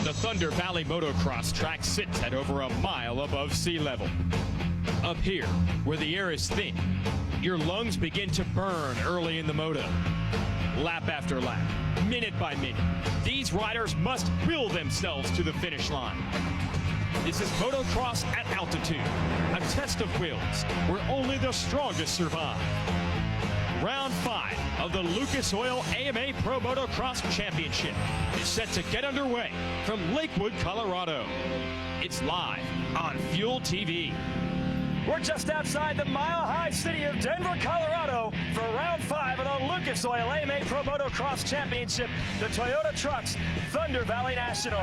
The Thunder Valley Motocross track sits at over a mile above sea level. Up here, where the air is thin, your lungs begin to burn early in the moto. Lap after lap, minute by minute, these riders must will themselves to the finish line. This is motocross at altitude, a test of wills where only the strongest survive. Round 5 of the Lucas Oil AMA Pro Motocross Championship is set to get underway from Lakewood, Colorado. It's live on Fuel TV. We're just outside the mile-high city of Denver, Colorado for round 5 of the Lucas Oil AMA Pro Motocross Championship, the Toyota Trucks Thunder Valley National.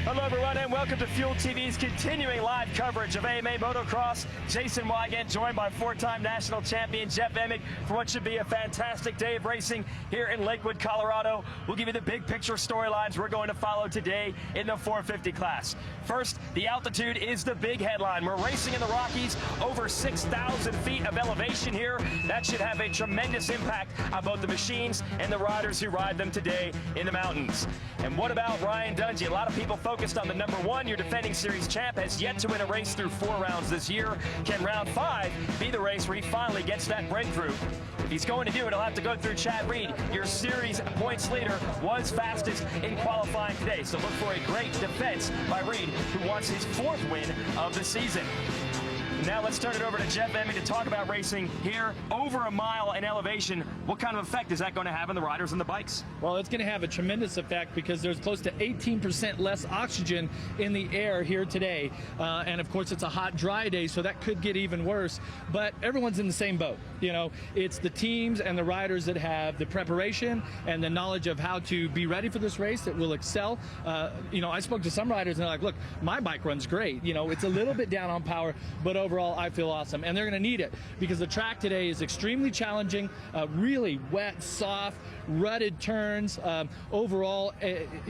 Hello everyone and welcome to Fuel TV's continuing live coverage of AMA Motocross. Jason Wygant joined by 4-time national champion Jeff Emig for what should be a fantastic day of racing here in Lakewood, Colorado. We'll give you the big picture storylines we're going to follow today in the 450 class. First, the altitude is the big headline. We're racing in the Rockies, over 6,000 feet of elevation here. That should have a tremendous impact on both the machines and the riders who ride them today in the mountains. And what about Ryan Dungey? A lot of people focused on the number 1, your defending series champ, has yet to win a race through 4 rounds this year. Can round 5 be the race where he finally gets that breakthrough? If he's going to do it, he'll have to go through Chad Reed. Your series points leader was fastest in qualifying today. So look for a great defense by Reed, who wants his 4th win of the season. Now let's turn it over to Jeff Emig to talk about racing here over a mile in elevation. What kind of effect is that going to have on the riders and the bikes? Well, it's going to have a tremendous effect because there's close to 18% less oxygen in the air here today. And of course, it's a hot, dry day, so that could get even worse. But everyone's in the same boat. You know, it's the teams and the riders that have the preparation and the knowledge of how to be ready for this race that will excel. You know, I spoke to some riders and they're like, look, my bike runs great. You know, it's a little bit down on power, but overall, I feel awesome. And they're going to need it because the track today is extremely challenging, really wet, soft, rutted turns. Overall,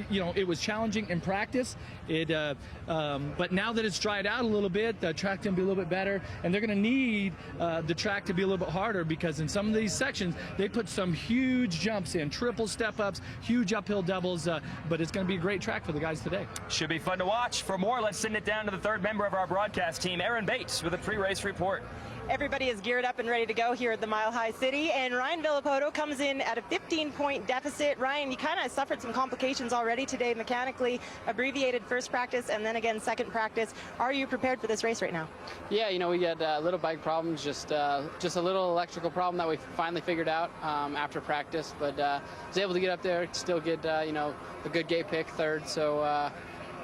you know, it was challenging in practice. But now that it's dried out a little bit, the track can be a little bit better, and they're going to need the track to be a little bit harder because in some of these sections, they put some huge jumps in, triple step-ups, huge uphill doubles, but it's going to be a great track for the guys today. Should be fun to watch. For more, let's send it down to the 3rd member of our broadcast team, Aaron Bates, with a pre-race report. Everybody is geared up and ready to go here at the Mile High City, and Ryan Villopoto comes in at a 15-point deficit. Ryan, you kind of suffered some complications already today mechanically, abbreviated first practice and then again second practice. Are you prepared for this race right now? Yeah, you know, we had little bike problems, just a little electrical problem that we finally figured out after practice, but was able to get up there, still get, you know, a good gate pick, 3rd, so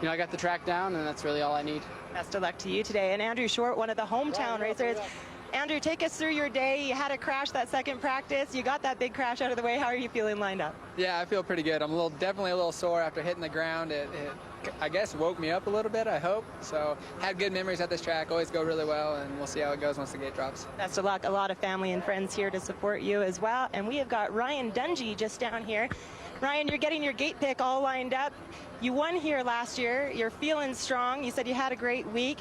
you know, I got the track down, and that's really all I need. Best of luck to you today. And Andrew Short, one of the hometown racers. Andrew, take us through your day. You had a crash that second practice. You got that big crash out of the way. How are you feeling lined up? Yeah, I feel pretty good. I'm definitely a little sore after hitting the ground. It I guess, woke me up a little bit, I hope. So had good memories at this track. Always go really well, and we'll see how it goes once the gate drops. Best of luck. A lot of family and friends here to support you as well. And we have got Ryan Dungey just down here. Ryan, you're getting your gate pick all lined up. You won here last year. You're feeling strong. You said you had a great week.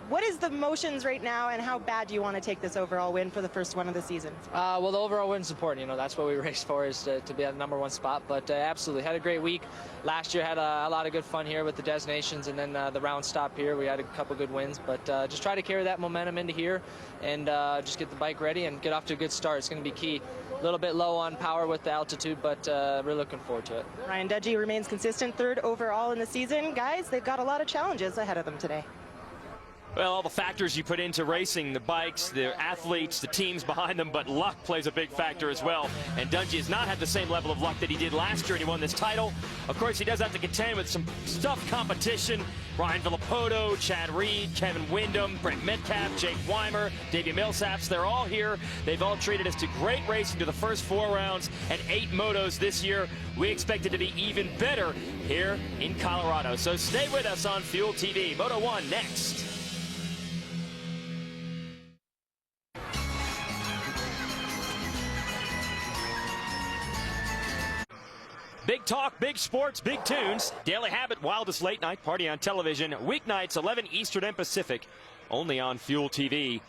What is the motions right now, and how bad do you want to take this overall win for the first one of the season? Well, the overall win's important. You know, that's what we raced for, is to be at the #1 spot. But absolutely, had a great week. Last year had a lot of good fun here with the designations, and then the round stop here. We had a couple good wins, but just try to carry that momentum into here and just get the bike ready and get off to a good start. It's going to be key. A little bit low on power with the altitude, but we're looking forward to it. Ryan Dungey remains consistent, 3rd overall in the season. Guys, they've got a lot of challenges ahead of them today. Well, all the factors you put into racing, the bikes, the athletes, the teams behind them, but luck plays a big factor as well. And Dungey has not had the same level of luck that he did last year, and he won this title. Of course, he does have to contend with some tough competition. Ryan Villopoto, Chad Reed, Kevin Windham, Brent Metcalfe, Jake Weimer, Davi Millsaps, they're all here. They've all treated us to great racing to the first 4 rounds and 8 motos this year. We expect it to be even better here in Colorado. So stay with us on Fuel TV. Moto 1 next. Big talk, big sports, big tunes. Daily Habit, wildest late night party on television. Weeknights, 11 Eastern and Pacific, only on Fuel TV.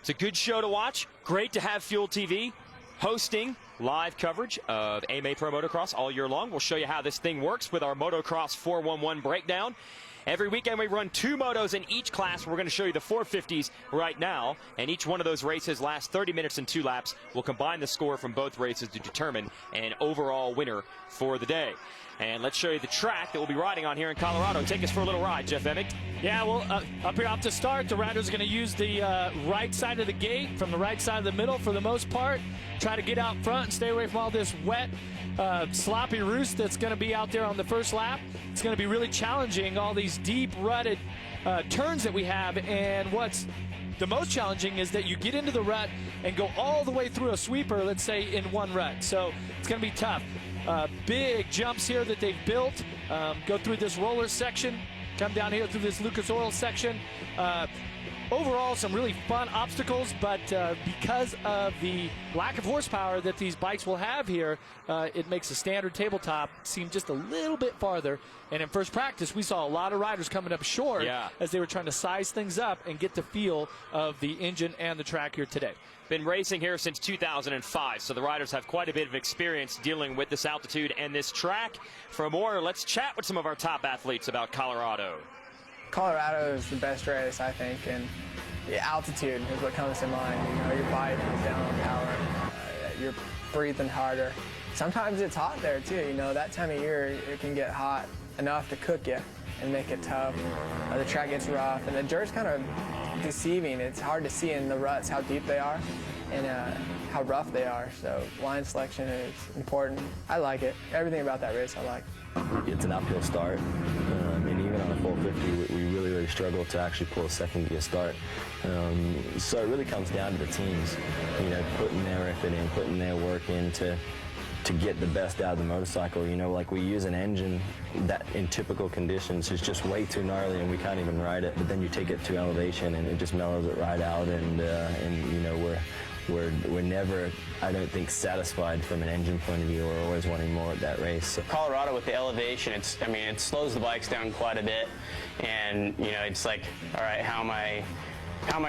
It's a good show to watch. Great to have Fuel TV hosting live coverage of AMA Pro Motocross all year long. We'll show you how this thing works with our Motocross 411 breakdown. Every weekend we run 2 motos in each class. We're going to show you the 450s right now, and each one of those races lasts 30 minutes and 2 laps. We'll combine the score from both races to determine an overall winner for the day. And let's show you the track that we'll be riding on here in Colorado. Take us for a little ride, Jeff Emick. Yeah, well, up here off the start, the riders are going to use the right side of the gate from the right side of the middle for the most part. Try to get out front and stay away from all this wet, sloppy roost that's going to be out there on the first lap. It's going to be really challenging, all these deep rutted turns that we have. And what's the most challenging is that you get into the rut and go all the way through a sweeper, let's say, in one rut. So it's going to be tough. Big jumps here that they've built. Go through this roller section, come down here through this Lucas Oil section. Overall, some really fun obstacles, but because of the lack of horsepower that these bikes will have here, it makes a standard tabletop seem just a little bit farther. And in first practice, we saw a lot of riders coming up short as they were trying to size things up and get the feel of the engine and the track here today. Been racing here since 2005, so the riders have quite a bit of experience dealing with this altitude and this track. For more, let's chat with some of our top athletes about Colorado. Colorado is the best race, I think, and the altitude is what comes to mind. You know, your body comes down on power, you're breathing harder. Sometimes it's hot there too. You know, that time of year it can get hot enough to cook you and make it tough. The track gets rough, and the dirt's kind of deceiving. It's hard to see in the ruts how deep they are and how rough they are. So line selection is important. I like it. Everything about that race I like. It's an uphill start, and even on a 450, we really struggle to actually pull a second gear start. So it really comes down to the teams, you know, putting their effort in, putting their work in to get the best out of the motorcycle. You know, like we use an engine that in typical conditions is just way too gnarly and we can't even ride it, but then you take it to elevation and it just mellows it right out, and you know, we're never, I don't think, satisfied from an engine point of view. We're always wanting more at that race. So Colorado with the elevation, I mean, it slows the bikes down quite a bit, and you know, it's like, all right, how am I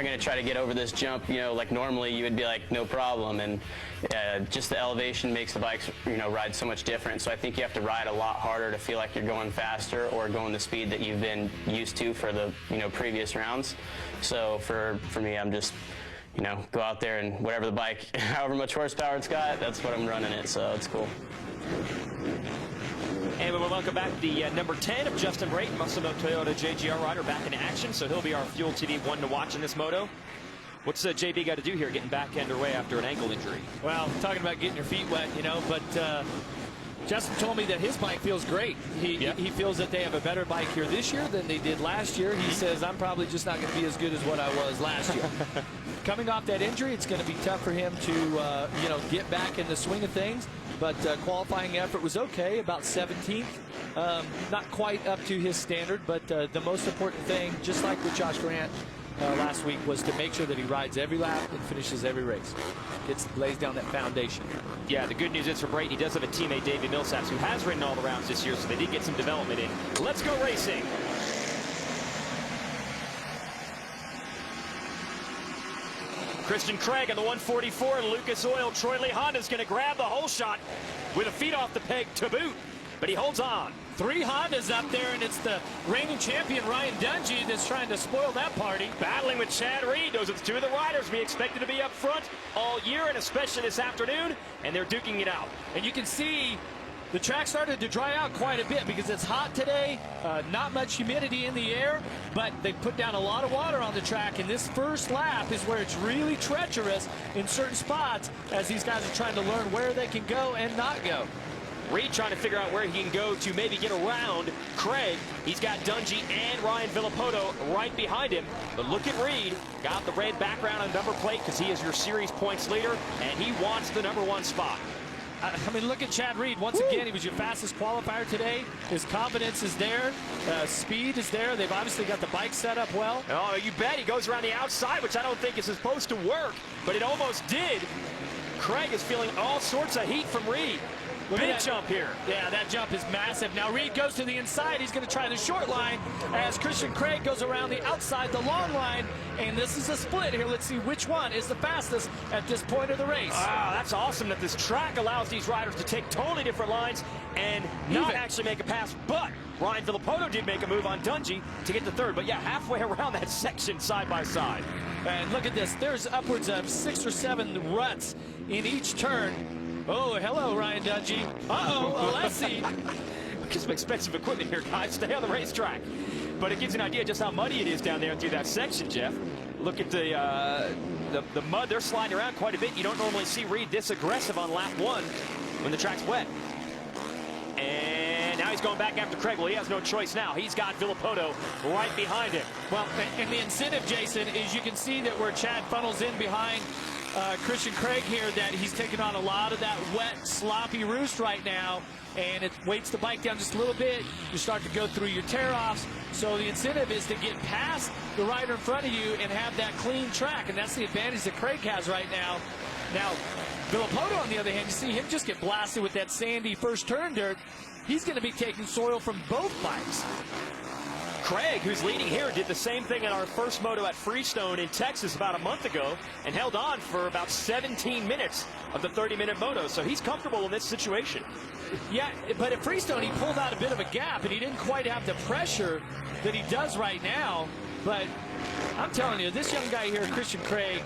going to try to get over this jump? You know, like normally you would be like, no problem, and just the elevation makes the bikes, you know, ride so much different. So I think you have to ride a lot harder to feel like you're going faster or going the speed that you've been used to for the, you know, previous rounds. So for me, I'm just, you know, go out there and whatever the bike, however much horsepower it's got, that's what I'm running it, so it's cool. And we will welcome back the number 10 of Justin Brayton, Muscle Toyota JGR rider, back in action, so he'll be our Fuel TV one to watch in this moto. What's JB got to do here, getting back underway after an ankle injury? Well, talking about getting your feet wet, you know, but Justin told me that his bike feels great. He feels that they have a better bike here this year than they did last year. He says, I'm probably just not going to be as good as what I was last year. Coming off that injury, it's going to be tough for him to, you know, get back in the swing of things. But qualifying effort was okay, about 17th. Not quite up to his standard, but the most important thing, just like with Josh Grant last week, was to make sure that he rides every lap and finishes every race. Lays down that foundation. Yeah, the good news is for Brayton, he does have a teammate, Davi Millsaps, who has ridden all the rounds this year, so they did get some development in. Let's go racing. Christian Craig on the 144 and Lucas Oil. Troy Lee Honda's going to grab the whole shot with a feet off the peg to boot, but he holds on. 3 Hondas up there, and it's the reigning champion Ryan Dungey that's trying to spoil that party. Battling with Chad Reed. Those are the 2 of the riders we expected to be up front all year, and especially this afternoon, and they're duking it out. And you can see the track started to dry out quite a bit because it's hot today, not much humidity in the air, but they put down a lot of water on the track, and this first lap is where it's really treacherous in certain spots as these guys are trying to learn where they can go and not go. Reed trying to figure out where he can go to maybe get around Craig. He's got Dungey and Ryan Villopoto right behind him. But look at Reed. Got the red background on number plate because he is your series points leader, and he wants the #1 spot. I mean, look at Chad Reed. Once again, he was your fastest qualifier today. His confidence is there. Speed is there. They've obviously got the bike set up well. Oh, you bet. He goes around the outside, which I don't think is supposed to work, but it almost did. Craig is feeling all sorts of heat from Reed. Big jump here. Yeah, that jump is massive. Now Reed goes to the inside. He's going to try the short line as Christian Craig goes around the outside, the long line. And this is a split here. Let's see which one is the fastest at this point of the race. Wow, that's awesome that this track allows these riders to take totally different lines and not actually make a pass. But Ryan Villopoto did make a move on Dungey to get to third. But yeah, halfway around that section side by side. And look at this. There's upwards of 6 or 7 ruts in each turn. Oh, hello, Ryan Dungey. Uh-oh, Alessi. Get some expensive equipment here, guys. Stay on the racetrack. But it gives you an idea just how muddy it is down there through that section, Jeff. Look at the mud. They're sliding around quite a bit. You don't normally see Reed this aggressive on lap 1 when the track's wet. And now he's going back after Craig. Well, he has no choice now. He's got Villopoto right behind him. Well, and the incentive, Jason, is you can see that where Chad funnels in behind Christian Craig here, that he's taking on a lot of that wet, sloppy roost right now, and it weights the bike down just a little bit. You start to go through your tear-offs. So the incentive is to get past the rider in front of you and have that clean track, and that's the advantage that Craig has right now. Now, Villopoto, on the other hand, you see him just get blasted with that sandy first turn dirt. He's going to be taking soil from both bikes. Craig, who's leading here, did the same thing in our first moto at Freestone in Texas about a month ago and held on for about 17 minutes of the 30-minute moto. So he's comfortable in this situation. Yeah, but at Freestone, he pulled out a bit of a gap, and he didn't quite have the pressure that he does right now. But I'm telling you, this young guy here, Christian Craig,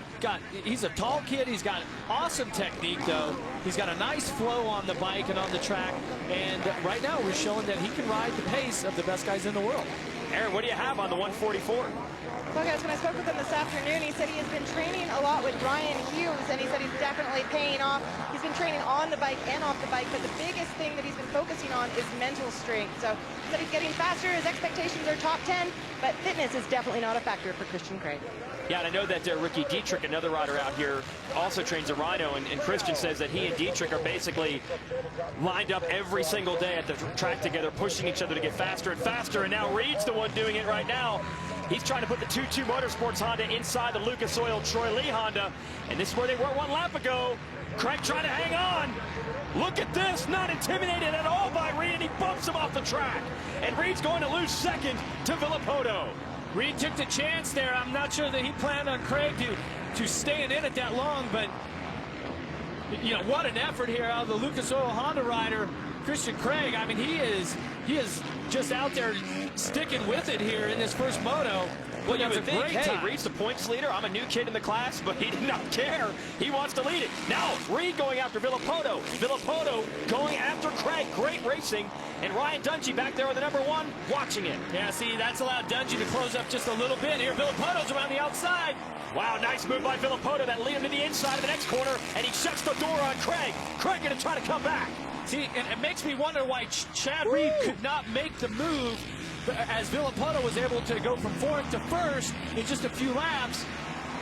he's a tall kid. He's got awesome technique, though. He's got a nice flow on the bike and on the track. And right now, we're showing that he can ride the pace of the best guys in the world. Aaron, what do you have on the 144? Well, guys, when I spoke with him this afternoon, he said he has been training a lot with Ryan Hughes, and he said he's definitely paying off. He's been training on the bike and off the bike, but the biggest thing that he's been focusing on is mental strength. So he said he's getting faster. His expectations are top 10, but fitness is definitely not a factor for Christian Craig. Yeah, and I know that Ricky Dietrich, another rider out here, also trains a Rhino, and Christian says that he and Dietrich are basically lined up every single day at the track together, pushing each other to get faster and faster, and now Reed's the one doing it right now. He's trying to put the TwoTwo Motorsports Honda inside the Lucas Oil Troy Lee Honda, and this is where they were 1 lap ago. Craig trying to hang on. Look at this, not intimidated at all by Reed, and he bumps him off the track. And Reed's going to lose second to Villopoto. Reed took the chance there. I'm not sure that he planned on Craig to staying in it that long, but you know, what an effort here out of the Lucas Oil Honda rider, Christian Craig. I mean, he is just out there sticking with it here in this first moto. Well, you would think, hey, Reed's the points leader. I'm a new kid in the class, but he did not care. He wants to lead it. Now, Reed going after Villopoto. Villopoto going after Craig. Great racing. And Ryan Dungey back there with the #1, watching it. Yeah, see, that's allowed Dungey to close up just a little bit here. Villopoto's around the outside. Wow, nice move by Villopoto. That lead him to the inside of the next corner, and he shuts the door on Craig. Craig going to try to come back. See, and it makes me wonder why Chad Reed could not make the move as Villopoto was able to go from 4th to 1st in just a few laps.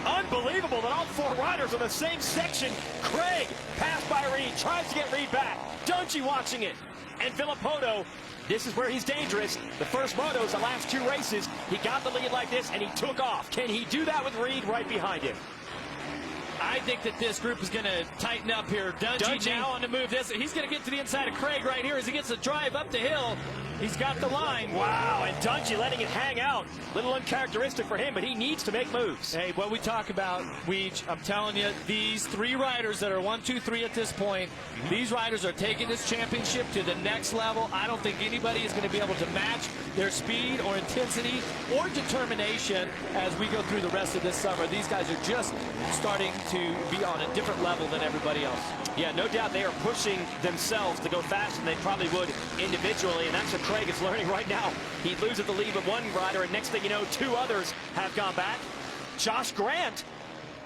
Unbelievable that all 4 riders on the same section. Craig passed by Reed, tries to get Reed back. Dungey watching it. And Villopoto, this is where he's dangerous. The first motos, the last 2 races, he got the lead like this and he took off. Can he do that with Reed right behind him? I think that this group is going to tighten up here. Dungey now on the move. He's going to get to the inside of Craig right here as he gets the drive up the hill. He's got the line. Wow, and Dungey letting it hang out. Little uncharacteristic for him, but he needs to make moves. Hey, what we talk about, Weege, I'm telling you, these 3 riders that are 1, 2, 3 at this point, these riders are taking this championship to the next level. I don't think anybody is going to be able to match their speed or intensity or determination as we go through the rest of this summer. These guys are just starting to be on a different level than everybody else. Yeah, no doubt they are pushing themselves to go faster than they probably would individually, and that's what Craig is learning right now. He loses the lead with 1 rider, and next thing you know, 2 others have gone back. Josh Grant,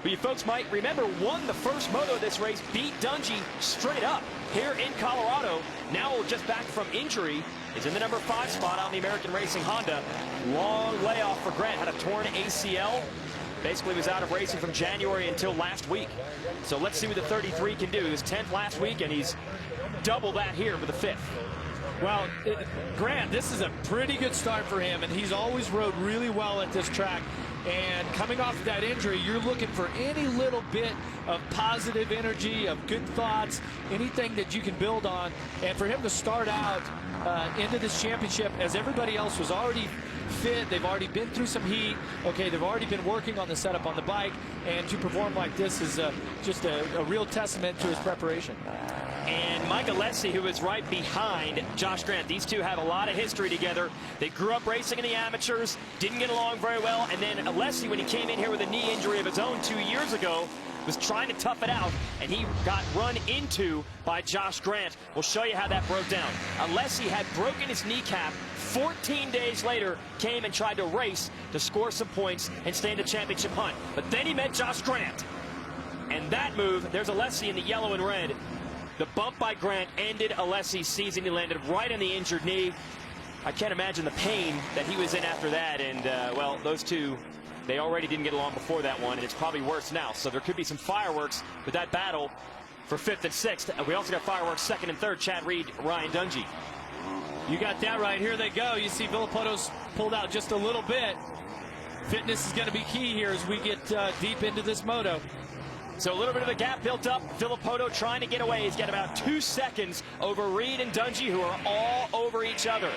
who you folks might remember, won the first moto of this race, beat Dungey straight up here in Colorado. Now just back from injury, is in the #5 spot on the American Racing Honda. Long layoff for Grant, had a torn ACL. Basically was out of racing from January until last week. So let's see what the 33 can do. He was 10th last week, and he's double that here with the 5th. Well, Grant, this is a pretty good start for him, and he's always rode really well at this track. And coming off that injury, you're looking for any little bit of positive energy, of good thoughts, anything that you can build on. And for him to start out into this championship as everybody else was already fit, they've already been through some heat, okay, they've already been working on the setup on the bike, and to perform like this is just a real testament to his preparation. And Mike Alessi, who is right behind Josh Grant. These two have a lot of history together. They grew up racing in the amateurs, didn't get along very well, and then Alessi, when he came in here with a knee injury of his own 2 years ago, was trying to tough it out, and he got run into by Josh Grant. We'll show you how that broke down. Alessi had broken his kneecap. 14 days later, came and tried to race to score some points and stay in the championship hunt. But then he met Josh Grant. And that move, there's Alessi in the yellow and red. The bump by Grant ended Alessi's season. He landed right on the injured knee. I can't imagine the pain that he was in after that. And, well, those two, they already didn't get along before that one, and it's probably worse now. So there could be some fireworks with that battle for 5th and 6th. We also got fireworks 2nd and 3rd. Chad Reed, Ryan Dungey. You got that right. Here they go. You see Villopoto's pulled out just a little bit. Fitness is going to be key here as we get deep into this moto. So a little bit of a gap built up. Villopoto trying to get away. He's got about 2 seconds over Reed and Dungey, who are all over each other.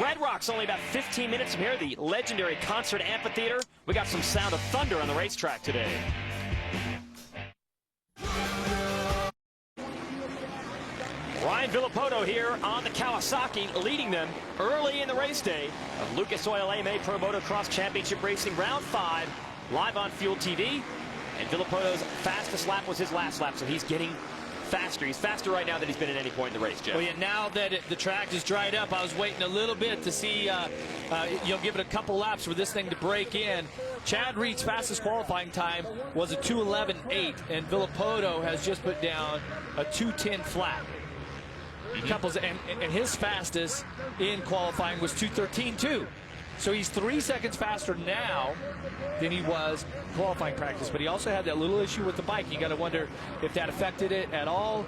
Red Rock's only about 15 minutes from here, the legendary concert amphitheater. We got some sound of thunder on the racetrack today. Ryan Villopoto here on the Kawasaki, leading them early in the race day of Lucas Oil AMA Pro Motocross Championship Racing Round 5, live on Fuel TV. And Villopoto's fastest lap was his last lap, so he's getting faster. He's faster right now than he's been at any point in the race, Jeff. Well, yeah, now that the track is dried up, I was waiting a little bit to see, you'll give it a couple laps for this thing to break in. Chad Reed's fastest qualifying time was a 2:11.8, and Villopoto has just put down a 2:10 flat. Couples, and his fastest in qualifying was 2:13.2. So he's 3 seconds faster now than he was qualifying practice. But he also had that little issue with the bike. You got to wonder if that affected it at all.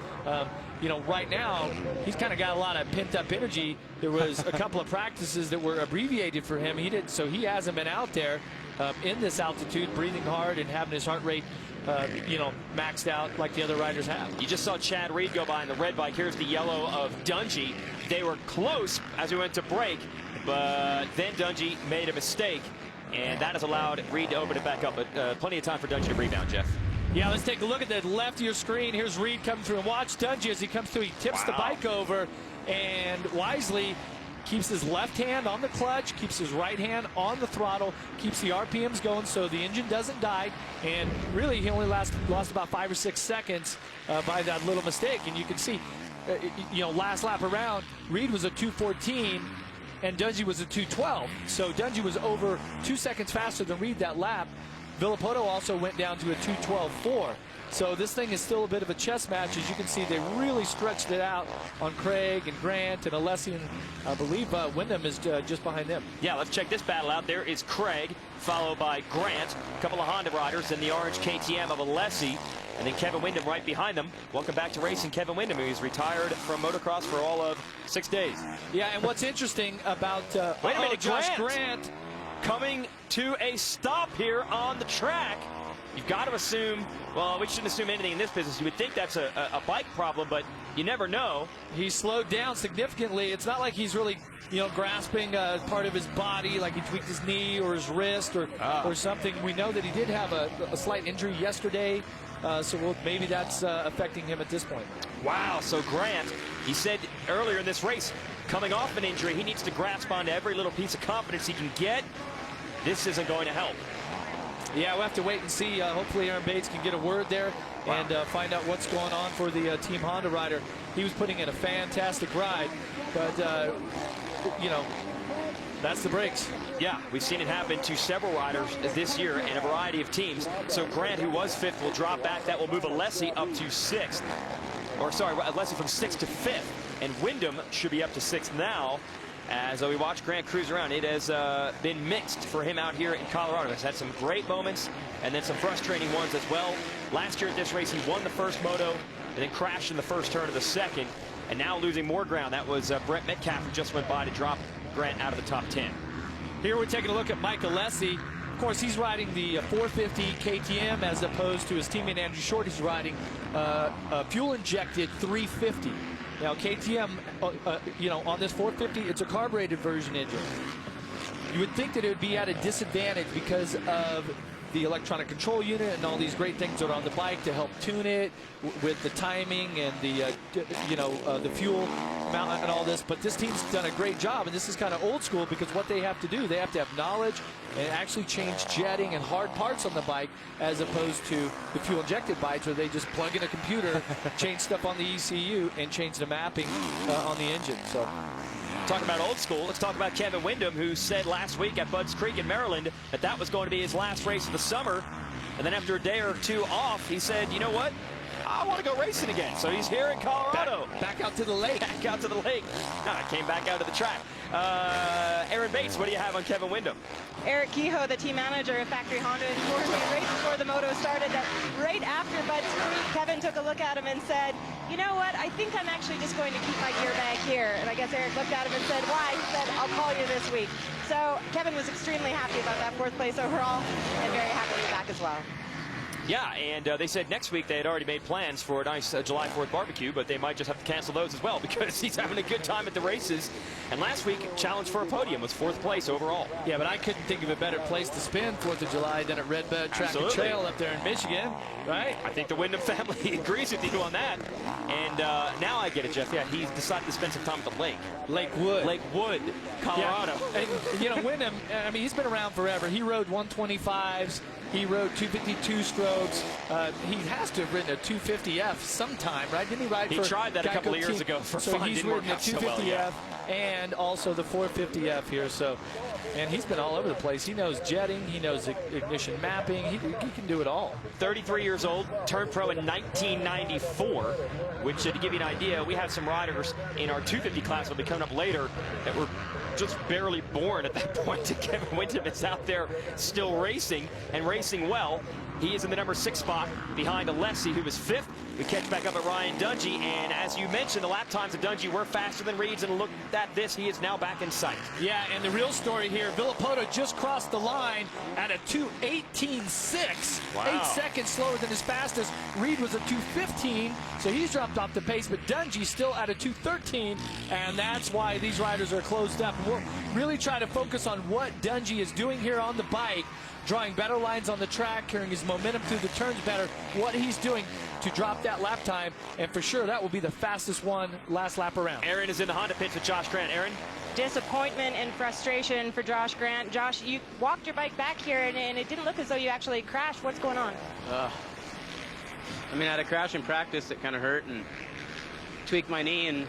You know, right now, he's kind of got a lot of pent-up energy. There was a couple of practices that were abbreviated for him. He didn't, so he hasn't been out there in this altitude, breathing hard and having his heart rate you know, maxed out like the other riders have. You just saw Chad Reed go by in the red bike. Here's the yellow of Dungey. They were close as we went to break, but then Dungey made a mistake, and that has allowed Reed to open it back up. But plenty of time for Dungey to rebound, Jeff. Yeah, let's take a look at the left of your screen. Here's Reed coming through, and watch Dungey as he comes through. He tips the bike over and wisely keeps his left hand on the clutch, keeps his right hand on the throttle, keeps the RPMs going so the engine doesn't die. And really, he only lost about 5 or 6 seconds by that little mistake. And you can see, you know, last lap around, Reed was a 2:14 and Dungey was a 2:12. So Dungey was over 2 seconds faster than Reed that lap. Villopoto also went down to a 2:12.4. So this thing is still a bit of a chess match. As you can see, they really stretched it out on Craig and Grant and Alessi, and I believe Wyndham is just behind them. Yeah, let's check this battle out. There is Craig, followed by Grant, a couple of Honda riders, and the orange KTM of Alessi, and then Kevin Wyndham right behind them. Welcome back to racing, Kevin Wyndham, who's retired from motocross for all of 6 days. Yeah, and what's interesting about wait a minute, Josh Grant coming to a stop here on the track. You've got to assume, well, we shouldn't assume anything in this business. You would think that's a bike problem, but you never know. He slowed down significantly. It's not like he's really, you know, grasping part of his body, like he tweaked his knee or his wrist or something. We know that he did have a slight injury yesterday, so maybe that's affecting him at this point. Wow, so Grant, he said earlier in this race, coming off an injury, he needs to grasp onto every little piece of confidence he can get. This isn't going to help. Yeah, we'll have to wait and see. Hopefully Aaron Bates can get a word there and find out what's going on for the Team Honda rider. He was putting in a fantastic ride, but, you know, that's the brakes. Yeah, we've seen it happen to several riders this year in a variety of teams. So Grant, who was 5th, will drop back. That will move Alessi up to 6th. Or, sorry, Alessi from 6th to 5th. And Wyndham should be up to 6th now. As we watch Grant cruise around, it has been mixed for him out here in Colorado. He's had some great moments and then some frustrating ones as well. Last year at this race, he won the first moto and then crashed in the first turn of the second. And now losing more ground. That was Brett Metcalfe, who just went by to drop Grant out of the top 10. Here we're taking a look at Mike Alessi. course, he's riding the 450 KTM as opposed to his teammate Andrew Short. He's riding a fuel-injected 350. Now, KTM, you know, on this 450, it's a carbureted version engine. You would think that it would be at a disadvantage because of the electronic control unit and all these great things that are on the bike to help tune it with the timing and the the fuel amount and all this. But this team's done a great job, and this is kind of old school because what they have to do, they have to have knowledge and actually change jetting and hard parts on the bike as opposed to the fuel injected bikes where they just plug in a computer, change stuff on the ECU, and change the mapping on the engine. So. Talking about old school, let's talk about Kevin Windham, who said last week at Budds Creek in Maryland that that was going to be his last race of the summer. And then after a day or two off, he said, you know what? I want to go racing again. So he's here in Colorado. Back out to the lake. Back out to the lake. No, I came back out to the track. Aaron Bates, what do you have on Kevin Windham? Eric Kehoe, the team manager of Factory Honda, informed me right before the moto started that right after Budds Creek, Kevin took a look at him and said, you know what, I think I'm actually just going to keep my gear bag here. And I guess Eric looked at him and said, why? He said, I'll call you this week. So Kevin was extremely happy about that 4th place overall and very happy to be back as well. Yeah, and they said next week they had already made plans for a nice July 4th barbecue, but they might just have to cancel those as well because he's having a good time at the races. And last week, challenge for a podium was 4th place overall. Yeah, but I couldn't think of a better place to spend 4th of July than at Redbud Track and Trail up there in Michigan, right? I think the Windham family agrees with you on that. And now I get it, Jeff. Yeah, he's decided to spend some time at the lake. Lakewood. Lakewood, Colorado. Yeah. And, you know, Windham, I mean, he's been around forever. He rode 125s. He rode 252 strokes. He has to have ridden a 250F sometime, right? Didn't he ride for He tried that a couple of years ago for fun. So he's ridden a 250F and also the 450F here. So, and he's been all over the place. He knows jetting. He knows ignition mapping. He can do it all. 33 years old, turned pro in 1994, which, to give you an idea, we have some riders in our 250 class that will be coming up later that were just barely born at that point. Kevin Windham is out there still racing and racing well. He is in the number 6 spot behind Alessi, who was 5th. We catch back up at Ryan Dungey, and as you mentioned, the lap times of Dungey were faster than Reed's, and look at this, he is now back in sight. Yeah, and the real story here, Villopoto just crossed the line at a 2:18.6. Wow. 8 seconds slower than his fastest. Reed was a 2:15, so he's dropped off the pace, but Dungey's still at a 2:13, and that's why these riders are closed up. And we'll really try to focus on what Dungey is doing here on the bike, drawing better lines on the track, carrying his momentum through the turns better, what he's doing to drop that lap time, and for sure that will be the fastest one last lap around. Aaron is in the Honda pits with Josh Grant. Aaron? Disappointment and frustration for Josh Grant. Josh, you walked your bike back here, and it didn't look as though you actually crashed. What's going on? I mean, I had a crash in practice that kind of hurt and tweaked my knee, and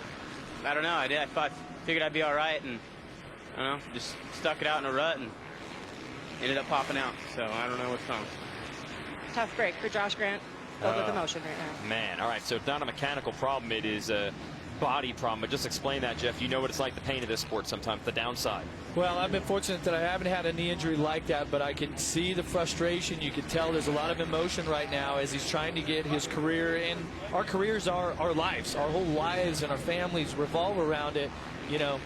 I don't know. I figured I'd be all right, and I don't know, just stuck it out in a rut and ended up popping out. So I don't know what's wrong. Tough break for Josh Grant. Filled with emotion right now. Man, all right, so it's not a mechanical problem, it is a body problem. But just explain that, Jeff. You know what it's like, the pain of this sport sometimes, the downside. Well, I've been fortunate that I haven't had a knee injury like that, but I can see the frustration. You can tell there's a lot of emotion right now as he's trying to get his career in. Our careers are our lives. Our whole lives and our families revolve around it, you know.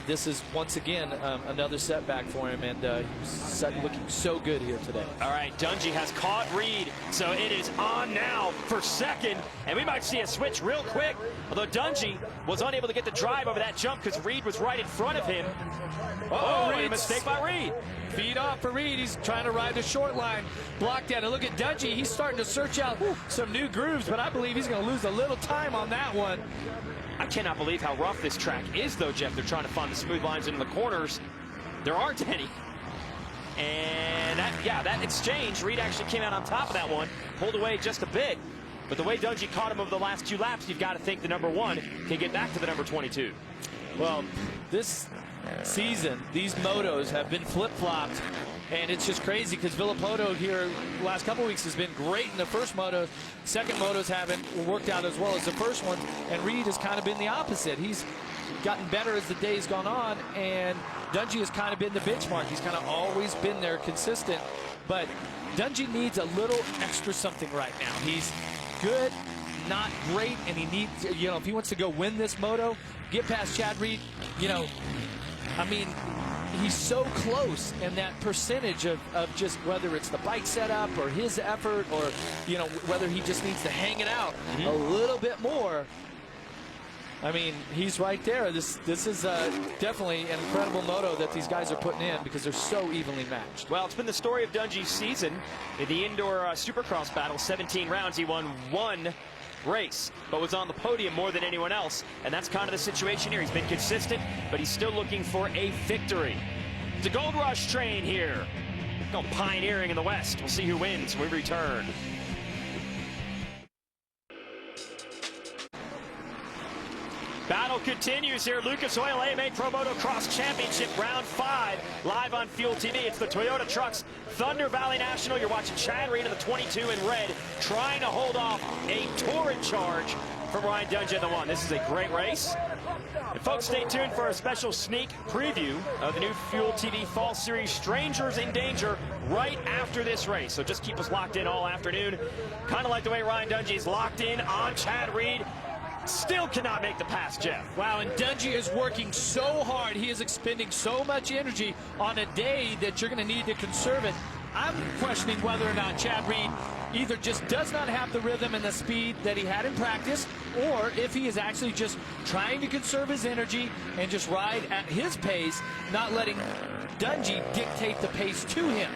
This is once again another setback for him, and he's looking so good here today. All right, Dungey has caught Reed, so it is on now for 2nd, and we might see a switch real quick. Although Dungey was unable to get the drive over that jump because Reed was right in front of him. Oh, a mistake by Reed. Feed off for Reed. He's trying to ride the short line. Blocked out. And look at Dungey. He's starting to search out some new grooves, but I believe he's going to lose a little time on that one. I cannot believe how rough this track is, though, Jeff. They're trying to find the smooth lines into the corners. There aren't any. And that exchange, Reed actually came out on top of that one, pulled away just a bit. But the way Dungey caught him over the last 2 laps, you've got to think the number 1 can get back to the number 22. Well, this season, these motos have been flip-flopped. And it's just crazy because Villopoto here the last couple weeks has been great in the first moto. Second motos haven't worked out as well as the first one. And Reed has kind of been the opposite. He's gotten better as the day's gone on. And Dungey has kind of been the benchmark. He's kind of always been there consistent. But Dungey needs a little extra something right now. He's good, not great. And he needs, you know, if he wants to go win this moto, get past Chad Reed, you know, I mean, he's so close, and that percentage of just whether it's the bike setup or his effort, or whether he just needs to hang it out a little bit more. I mean, he's right there. This is definitely an incredible moto that these guys are putting in, because they're so evenly matched. Well, it's been the story of Dungey's season. In the indoor Supercross battle, 17 rounds, he won 1 race, but was on the podium more than anyone else. And that's kind of the situation here. He's been consistent, but he's still looking for a victory. It's a gold rush train here. Go pioneering in the West. We'll see who wins when we return. Battle continues here. Lucas Oil AMA Pro Motocross Championship, round 5, live on Fuel TV. It's the Toyota Trucks Thunder Valley National. You're watching Chad Reed in the 22 in red, trying to hold off a torrid charge from Ryan Dungey in the 1. This is a great race. And folks, stay tuned for a special sneak preview of the new Fuel TV Fall Series Strangers in Danger right after this race. So just keep us locked in all afternoon. Kind of like the way Ryan Dungey's locked in on Chad Reed. Still cannot make the pass, Jeff. Wow, and Dungey is working so hard. He is expending so much energy on a day that you're going to need to conserve it. I'm questioning whether or not Chad Reed either just does not have the rhythm and the speed that he had in practice, or if he is actually just trying to conserve his energy and just ride at his pace, not letting Dungey dictate the pace to him.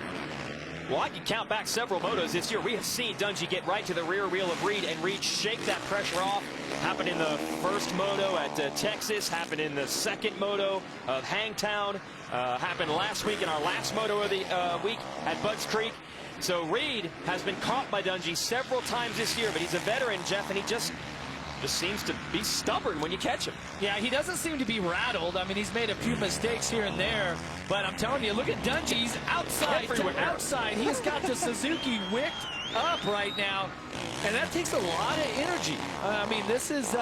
Well, I can count back several motos this year. We have seen Dungey get right to the rear wheel of Reed, and Reed shake that pressure off. Happened in the first moto at Texas, happened in the second moto of Hangtown, happened last week in our last moto of the week at Budds Creek. So Reed has been caught by Dungey several times this year, but he's a veteran, Jeff, and he just seems to be stubborn when you catch him. Yeah, he doesn't seem to be rattled. I mean, he's made a few mistakes here and there, but I'm telling you, look at Dungey. He's outside to outside. He's got the Suzuki wicked up right now, and that takes a lot of energy. I mean, this is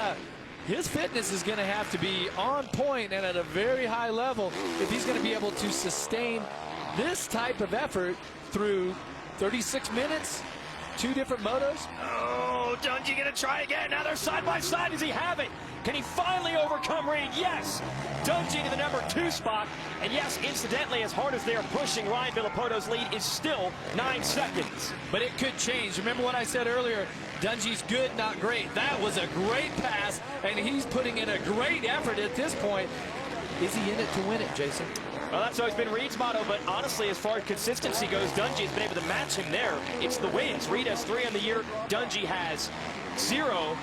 his fitness is going to have to be on point and at a very high level if he's going to be able to sustain this type of effort through 36 minutes, 2 different motos. Oh, Dungey gonna try again. Now they're side by side. Does he have it? Can he finally overcome Reed? Yes. Dungey to the number 2 spot. And yes, incidentally, as hard as they are pushing, Ryan Villopoto's lead is still 9 seconds. But it could change. Remember what I said earlier? Dungey's good, not great. That was a great pass, and he's putting in a great effort at this point. Is he in it to win it, Jason? Well, that's always been Reed's motto, but honestly, as far as consistency goes, Dungey has been able to match him there. It's the wins. Reed has 3 on the year. Dungey has 0.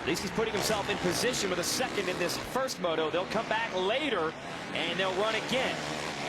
At least he's putting himself in position with a second in this first moto. They'll come back later, and they'll run again.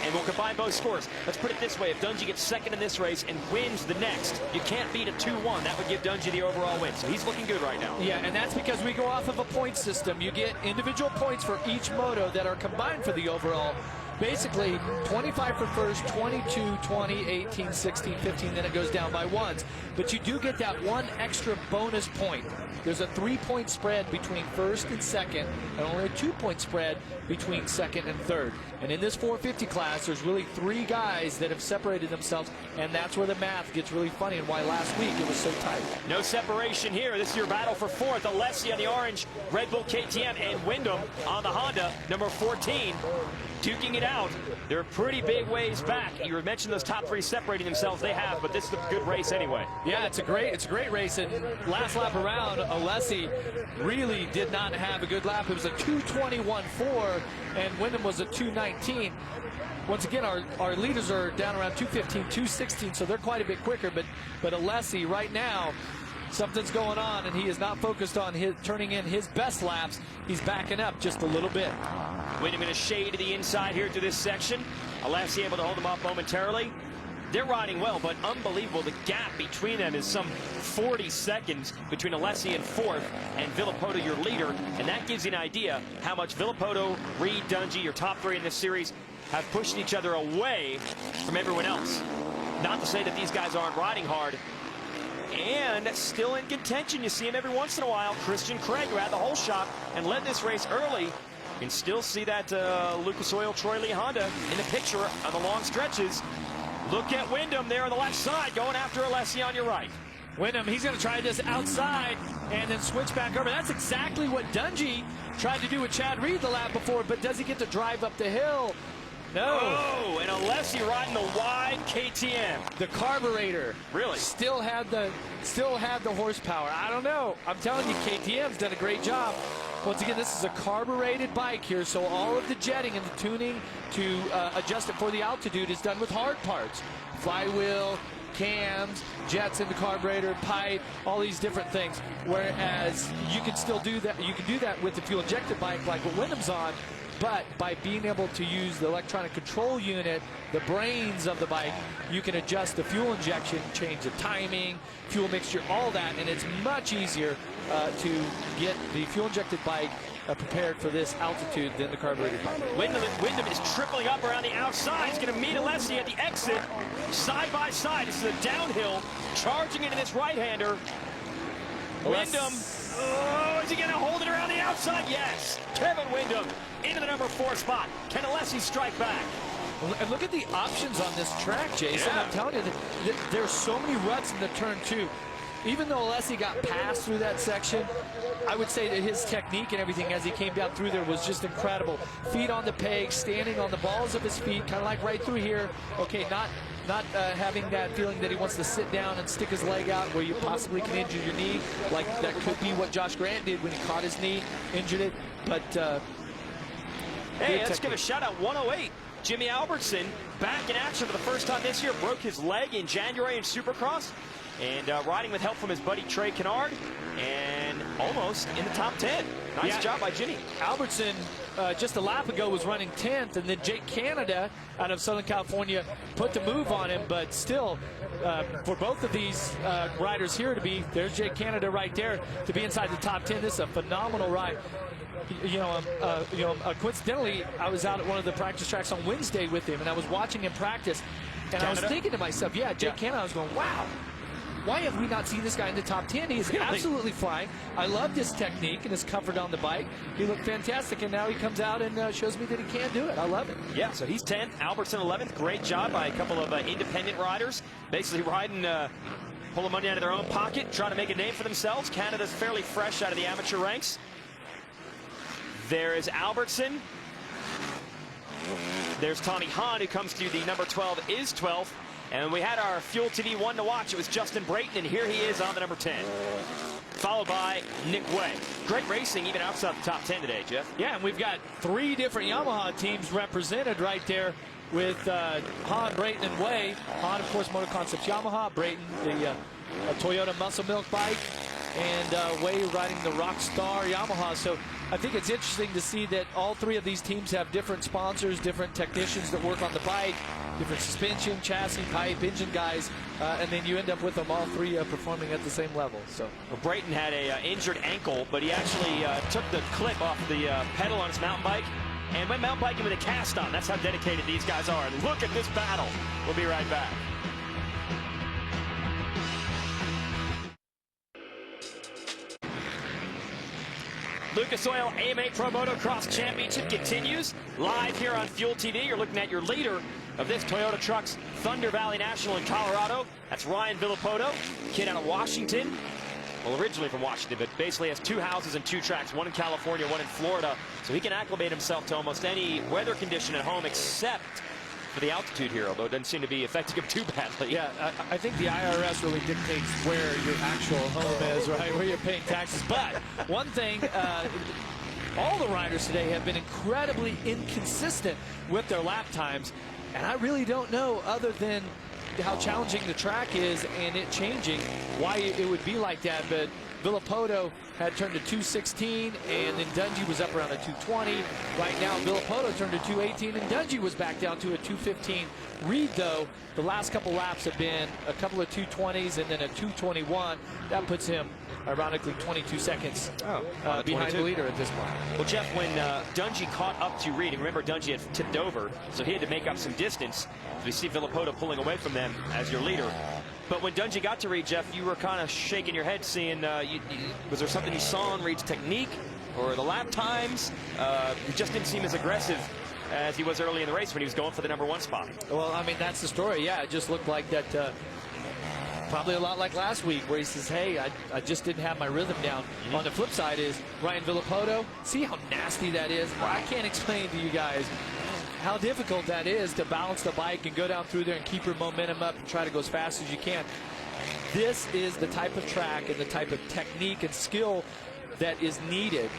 And we'll combine both scores. Let's put it this way. If Dungey gets second in this race and wins the next, you can't beat a 2-1. That would give Dungey the overall win. So he's looking good right now. Yeah, and that's because we go off of a point system. You get individual points for each moto that are combined for the overall. Basically, 25 for first, 22, 20, 18, 16, 15, then it goes down by 1s. But you do get that 1 extra bonus point. There's a 3-point spread between first and second, and only a 2-point spread between second and third. And in this 450 class, there's really 3 guys that have separated themselves, and that's where the math gets really funny and why last week it was so tight. No separation here. This is your battle for 4th. Alessi on the orange, Red Bull KTM, and Wyndham on the Honda, number 14. Duking it out. They're pretty big ways back. You mentioned those top 3 separating themselves. They have, but this is a good race anyway. Yeah, it's a great race. And last lap around, Alessi really did not have a good lap. It was a 2:21.4, and Wyndham was a 2:19. Once again, our leaders are down around 2:15, 2:16, so they're quite a bit quicker. But Alessi right now, something's going on, and he is not focused on turning in his best laps. He's backing up just a little bit. Wyndham in a shade to the inside here through this section. Alessi able to hold him off momentarily. They're riding well, but unbelievable. The gap between them is some 40 seconds between Alessi in 4th and Villopoto, your leader. And that gives you an idea how much Villopoto, Reed, Dungey, your top 3 in this series, have pushed each other away from everyone else. Not to say that these guys aren't riding hard. And still in contention. You see him every once in a while. Christian Craig, who had the whole shot and led this race early. You can still see that Lucas Oil Troy Lee Honda in the picture on the long stretches. Look at Wyndham there on the left side going after Alessi on your right. Wyndham, he's going to try this outside and then switch back over. That's exactly what Dungey tried to do with Chad Reed the lap before, but does he get to drive up the hill? No. Oh, and Alessi riding the wide KTM. The carburetor. Really? Still had the horsepower. I don't know. I'm telling you, KTM's done a great job. Once again, this is a carbureted bike here, so all of the jetting and the tuning to adjust it for the altitude is done with hard parts. Flywheel, cams, jets in the carburetor, pipe, all these different things. Whereas you can still do that. You can do that with the fuel injected bike like what Wyndham's on. But by being able to use the electronic control unit, the brains of the bike, you can adjust the fuel injection, change the timing, fuel mixture, all that, and it's much easier to get the fuel injected bike prepared for this altitude than the carbureted bike. Wyndham is tripling up around the outside. He's going to meet Alessi at the exit, side by side. This is a downhill, charging into this right-hander. Wyndham, oh, is he going to hold it around the outside? Yes. Kevin Wyndham into the number 4 spot. Can Alessi strike back? And look at the options on this track, Jason. Yeah. I'm telling you, there's so many ruts in the turn 2. Even though Alessi got passed through that section, I would say that his technique and everything as he came down through there was just incredible. Feet on the pegs, standing on the balls of his feet, kind of like right through here. Okay, not having that feeling that he wants to sit down and stick his leg out where you possibly can injure your knee. Like that could be what Josh Grant did when he caught his knee, injured it. But hey, let's give a shout out 108. Jimmy Albertson back in action for the first time this year. Broke his leg in January in Supercross. And riding with help from his buddy Trey Canard, and almost in the top 10. Nice job by Jimmy. Albertson, just a lap ago, was running 10th, and then Jake Canada out of Southern California put the move on him. But still, for both of these riders here to be, there's Jake Canada right there, to be inside the top 10, this is a phenomenal ride. Coincidentally, I was out at one of the practice tracks on Wednesday with him, and I was watching him practice, and I was thinking to myself, Jake Canada, I was going, wow. Why have we not seen this guy in the top 10? He is absolutely flying. I loved his technique and his comfort on the bike. He looked fantastic, and now he comes out and shows me that he can do it. I love it. Yeah, so he's 10th, Albertson 11th. Great job by a couple of independent riders, basically riding, pulling money out of their own pocket, trying to make a name for themselves. Canada's fairly fresh out of the amateur ranks. There is Albertson. There's Tommy Hahn, who comes to the number 12, is 12th. And we had our Fuel TV 1 to watch. It was Justin Brayton, and here he is on the number 10. Followed by Nick Way. Great racing even outside the top 10 today, Jeff. Yeah, and we've got 3 different Yamaha teams represented right there with Hahn, Brayton, and Way. Hahn, of course, Motor Concepts Yamaha. Brayton, the Toyota Muscle Milk bike. And Way riding the Rockstar Yamaha. So I think it's interesting to see that all 3 of these teams have different sponsors, different technicians that work on the bike, different suspension, chassis, pipe, engine guys, and then you end up with them all 3 performing at the same level. So Brayton had a injured ankle, but he actually took the clip off the pedal on his mountain bike and went mountain biking with a cast on. That's how dedicated these guys are. And look at this battle. We'll be right back. Lucas Oil AMA Pro Motocross Championship continues live here on Fuel TV. You're looking at your leader of this Toyota Trucks Thunder Valley National in Colorado. That's Ryan Villopoto, kid out of Washington. Well, originally from Washington, but basically has 2 houses and 2 tracks, one in California, one in Florida. So he can acclimate himself to almost any weather condition at home except for the altitude here, although it doesn't seem to be affecting him too badly. Yeah, I think the IRS really dictates where your actual home is, right, where you're paying taxes. But one thing, all the riders today have been incredibly inconsistent with their lap times, and I really don't know, other than how challenging the track is and it changing, why it would be like that. But Villopoto had turned to 216, and then Dungey was up around a 220. Right now, Villopoto turned to 218, and Dungey was back down to a 215. Reed, though, the last couple laps have been a couple of 220s and then a 221. That puts him, ironically, 22 seconds behind the leader at this point. Well, Jeff, when Dungey caught up to Reed, and remember Dungey had tipped over, so he had to make up some distance. We see Villopoto pulling away from them as your leader. But when Dungey got to Reed, Jeff, you were kind of shaking your head, seeing, was there something you saw on Reed's technique or the lap times? He just didn't seem as aggressive as he was early in the race when he was going for the number 1 spot. Well, I mean, that's the story. Yeah, it just looked like that, probably a lot like last week, where he says, hey, I just didn't have my rhythm down. On the flip side is Ryan Villopoto. See how nasty that is? I can't explain to you guys how difficult that is to balance the bike and go down through there and keep your momentum up and try to go as fast as you can. This is the type of track and the type of technique and skill that is needed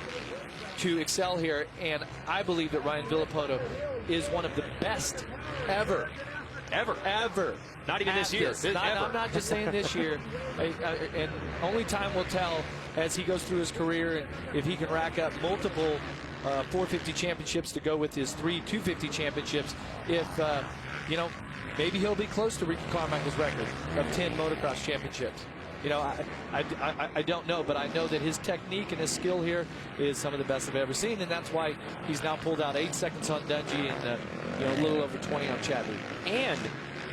to excel here, and I believe that Ryan Villopoto is one of the best ever. Not even this year. I'm not just saying this year. And only time will tell as he goes through his career, and if he can rack up multiple 450 championships to go with his 3 250 championships, if, you know, maybe he'll be close to Ricky Carmichael's record of 10 motocross championships. You know, I don't know, but I know that his technique and his skill here is some of the best I've ever seen, and that's why he's now pulled out 8 seconds on Dungey and you know, a little over 20 on Chadley. And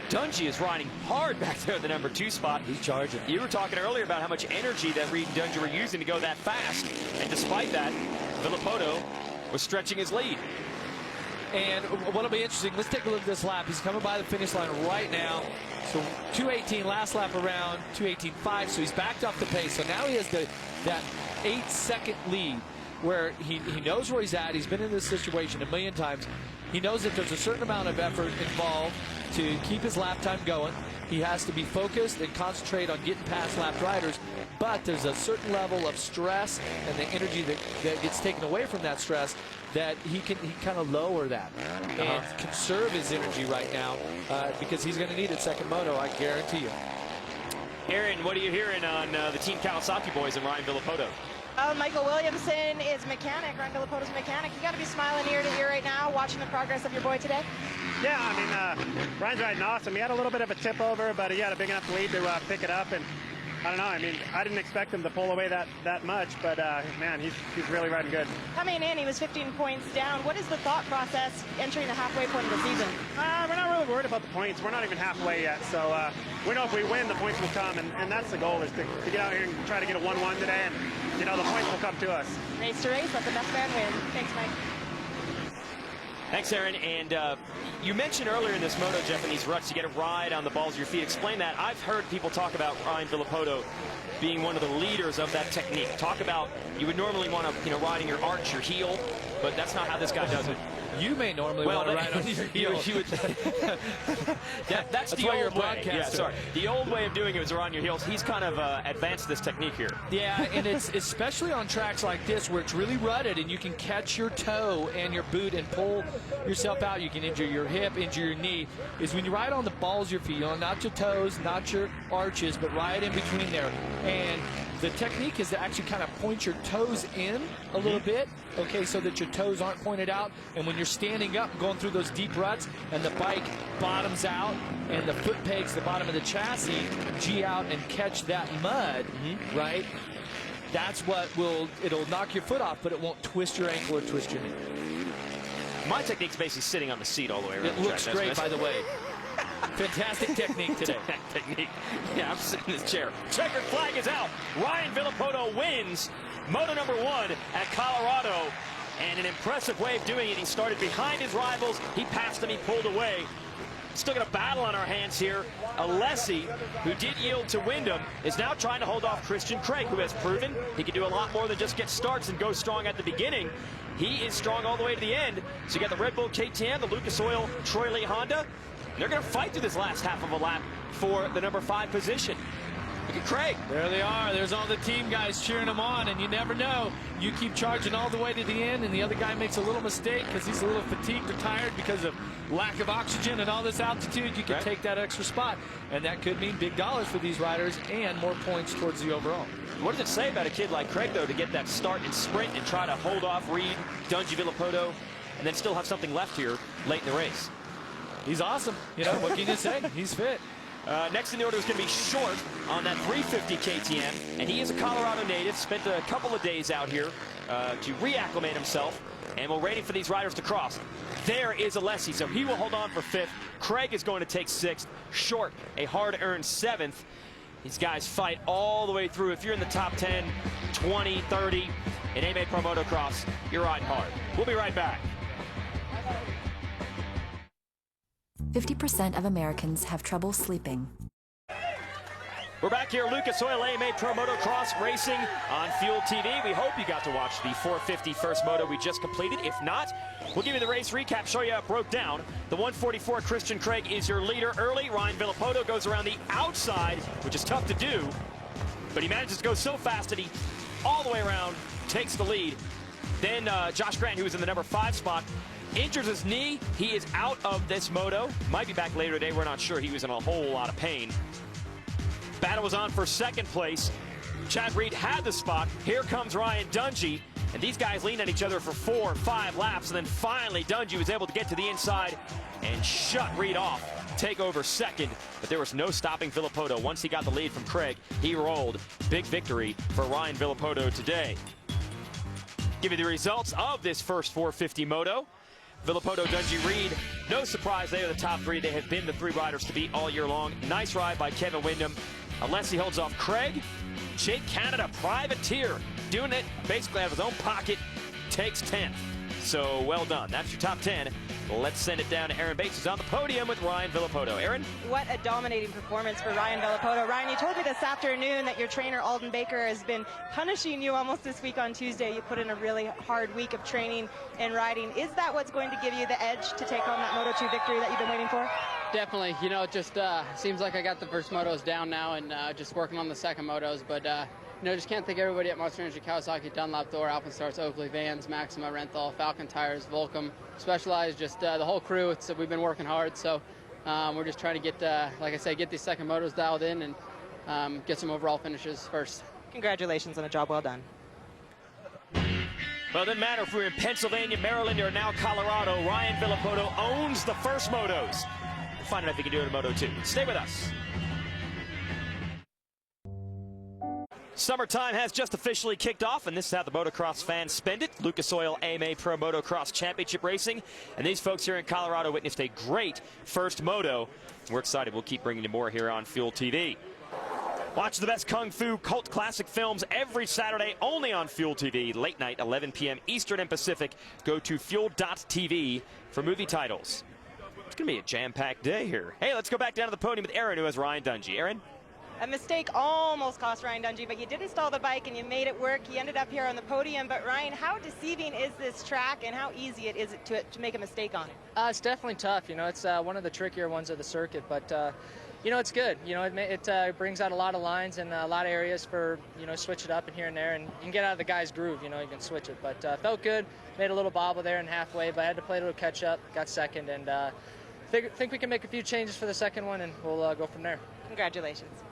Dungey is riding hard back there at the number 2 spot. He's charging. You were talking earlier about how much energy that Reed and Dungey were using to go that fast, and despite that, Villopoto was stretching his lead. And what'll be interesting, let's take a look at this lap. He's coming by the finish line right now. So 2:18 last lap around, 2:18.5, so he's backed off the pace. So now he has that 8-second lead where he knows where he's at. He's been in this situation a million times. He knows that there's a certain amount of effort involved to keep his lap time going. He has to be focused and concentrate on getting past lapped riders, but there's a certain level of stress and the energy that gets taken away from that stress that he kind of lower that and conserve his energy right now because he's going to need it second moto, I guarantee you. Aaron, what are you hearing on the Team Kawasaki boys and Ryan Villopoto? Michael Williamson is mechanic, Ryan Villopoto's mechanic. You got to be smiling ear to ear right now, watching the progress of your boy today. Yeah, I mean, Ryan's riding awesome. He had a little bit of a tip over, but he had a big enough lead to pick it up. And I don't know, I mean, I didn't expect him to pull away that much, but man, he's really riding good. Coming in, he was 15 points down. What is the thought process entering the halfway point of the season? We're not really worried about the points. We're not even halfway yet, so we know if we win, the points will come, and that's the goal, is to get out here and try to get a 1-1 today, and you know, the points will come to us. Race to race, let the best man win. Thanks, Mike. Thanks, Aaron. And you mentioned earlier in this moto, Jeff, in these ruts, you get a ride on the balls of your feet. Explain that. I've heard people talk about Ryan Villopoto being one of the leaders of that technique. Talk about, you would normally want to, you know, riding your arch, your heel, but that's not how this guy does it. You may normally want to ride on your heel. That's the old way. Yeah, sorry. The old way of doing it was around your heels. He's kind of advanced this technique here. Yeah, and it's especially on tracks like this where it's really rutted and you can catch your toe and your boot and pull yourself out. You can injure your hip, injure your knee. Is when you ride on the balls of your feet, you know, not your toes, not your arches, but right in between there. And the technique is to actually kind of point your toes in a little bit, okay, so that your toes aren't pointed out. And when you're standing up, going through those deep ruts, and the bike bottoms out, and the foot pegs the bottom of the chassis G out and catch that mud, right? That's what it'll knock your foot off, but it won't twist your ankle or twist your knee. My technique's basically sitting on the seat all the way around. It looks great, by the way. Fantastic technique today. Technique. Yeah, I'm sitting in this chair. Checkered flag is out. Ryan Villopoto wins moto number 1 at Colorado. And an impressive way of doing it. He started behind his rivals. He passed them. He pulled away. Still got a battle on our hands here. Alessi, who did yield to Wyndham, is now trying to hold off Christian Craig, who has proven he can do a lot more than just get starts and go strong at the beginning. He is strong all the way to the end. So you got the Red Bull KTM, the Lucas Oil Troy Lee Honda. They're going to fight through this last half of a lap for the number 5 position. Look at Craig. There they are. There's all the team guys cheering them on, and you never know. You keep charging all the way to the end, and the other guy makes a little mistake because he's a little fatigued or tired because of lack of oxygen and all this altitude. You can take that extra spot, and that could mean big dollars for these riders and more points towards the overall. What does it say about a kid like Craig, though, to get that start and sprint and try to hold off Reed, Dungey, Villopoto, and then still have something left here late in the race? He's awesome. You know, what can you say? He's fit. Next in the order is going to be Short on that 350 KTM, and he is a Colorado native, spent a couple of days out here to reacclimate himself, and we're waiting for these riders to cross. There is Alessi, so he will hold on for 5th. Craig is going to take 6th. Short, a hard-earned 7th. These guys fight all the way through. If you're in the top 10, 20, 30 in AMA Pro Motocross, you're riding hard. We'll be right back. 50% of Americans have trouble sleeping. We're back here, Lucas Oil AMA Pro Motocross Racing on Fuel TV. We hope you got to watch the 450 first moto we just completed. If not, we'll give you the race recap, show you how it broke down. The 144 Christian Craig is your leader early. Ryan Villopoto goes around the outside, which is tough to do, but he manages to go so fast that he all the way around takes the lead. Then Josh Grant, who was in the number 5 spot, injures his knee. He is out of this moto. Might be back later today. We're not sure. He was in a whole lot of pain. Battle was on for second place. Chad Reed had the spot. Here comes Ryan Dungey. And these guys leaned on each other for 4 or 5 laps. And then finally, Dungey was able to get to the inside and shut Reed off. Take over second. But there was no stopping Villopoto. Once he got the lead from Craig, he rolled. Big victory for Ryan Villopoto today. Give you the results of this first 450 moto. Villopoto, Dungey, Reed, no surprise, they are the top 3. They have been the 3 riders to beat all year long. Nice ride by Kevin Windham. Alessi holds off Craig. Jake Canada, privateer, doing it basically out of his own pocket, takes 10th. So well done. That's your top 10. Let's send it down to Aaron Bates, who's on the podium with Ryan Villopoto. Aaron? What a dominating performance for Ryan Villopoto. Ryan, you told me this afternoon that your trainer, Alden Baker, has been punishing you almost this week on Tuesday. You put in a really hard week of training and riding. Is that what's going to give you the edge to take on that Moto2 victory that you've been waiting for? Definitely. You know, it just seems like I got the first motos down now and just working on the second motos. But, you know, just can't thank everybody at Monster Kawasaki, Dunlop, Thor, Alpenstarts, Oakley, Vans, Maxima, Renthal, Falcon Tires, Volcom, Specialized, just the whole crew. We've been working hard. So we're just trying to get, like I said, get these second motos dialed in and get some overall finishes first. Congratulations on a job well done. Well, it doesn't matter if we're in Pennsylvania, Maryland, or now Colorado. Ryan Villopoto owns the first motos. We'll find out if he can do it in Moto2. Stay with us. Summertime has just officially kicked off, and this is how the motocross fans spend it. Lucas Oil AMA Pro Motocross Championship Racing, and these folks here in Colorado witnessed a great first moto. We're excited. We'll keep bringing you more here on Fuel TV. Watch the best Kung Fu cult classic films every Saturday only on Fuel TV. Late night, 11 p.m. Eastern and Pacific. Go to fuel.tv for movie titles. It's going to be a jam-packed day here. Hey, let's go back down to the podium with Aaron, who has Ryan Dungey. Aaron? A mistake almost cost Ryan Dungey, but you didn't stall the bike and you made it work. You ended up here on the podium. But Ryan, how deceiving is this track and how easy it is to make a mistake on it? It's definitely tough. You know, it's one of the trickier ones of the circuit, but you know, it's good. You know, it brings out a lot of lines and a lot of areas for, you know, switch it up and here and there, and you can get out of the guy's groove. You know, you can switch it. But felt good. Made a little bobble there in halfway, but I had to play a little catch up. Got second, and think we can make a few changes for the second one, and we'll go from there. Congratulations.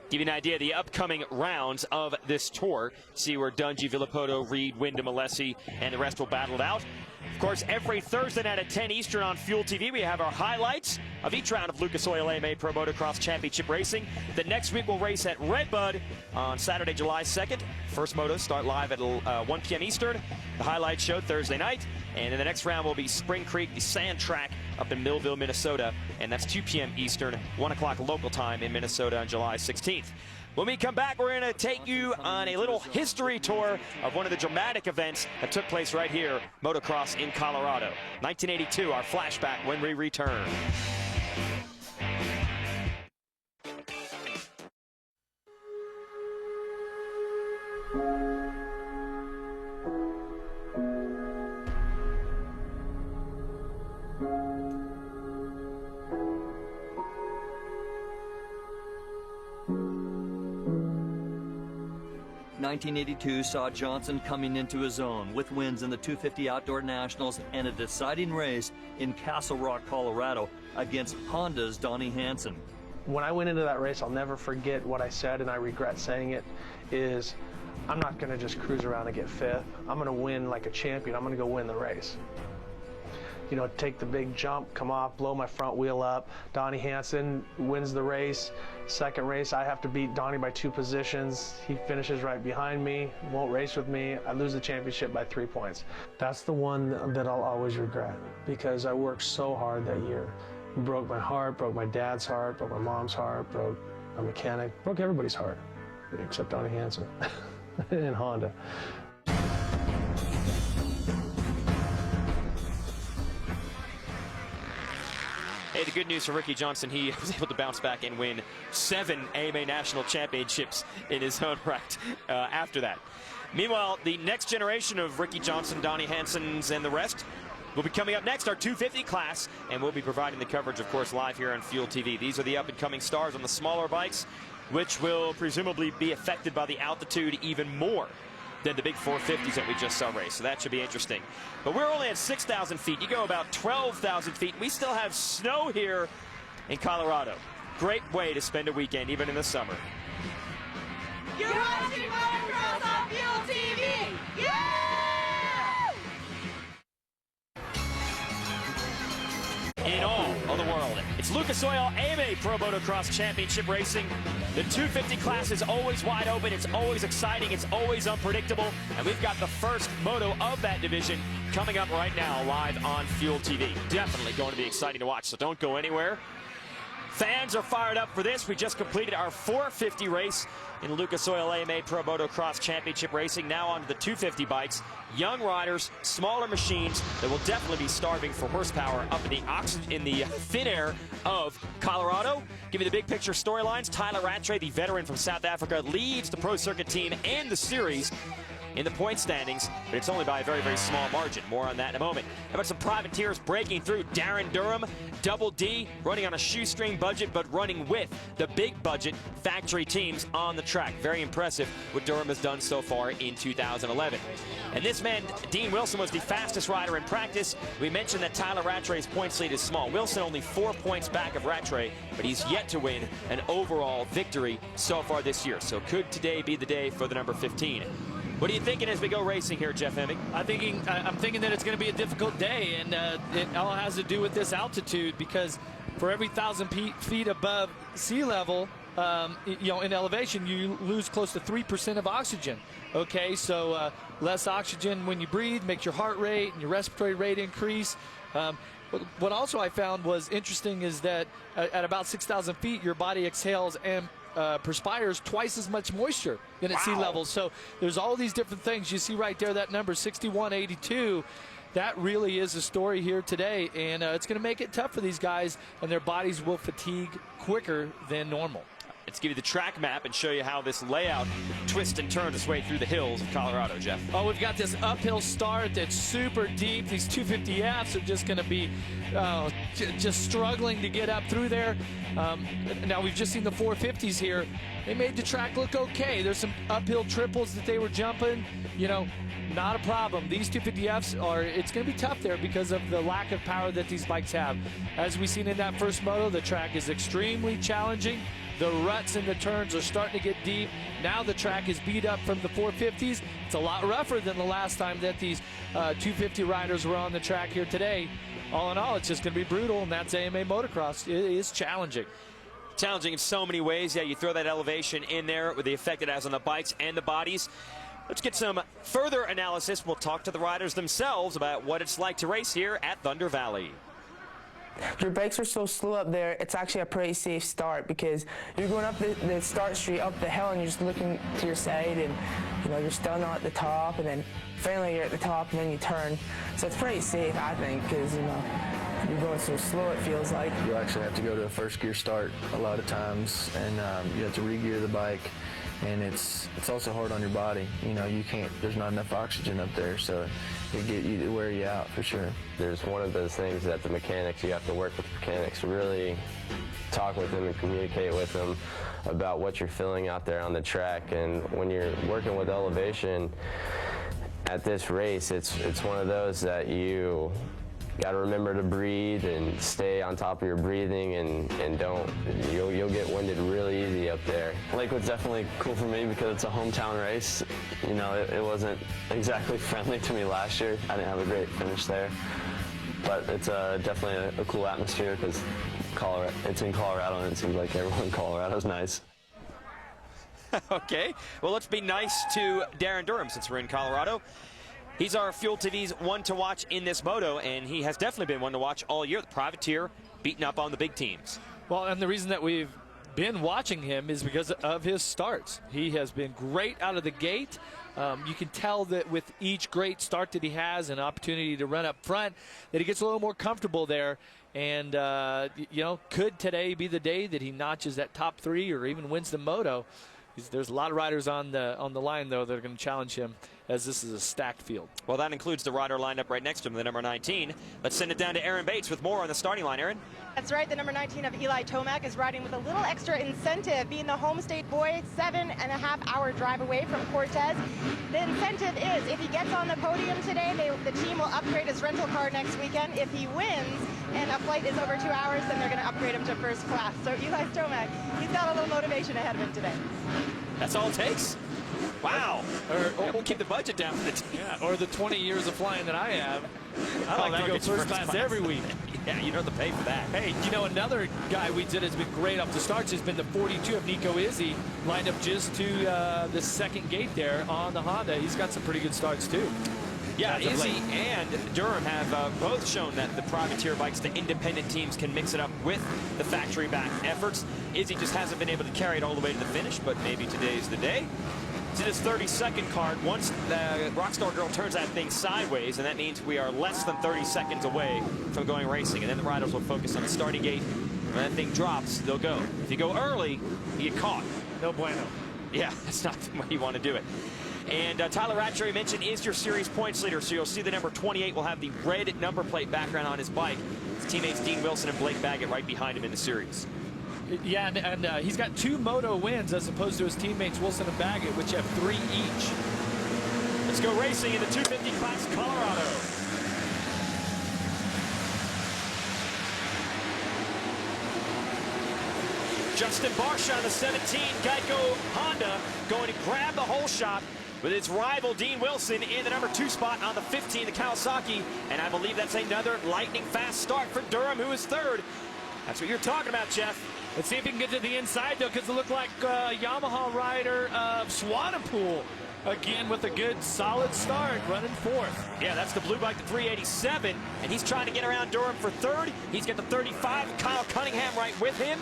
Give you an idea of the upcoming rounds of this tour. See where Dungey, Villopoto, Reed, Windham, Alessi, and the rest will battle it out. Of course, every Thursday night at 10 Eastern on Fuel TV, we have our highlights of each round of Lucas Oil AMA Pro Motocross Championship Racing. The next week we'll race at Redbud on Saturday, July 2nd. First motos start live at 1 p.m. Eastern. The highlights show Thursday night. And in the next round will be Spring Creek, the sand track up in Millville, Minnesota. And that's 2 p.m. Eastern, 1 o'clock local time in Minnesota on July 16th. When we come back, we're going to take you on a little history tour of one of the dramatic events that took place right here, motocross in Colorado. 1982, our flashback when we return. '82 saw Johnson coming into his own with wins in the 250 Outdoor Nationals and a deciding race in Castle Rock, Colorado against Honda's Donnie Hansen. When I went into that race, I'll never forget what I said, and I regret saying it, is I'm not going to just cruise around and get fifth. I'm going to win like a champion. I'm going to go win the race. You know, take the big jump, come off, blow my front wheel up. Donnie Hansen wins the race. Second race, I have to beat Donnie by 2 positions. He finishes right behind me, won't race with me. I lose the championship by 3 points. That's the one that I'll always regret because I worked so hard that year. Broke my heart, broke my dad's heart, broke my mom's heart, broke a mechanic, broke everybody's heart, except Donnie Hansen and Honda. Hey, Hey, the good news for Ricky Johnson, he was able to bounce back and win 7 AMA National Championships in his own right after that. Meanwhile, the next generation of Ricky Johnson, Donnie Hansons, and the rest will be coming up next, our 250 class, and we'll be providing the coverage, of course, live here on Fuel TV. These are the up-and-coming stars on the smaller bikes, which will presumably be affected by the altitude even more than the big 450s that we just saw race. So that should be interesting. But we're only at 6,000 feet. You go about 12,000 feet. We still have snow here in Colorado. Great way to spend a weekend, even in the summer. You're watching Motocross on Fuel TV! Yeah! In all of the world, it's Lucas Oil AMA Pro Motocross Championship Racing. The 250 class is always wide open, it's always exciting, it's always unpredictable, and we've got the first moto of that division coming up right now live on Fuel TV. Definitely going to be exciting to watch, so don't go anywhere. Fans are fired up for this. We just completed our 450 race in Lucas Oil AMA Pro Motocross Championship Racing. Now on to the 250 bikes. Young riders, smaller machines that will definitely be starving for horsepower up in the thin air of Colorado. Give you the big picture storylines. Tyler Rattray, the veteran from South Africa, leads the Pro Circuit team and the series in the point standings, but it's only by a very, very small margin. More on that in a moment. How about some privateers breaking through? Darren Durham, Double D, running on a shoestring budget, but running with the big budget factory teams on the track. Very impressive what Durham has done so far in 2011. And this man, Dean Wilson, was the fastest rider in practice. We mentioned that Tyler Rattray's points lead is small. Wilson only 4 points back of Rattray, but he's yet to win an overall victory so far this year. So could today be the day for the number 15? What are you thinking as we go racing here, Jeff Hemming? I'm thinking that it's going to be a difficult day, and it all has to do with this altitude, because for every 1,000 feet above sea level, in elevation, you lose close to 3% of oxygen. Okay, so less oxygen when you breathe makes your heart rate and your respiratory rate increase. What also I found was interesting is that at about 6,000 feet, your body exhales and perspires twice as much moisture than at sea level. So there's all these different things. You see right there that number 6182. That really is a story here today, and it's going to make it tough for these guys, and their bodies will fatigue quicker than normal. Let's give you the track map and show you how this layout twists and turns its way through the hills of Colorado, Jeff. Oh, we've got this uphill start that's super deep. These 250Fs are just going to be just struggling to get up through there. Now, we've just seen the 450s here. They made the track look okay. There's some uphill triples that they were jumping. Not a problem. These 250Fs it's going to be tough there because of the lack of power that these bikes have. As we've seen in that first moto, the track is extremely challenging. The ruts and the turns are starting to get deep. Now the track is beat up from the 450s. It's a lot rougher than the last time that these 250 riders were on the track here today. All in all, it's just going to be brutal, and that's AMA Motocross. It is challenging. Challenging in so many ways. Yeah, you throw that elevation in there with the effect it has on the bikes and the bodies. Let's get some further analysis. We'll talk to the riders themselves about what it's like to race here at Thunder Valley. Your bikes are so slow up there, it's actually a pretty safe start, because you're going up the start street, up the hill, and you're just looking to your side, and you're still not at the top, and then finally you're at the top, and then you turn. So it's pretty safe, I think, because you're going so slow, it feels like. You actually have to go to a first gear start a lot of times, and you have to re-gear the bike. And it's also hard on your body. You can't, there's not enough oxygen up there, so it wear you out for sure. There's one of those things that the mechanics, you have to work with the mechanics, really talk with them and communicate with them about what you're feeling out there on the track. And when you're working with elevation at this race, it's one of those that you got to remember to breathe and stay on top of your breathing, and you'll get winded really easy up there. Lakewood's definitely cool for me because it's a hometown race. It wasn't exactly friendly to me last year. I didn't have a great finish there, but it's definitely a cool atmosphere because it's in Colorado, and it seems like everyone in Colorado's nice. Okay, well, let's be nice to Darren Durham since we're in Colorado. He's our Fuel TV's one to watch in this moto, and he has definitely been one to watch all year. The privateer beating up on the big teams. Well, and the reason that we've been watching him is because of his starts. He has been great out of the gate. You can tell that with each great start that he has, an opportunity to run up front, that he gets a little more comfortable there. And, you know, could today be the day that he notches that top 3 or even wins the moto? There's a lot of riders on the line, though, that are going to challenge him, as this is a stacked field. Well, that includes the rider lined up right next to him, the number 19. Let's send it down to Aaron Bates with more on the starting line. Aaron? That's right. The number 19 of Eli Tomac is riding with a little extra incentive, being the home state boy, 7.5-hour drive away from Cortez. The incentive is if he gets on the podium today, the team will upgrade his rental car next weekend. If he wins and a flight is over 2 hours, then they're going to upgrade him to first class. So Eli Tomac, he's got a little motivation ahead of him today. That's all it takes? Wow. Or we'll keep the budget down for the team. Yeah, or the 20 years of flying that I have. I like to go first class every week. Yeah, you don't have to pay for that. Hey, you know, another guy we did has been great off the starts has been the 42 of Nico Izzy, lined up just to the second gate there on the Honda. He's got some pretty good starts, too. Yeah, Izzy and Durham have both shown that the privateer bikes, the independent teams, can mix it up with the factory-back efforts. Izzy just hasn't been able to carry it all the way to the finish, but maybe today's the day. It's in his 30-second card. Once the Rockstar Girl turns that thing sideways, and that means we are less than 30 seconds away from going racing. And then the riders will focus on the starting gate. When that thing drops, they'll go. If you go early, you get caught. No bueno. Yeah, that's not the way you want to do it. And Tyler Ratcher, mentioned, is your series points leader. So you'll see the number 28 will have the red number plate background on his bike. His teammates Dean Wilson and Blake Baggett right behind him in the series. Yeah, and he's got 2 moto wins as opposed to his teammates Wilson and Baggett, which have 3 each. Let's go racing in the 250 class, Colorado. Justin Barsha on the 17 Geico Honda going to grab the whole shot with its rival Dean Wilson in the number 2 spot on the 15, the Kawasaki. And I believe that's another lightning fast start for Durham, who is 3rd. That's what you're talking about, Jeff. Let's see if he can get to the inside, though, because it looked like Yamaha rider of Swanepoel again with a good, solid start, running 4th. Yeah, that's the blue bike, the 387, and he's trying to get around Durham for 3rd. He's got the 35, Kyle Cunningham right with him.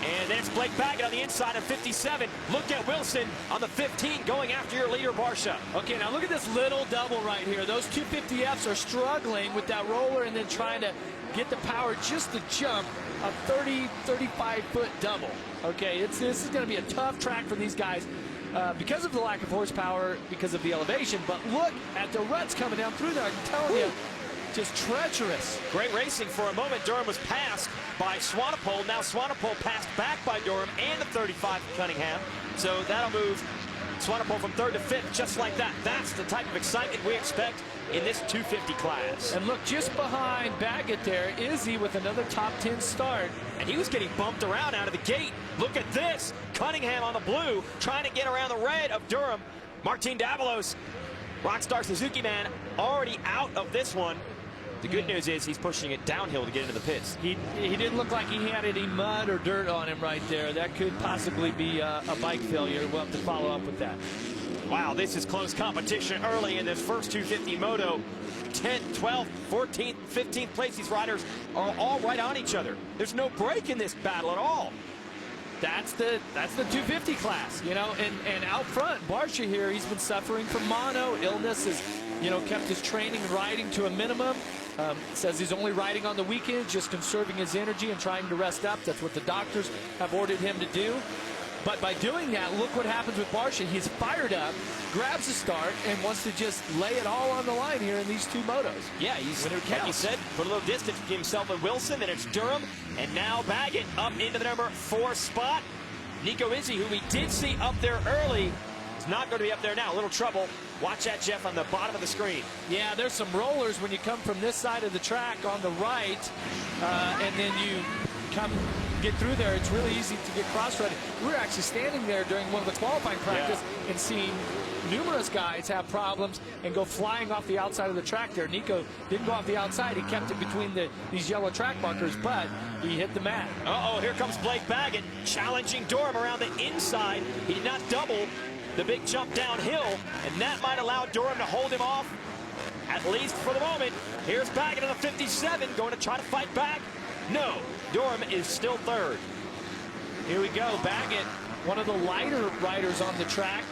And then it's Blake Baggett on the inside of 57. Look at Wilson on the 15 going after your leader, Barsha. Okay, now look at this little double right here. Those 250Fs are struggling with that roller and then trying to get the power just to jump a 30, 35-foot double. Okay, this is going to be a tough track for these guys because of the lack of horsepower, because of the elevation. But look at the ruts coming down through there. I'm telling you, just treacherous. Great racing for a moment. Durham was passed by Swanepoel. Now Swanepoel passed back by Durham and the 35 Cunningham. So that'll move Swanepoel from 3rd to 5th just like that. That's the type of excitement we expect in this 250 class. And look, just behind Baggett there, Izzy with another top 10 start. And he was getting bumped around out of the gate. Look at this. Cunningham on the blue, trying to get around the red of Durham. Martin Davalos, Rockstar Suzuki man, already out of this one. The good news is he's pushing it downhill to get into the pits. He didn't look like he had any mud or dirt on him right there. That could possibly be a bike failure. We'll have to follow up with that. Wow, this is close competition early in this first 250 moto. 10th, 12th, 14th, 15th place. These riders are all right on each other. There's no break in this battle at all. That's the 250 class, you know, and out front, Barsha here, he's been suffering from mono. Illness has, you know, kept his training and riding to a minimum. Says he's only riding on the weekends, just conserving his energy and trying to rest up. That's what the doctors have ordered him to do. But by doing that, look what happens with Barsha. He's fired up, grabs a start, and wants to just lay it all on the line here in these 2 motos. Yeah, he's, like you said, put a little distance between himself and Wilson. Then it's Durham, and now Baggett up into the number 4 spot. Nico Izzy, who we did see up there early, is not going to be up there now. A little trouble. Watch that, Jeff, on the bottom of the screen. Yeah, there's some rollers when you come from this side of the track on the right, and then you get through there. It's really easy to get cross-threaded. We were actually standing there during one of the qualifying practice and seeing numerous guys have problems and go flying off the outside of the track there. Nico didn't go off the outside. He kept it between these yellow track markers, but he hit the mat. Uh-oh, here comes Blake Baggett challenging Durham around the inside. He did not double the big jump downhill, and that might allow Durham to hold him off, at least for the moment. Here's Baggett on the 57, going to try to fight back. No, Durham is still 3rd. Here we go. Baggett, one of the lighter riders on the track,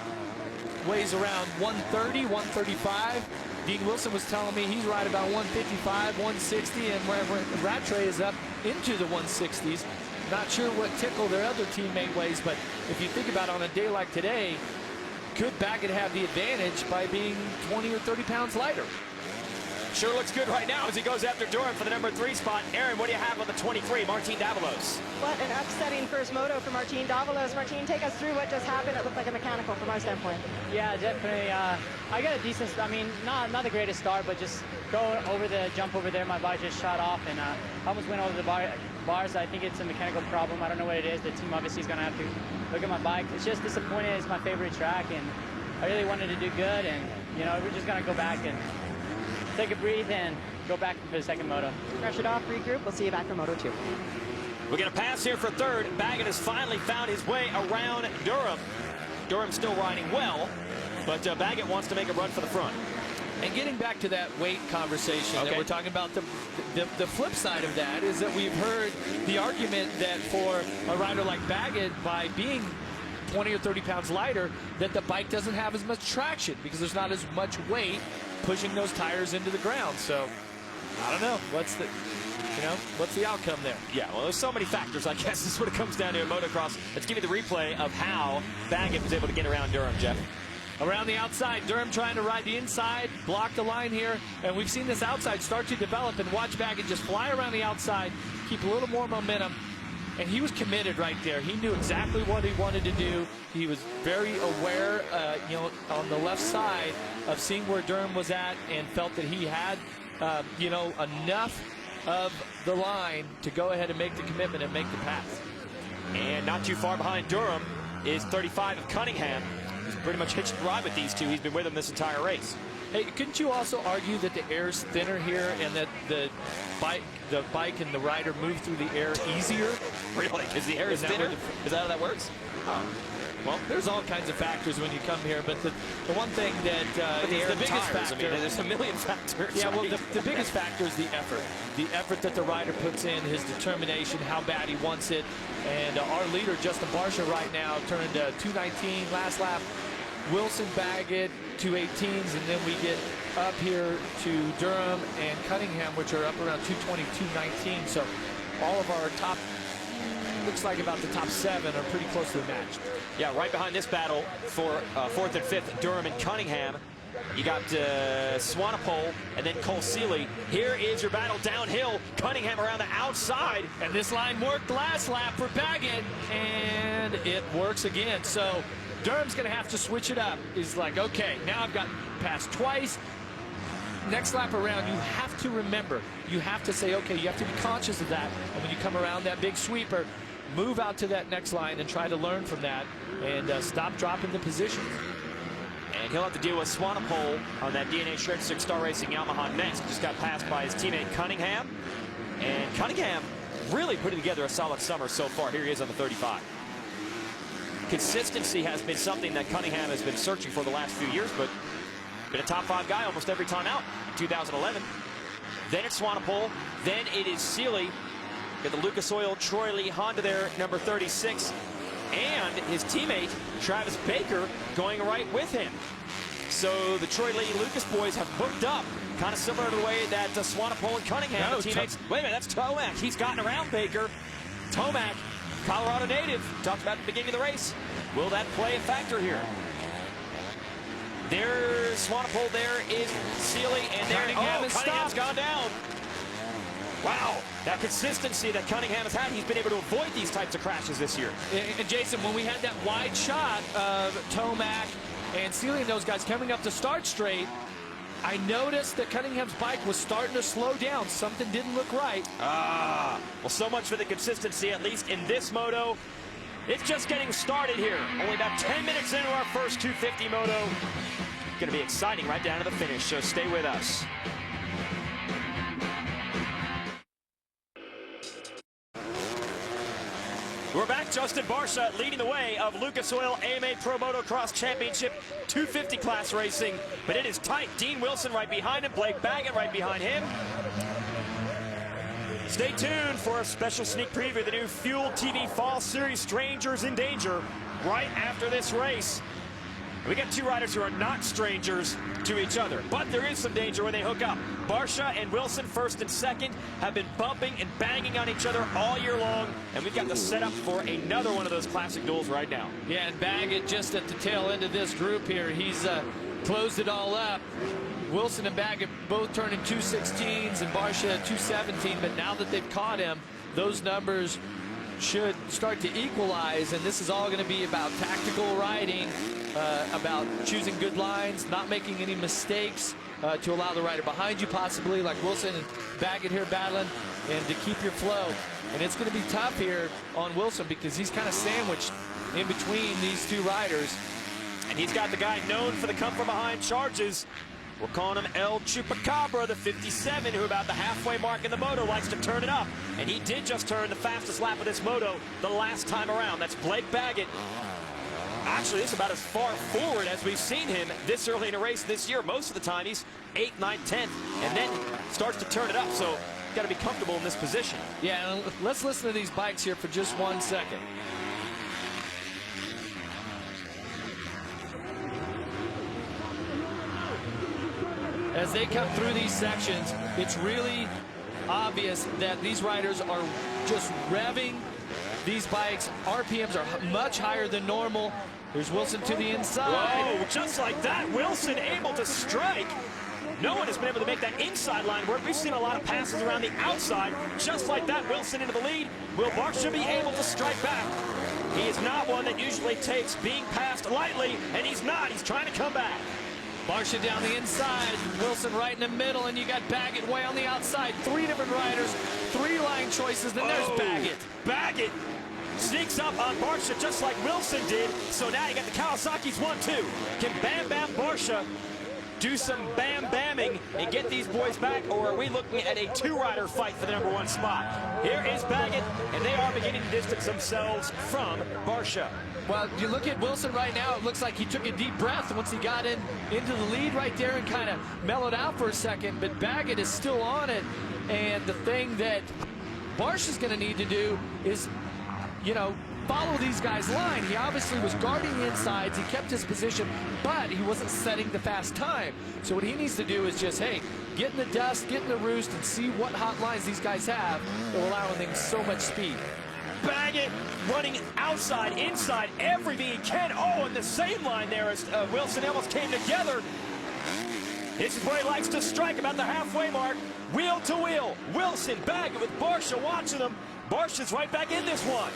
weighs around 130, 135. Dean Wilson was telling me he's right about 155, 160, and Rattray is up into the 160s. Not sure what Tickle, their other teammate, weighs, but if you think about it, on a day like today, could Baggett have the advantage by being 20 or 30 pounds lighter? Sure looks good right now as he goes after Durham for the number 3 spot. Aaron, what do you have on the 23, Martin Davalos? What an upsetting first moto for Martin Davalos. Martin, take us through what just happened. It looked like a mechanical from our standpoint. Yeah, definitely. I got a decent, I mean, not the greatest start, but just go over the jump over there. My bike just shot off and almost went over the bars. I think it's a mechanical problem. I don't know what it is. The team obviously is going to have to look at my bike. It's just disappointing. It's my favorite track, and I really wanted to do good. And, you know, we're just going to go back and take a breathe and go back for the second moto. Brush it off, regroup. We'll see you back for Moto 2. We're going to pass here for third. Baggett has finally found his way around Durham. Durham still riding well, but Baggett wants to make a run for the front. And getting back to that weight conversation that we're talking about, the flip side of that is that we've heard the argument that for a rider like Baggett, by being 20 or 30 pounds lighter, that the bike doesn't have as much traction because there's not as much weight pushing those tires into the ground. So I don't know what's the outcome there. Yeah, well, there's so many factors, I guess. This is what it comes down to in motocross. Let's give you the replay of how Baggett was able to get around Durham, Jeff. Around the outside, Durham trying to ride the inside, block the line here, and we've seen this outside start to develop, and watch Baggett just fly around the outside, keep a little more momentum, and he was committed right there. He knew exactly what he wanted to do. He was very aware, on the left side of seeing where Durham was at, and felt that he had, enough of the line to go ahead and make the commitment and make the pass. And not too far behind Durham is 35 of Cunningham. He's pretty much hitched a ride with these two. He's been with them this entire race. Hey, couldn't you also argue that the air's thinner here and that the bike and the rider move through the air easier? Really? Because the air is thinner? Is that how that works? Well, there's all kinds of factors when you come here, but the one thing that but is the biggest tires, factor. I mean, there's a million factors. Yeah, well, the biggest factor is the effort. The effort that the rider puts in, his determination, how bad he wants it. And our leader, Justin Barsha, right now turned 219 last lap. Wilson, Baggett, 218s, and then we get up here to Durham and Cunningham, which are up around 220, 219. So all of our top, looks like about the top 7 are pretty closely matched. Yeah, right behind this battle for 4th and 5th, Durham and Cunningham. You got Swanepoel and then Cole Seeley. Here is your battle downhill. Cunningham around the outside. And this line worked last lap for Baggett, and it works again. So Durham's going to have to switch it up. He's like, okay, now I've got passed twice. Next lap around, you have to remember, you have to say, okay, you have to be conscious of that. And when you come around that big sweeper, move out to that next line and try to learn from that and stop dropping the positions. And he'll have to deal with Swanepoel on that DNA Shred 6 Star Racing Yamaha next. Just got passed by his teammate Cunningham. And Cunningham really putting together a solid summer so far. Here he is on the 35. Consistency has been something that Cunningham has been searching for the last few years, but been a top 5 guy almost every time out in 2011. Then it's Swanepoel. Then it is Seeley. Got the Lucas Oil Troy Lee Honda there, number 36. And his teammate, Travis Baker, going right with him. So the Troy Lee Lucas boys have booked up, kind of similar to the way that Swanepoel and Cunningham, the teammates. Wait a minute, that's Tomac. He's gotten around Baker. Tomac, Colorado native, talked about at the beginning of the race. Will that play a factor here? There's Swanepoel, there is Seeley, and there Cunningham's gone down. Wow, that consistency that Cunningham has had, he's been able to avoid these types of crashes this year. And Jason, when we had that wide shot of Tomac and Seeley and those guys coming up to start straight, I noticed that Cunningham's bike was starting to slow down. Something didn't look right. Well, so much for the consistency, at least in this moto. It's just getting started here. Only about 10 minutes into our first 250 moto. Going to be exciting right down to the finish, so stay with us. We're back. Justin Barsha leading the way of Lucas Oil AMA Pro Motocross Championship 250 class racing. But it is tight. Dean Wilson right behind him. Blake Baggett right behind him. Stay tuned for a special sneak preview of the new Fuel TV Fall Series Strangers in Danger right after this race. We got two riders who are not strangers to each other, but there is some danger when they hook up. Barcia and Wilson, first and second, have been bumping and banging on each other all year long, and we've got the setup for another one of those classic duels right now. Yeah, and Baggett just at the tail end of this group here. He's closed it all up. Wilson and Baggett both turning 216s and Barcia 217, but now that they've caught him, those numbers should start to equalize, and this is all going to be about tactical riding, about choosing good lines, not making any mistakes to allow the rider behind you possibly, like Wilson and Baggett here battling, and to keep your flow. And it's going to be tough here on Wilson because he's kind of sandwiched in between these two riders. And he's got the guy known for the come-from-behind charges. We're calling him El Chupacabra, the 57, who about the halfway mark in the moto likes to turn it up. And he did just turn the fastest lap of this moto the last time around. That's Blake Baggett. Actually, this is about as far forward as we've seen him this early in a race this year. Most of the time, he's 8th, 9th, 10th, and then starts to turn it up. So, got to be comfortable in this position. Yeah, and let's listen to these bikes here for just 1 second. As they come through these sections, it's really obvious that these riders are just revving these bikes. RPMs are much higher than normal. There's Wilson to the inside. Whoa, just like that, Wilson able to strike. No one has been able to make that inside line work. We've seen a lot of passes around the outside. Just like that, Wilson into the lead. Will Barcia be able to strike back? He is not one that usually takes being passed lightly, and he's not. He's trying to come back. Barcia down the inside, Wilson right in the middle, and you got Baggett way on the outside. Three different riders, three line choices, then there's Baggett. Baggett sneaks up on Barcia just like Wilson did, so now you got the Kawasaki's 1-2. Can Bam Bam Barcia do some bam-bamming and get these boys back, or are we looking at a two-rider fight for the #1 spot? Here is Baggett, and they are beginning to distance themselves from Barcia. Well, you look at Wilson right now, it looks like he took a deep breath once he got into the lead right there and kind of mellowed out for a second, but Baggett is still on it, and the thing that Barcia's going to need to do is, you know, follow these guys' line. He obviously was guarding the insides, he kept his position, but he wasn't setting the fast time. So what he needs to do is just, hey, get in the dust, get in the roost, and see what hot lines these guys have that will allow them so much speed. Baggett running outside, inside, everything he can. Oh, and the same line there as Wilson almost came together. This is where he likes to strike about the halfway mark. Wheel to wheel. Wilson, Baggett with Barcia watching them. Barcia's right back in this one.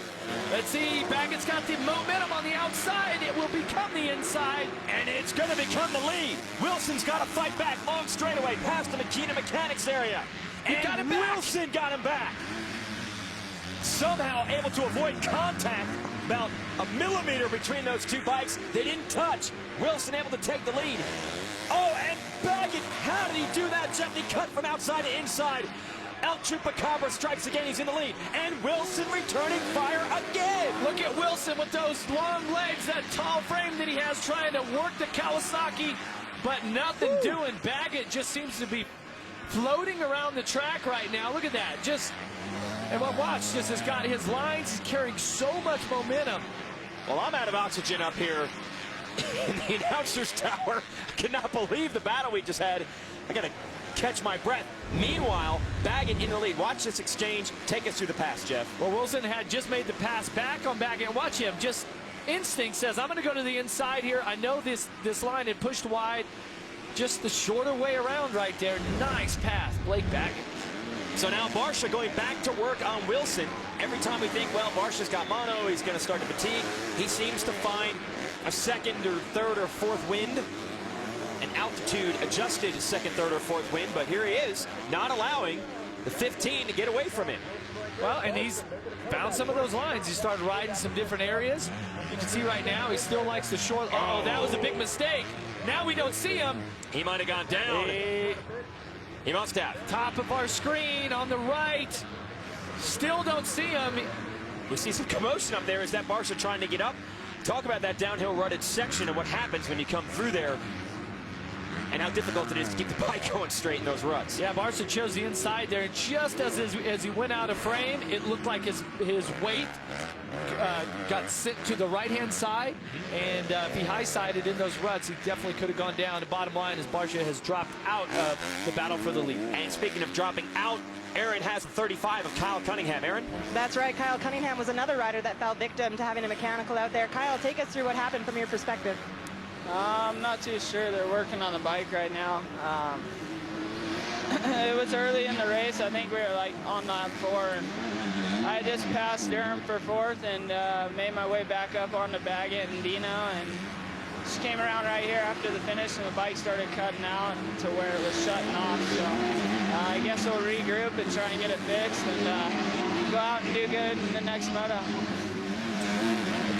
Let's see, Baggett's got the momentum on the outside. It will become the inside. And it's going to become the lead. Wilson's got to fight back. Long straightaway past the Makina Mechanics area. And Wilson got him back. Somehow able to avoid contact. About a millimeter between those two bikes. They didn't touch. Wilson able to take the lead. Oh, and Baggett, how did he do that? Gently cut from outside to inside. El Chupacabra strikes again, he's in the lead. And Wilson returning fire again. Look at Wilson with those long legs, that tall frame that he has, trying to work the Kawasaki, but nothing doing. Baggett just seems to be floating around the track right now. Look at that. And watch, just has got his lines, he's carrying so much momentum. Well, I'm out of oxygen up here in the announcer's tower. I cannot believe the battle we just had. I got to catch my breath. Meanwhile, Baggett in the lead. Watch this exchange. Take us through the pass, Jeff. Well, Wilson had just made the pass back on Baggett. Watch him. Just instinct says, I'm going to go to the inside here. I know this line had pushed wide. Just the shorter way around right there. Nice pass, Blake Baggett. So now Barcia going back to work on Wilson. Every time we think, well, Barcia's got mono, he's going to start to fatigue, he seems to find a second or third or fourth wind. An altitude adjusted second, third, or fourth wind, but here he is, not allowing the 15 to get away from him. Well, and he's found some of those lines. He started riding some different areas. You can see right now he still likes the short. Oh, that was a big mistake. Now we don't see him. He might have gone down. He must have. Top of our screen on the right. Still don't see him. We see some commotion up there. Is that Barcia trying to get up? Talk about that downhill rutted section and what happens when you come through there. and how difficult it is to keep the bike going straight in those ruts. Yeah, Barsha chose the inside there, and just as he went out of frame, it looked like his weight got sent to the right-hand side, and if he high-sided in those ruts, he definitely could have gone down. The bottom line is Barsha has dropped out of the battle for the lead. And speaking of dropping out, Aaron has the 35 of Kyle Cunningham. Aaron? That's right. Kyle Cunningham was another rider that fell victim to having a mechanical out there. Kyle, take us through what happened from your perspective. I'm not too sure. They're working on the bike right now. It was early in the race. I think we were like on lap 4. And I just passed Durham for 4th and made my way back up on the Baggett and Dino, and just came around right here after the finish, and the bike started cutting out to where it was shutting off. So I guess we'll regroup and try and get it fixed and go out and do good in the next moto.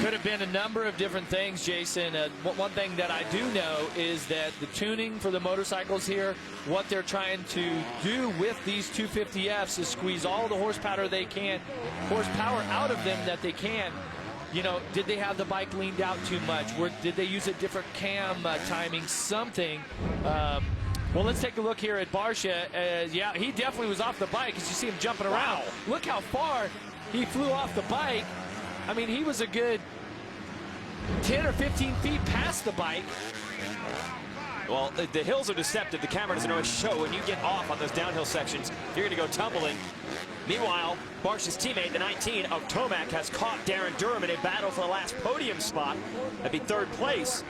Could have been a number of different things, Jason. One thing that I do know is that the tuning for the motorcycles here, what they're trying to do with these 250Fs is squeeze all the horsepower out of them that they can. You know, did they have the bike leaned out too much? Did they use a different cam timing? Something. Well, let's take a look here at Barsha. Yeah, he definitely was off the bike as you see him jumping around. Wow. Look how far he flew off the bike. I mean, he was a good 10 or 15 feet past the bike. Well, the hills are deceptive. The camera doesn't always show. When you get off on those downhill sections, you're going to go tumbling. Meanwhile, Barsha's teammate, the 19 of Tomac, has caught Darren Durham in a battle for the last podium spot. That'd be 3rd place.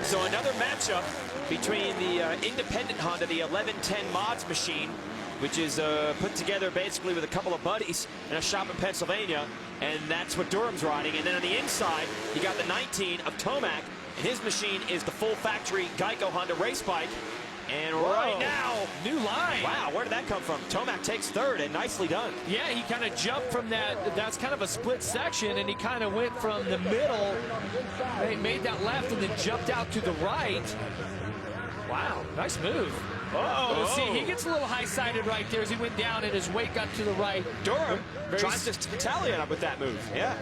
So another matchup between the independent Honda, the 1110 mods machine, which is put together basically with a couple of buddies in a shop in Pennsylvania, and that's what Durham's riding. And then on the inside, you got the 19 of Tomac, and his machine is the full factory Geico Honda race bike. And right now, new line. Wow, where did that come from? Tomac takes 3rd, and nicely done. Yeah, he kind of jumped from that. That's kind of a split section, and he kind of went from the middle, made that left, and then jumped out to the right. Wow, nice move. Oh, see, he gets a little high-sided right there as he went down and his weight got to the right. Durham tries to retaliate up with that move. Yeah.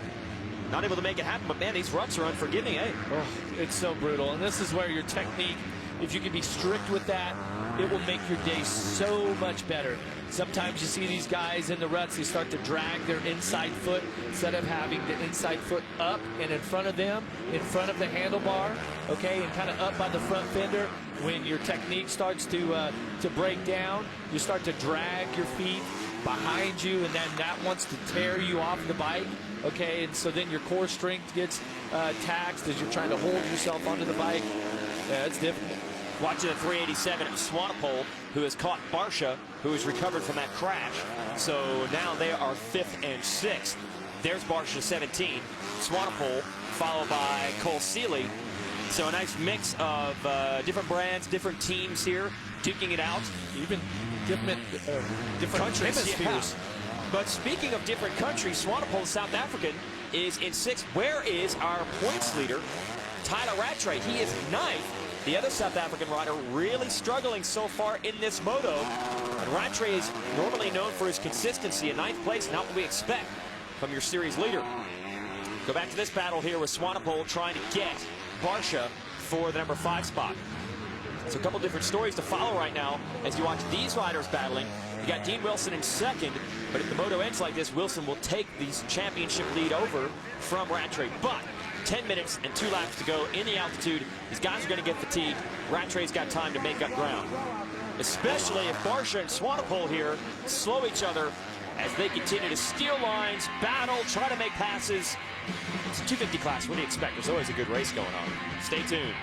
Not able to make it happen, but man, these ruts are unforgiving, eh? Oh, it's so brutal. And this is where your technique, if you can be strict with that, it will make your day so much better. Sometimes you see these guys in the ruts, they start to drag their inside foot instead of having the inside foot up and in front of them, in front of the handlebar, okay, and kind of up by the front fender. When your technique starts to break down, you start to drag your feet behind you, and then that wants to tear you off the bike, okay, and so then your core strength gets taxed as you're trying to hold yourself onto the bike. Yeah, it's difficult. Watching the 387 of Swanepoel, who has caught Barsha, who has recovered from that crash. So now they are 5th and 6th. There's Barsha 17, Swanepoel, followed by Cole Seeley. So a nice mix of different brands, different teams here, duking it out. Even different countries. Hemispheres. Yeah. But speaking of different countries, Swanepoel, South African, is in 6th. Where is our points leader, Tyler Rattray? He is 9th. The other South African rider really struggling so far in this moto. And Rattray is normally known for his consistency. In 9th place, not what we expect from your series leader. Go back to this battle here with Swanepoel trying to get Barsha for the number 5 spot. So a couple different stories to follow right now as you watch these riders battling. You got Dean Wilson in 2nd, but if the moto ends like this, Wilson will take the championship lead over from Rattray. But 10 minutes and 2 laps to go in the altitude. These guys are going to get fatigued. Rattray's got time to make up ground, especially if Barsha and Swanepoel here slow each other as they continue to steal lines, battle, try to make passes. It's a 250 class. What do you expect? There's always a good race going on. Stay tuned.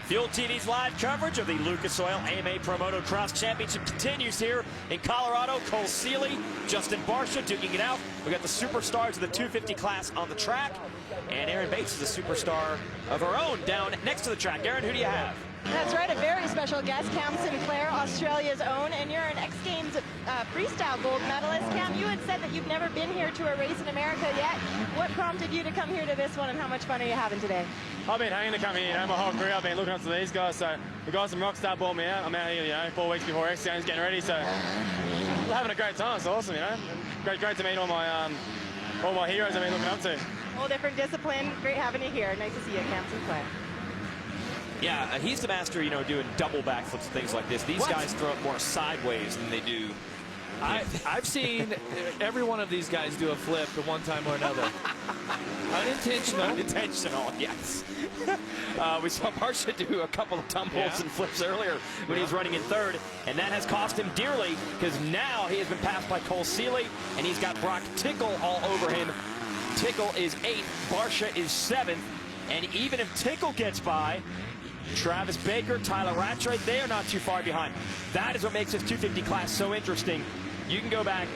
Fuel TV's live coverage of the Lucas Oil AMA Pro Motocross Championship continues here in Colorado. Cole Seeley, Justin Barsha duking it out. We got the superstars of the 250 class on the track. And Aaron Bates is a superstar of her own down next to the track. Aaron, who do you have? That's right, a very special guest, Cam Sinclair, Australia's own, and you're an X Games freestyle gold medalist. Cam, you had said that you've never been here to a race in America yet. What prompted you to come here to this one, and how much fun are you having today? I've been hanging to come here, my whole career I've been looking up to these guys, so the guys from Rockstar brought me out. I'm out here, 4 weeks before X Games, getting ready, so having a great time. It's awesome, Great to meet all my heroes I've been looking up to. Whole different discipline. Great having you here. Nice to see you at camps and play. Yeah, he's the master, you know, doing double backflips and things like this. These guys throw it more sideways than they do. I've seen every one of these guys do a flip at one time or another. Unintentional. Unintentional, yes. We saw Barsha do a couple of tumbles and flips earlier when he was running in third, and that has cost him dearly because now he has been passed by Cole Seeley, and he's got Brock Tickle all over him. Tickle is 8th, Barsha is 7th, and even if Tickle gets by, Travis Baker, Tyler Rattray, they are not too far behind. That is what makes this 250 class so interesting. You can go back,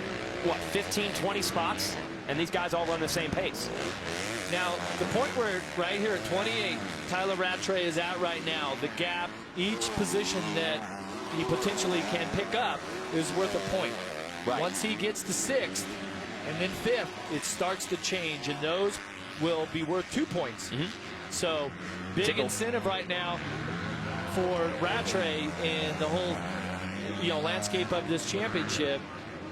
what, 15, 20 spots, and these guys all run the same pace. Now, the point where right here at 28, Tyler Rattray is at right now, the gap, each position that he potentially can pick up is worth a point. Right. Once he gets to 6th and then 5th, it starts to change, and those will be worth 2 points. So, big incentive right now for Rattray in the whole, you know, landscape of this championship.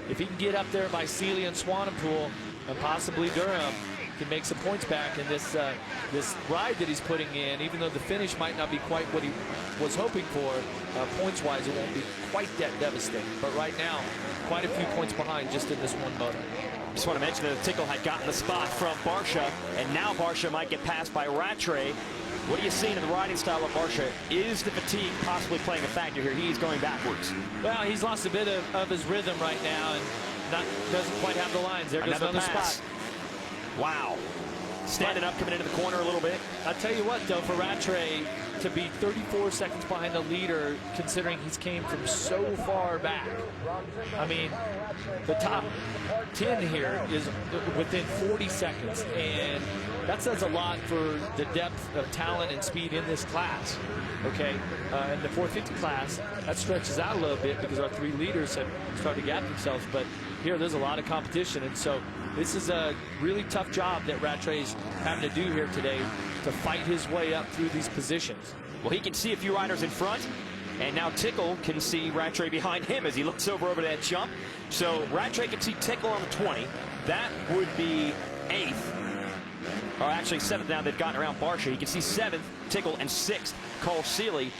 If he can get up there by Seeley and Swanepoel and possibly Durham, can make some points back in this this ride that he's putting in. Even though the finish might not be quite what he was hoping for, points-wise, it won't be quite that devastating. But right now, quite a few points behind just in this one moto. Just want to mention that Tickle had gotten the spot from Barsha, and now Barsha might get passed by Rattray. What are you seeing in the riding style of Barsha? Is the fatigue possibly playing a factor here? He's going backwards. Well, he's lost a bit of his rhythm right now, and doesn't quite have the lines. There goes another spot. Wow. Standing up, coming into the corner a little bit. I'll tell you what, though, for Rattray to be 34 seconds behind the leader, considering he's came from so far back. I mean, the top 10 here is within 40 seconds, and that says a lot for the depth of talent and speed in this class. Okay, in the 450 class, that stretches out a little bit because our 3 leaders have started to gap themselves, but here there's a lot of competition, and so this is a really tough job that Rattray's having to do here today to fight his way up through these positions. Well, he can see a few riders in front, and now Tickle can see Rattray behind him as he looks over that jump. So Rattray can see Tickle on the 20. That would be 8th. Or actually 7th now. They've gotten around Barsha. You can see 7th, Tickle, and 6th, Cole Seeley.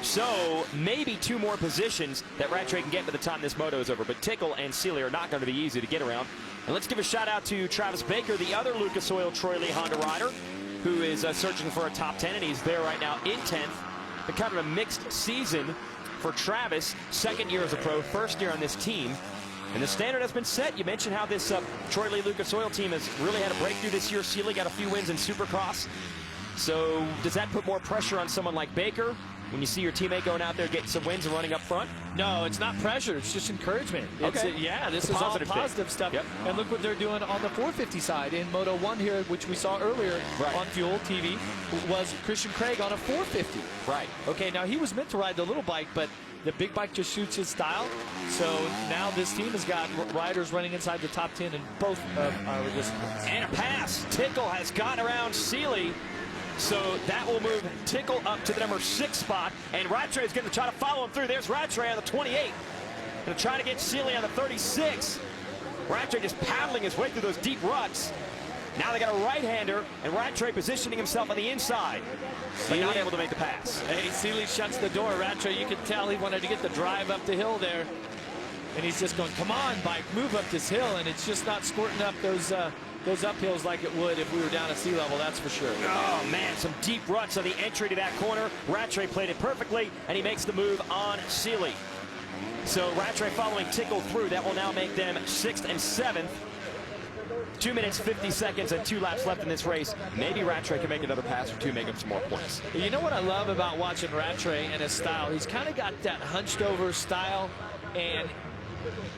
So maybe 2 more positions that Rattray can get by the time this moto is over. But Tickle and Seeley are not going to be easy to get around. And let's give a shout out to Travis Baker, the other Lucas Oil Troy Lee Honda rider, who is searching for a top 10, and he's there right now in 10th. But kind of a mixed season for Travis. 2nd year as a pro, 1st year on this team. And the standard has been set. You mentioned how this Troy Lee Lucas Oil team has really had a breakthrough this year. Seeley got a few wins in Supercross. So does that put more pressure on someone like Baker when you see your teammate going out there getting some wins and running up front? No, it's not pressure. It's just encouragement. Okay. Yeah, this is all positive stuff. Yep. And look what they're doing on the 450 side. In Moto 1 here, which we saw earlier on Fuel TV, was Christian Craig on a 450. Right. Okay, now he was meant to ride the little bike, but the big bike just suits his style. So now this team has got riders running inside the top 10 in both of our disciplines. And a pass. Tickle has gotten around Seeley. So that will move Tickle up to the number 6 spot. And Rattray is going to try to follow him through. There's Rattray on the 28. Going to try to get Seeley on the 36. Rattray just paddling his way through those deep ruts. Now they got a right-hander, and Rattray positioning himself on the inside. But not able to make the pass. Hey, Seeley shuts the door. Rattray, you can tell he wanted to get the drive up the hill there. And he's just going, come on, bike, move up this hill. And it's just not squirting up those uphills like it would if we were down at sea level, that's for sure. Oh, man, some deep ruts on the entry to that corner. Rattray played it perfectly, and he makes the move on Seeley. So Rattray following Tickle through. That will now make them 6th and 7th. 2 minutes, 50 seconds, and 2 laps left in this race. Maybe Rattray can make another pass or 2, make him some more points. You know what I love about watching Rattray and his style? He's kind of got that hunched over style, and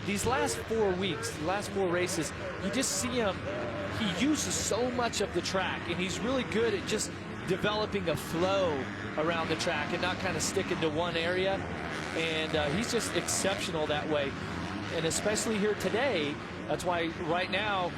these last 4 weeks, the last 4 races, you just see him, he uses so much of the track, and he's really good at just developing a flow around the track and not kind of sticking to one area. And he's just exceptional that way. And especially here today, that's why right now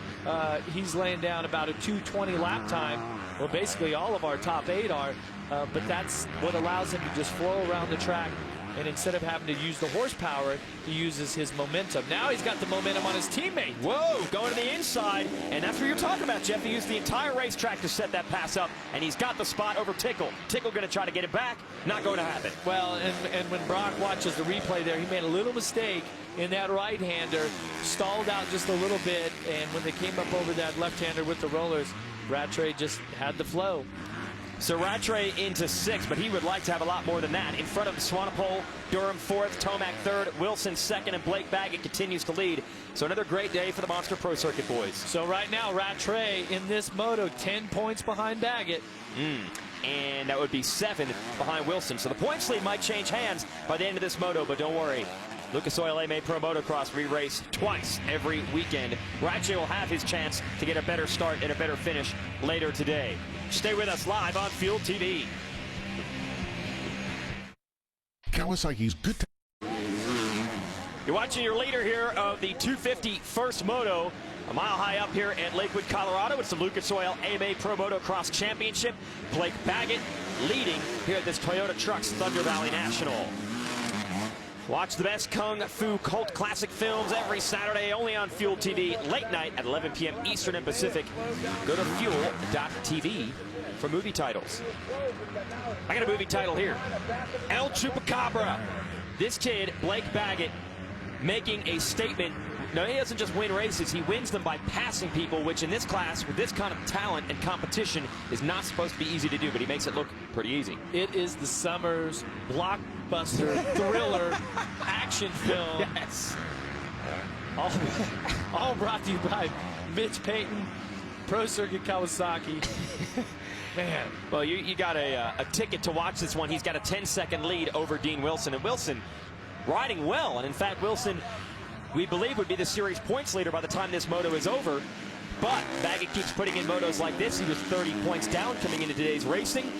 he's laying down about a 2:20 lap time. Well, basically all of our top 8 are, but that's what allows him to just flow around the track and instead of having to use the horsepower, he uses his momentum. Now he's got the momentum on his teammate. Whoa, going to the inside, and that's what you're talking about, Jeff. He used the entire racetrack to set that pass up, and he's got the spot over Tickle. Tickle going to try to get it back, not going to happen. Well, and when Brock watches the replay there, he made a little mistake in that right-hander, stalled out just a little bit, and when they came up over that left-hander with the rollers, Rattray just had the flow. So Rattray into 6th, but he would like to have a lot more than that. In front of Swanepoel, Durham 4th, Tomac 3rd, Wilson 2nd, and Blake Baggett continues to lead. So another great day for the Monster Pro Circuit boys. So right now, Rattray in this moto, 10 points behind Baggett. And that would be 7 behind Wilson. So the points lead might change hands by the end of this moto, but don't worry. Lucas Oil AMA Pro Motocross, we race twice every weekend. Rattray will have his chance to get a better start and a better finish later today. Stay with us live on Fuel TV. Kawasaki's good. You're watching your leader here of the 250 First Moto, a mile high up here at Lakewood, Colorado. It's the Lucas Oil AMA Pro Motocross Championship. Blake Baggett leading here at this Toyota Trucks Thunder Valley National. Watch the best Kung Fu cult classic films every Saturday only on Fuel TV, late night at 11 p.m. Eastern and Pacific. Go to fuel.tv for movie titles. I got a movie title here. El Chupacabra. This kid, Blake Baggett, making a statement. No, he doesn't just win races, he wins them by passing people, which in this class, with this kind of talent and competition, is not supposed to be easy to do, but he makes it look pretty easy. It is the summer's blockbuster, thriller, action film. Yes. All brought to you by Mitch Payton, Pro Circuit Kawasaki. Man. Well, you got a ticket to watch this one. He's got a 10-second lead over Dean Wilson, and Wilson riding well, and in fact, Wilson, we believe, would be the series points leader by the time this moto is over. But Baggett keeps putting in motos like this. He was 30 points down coming into today's racing.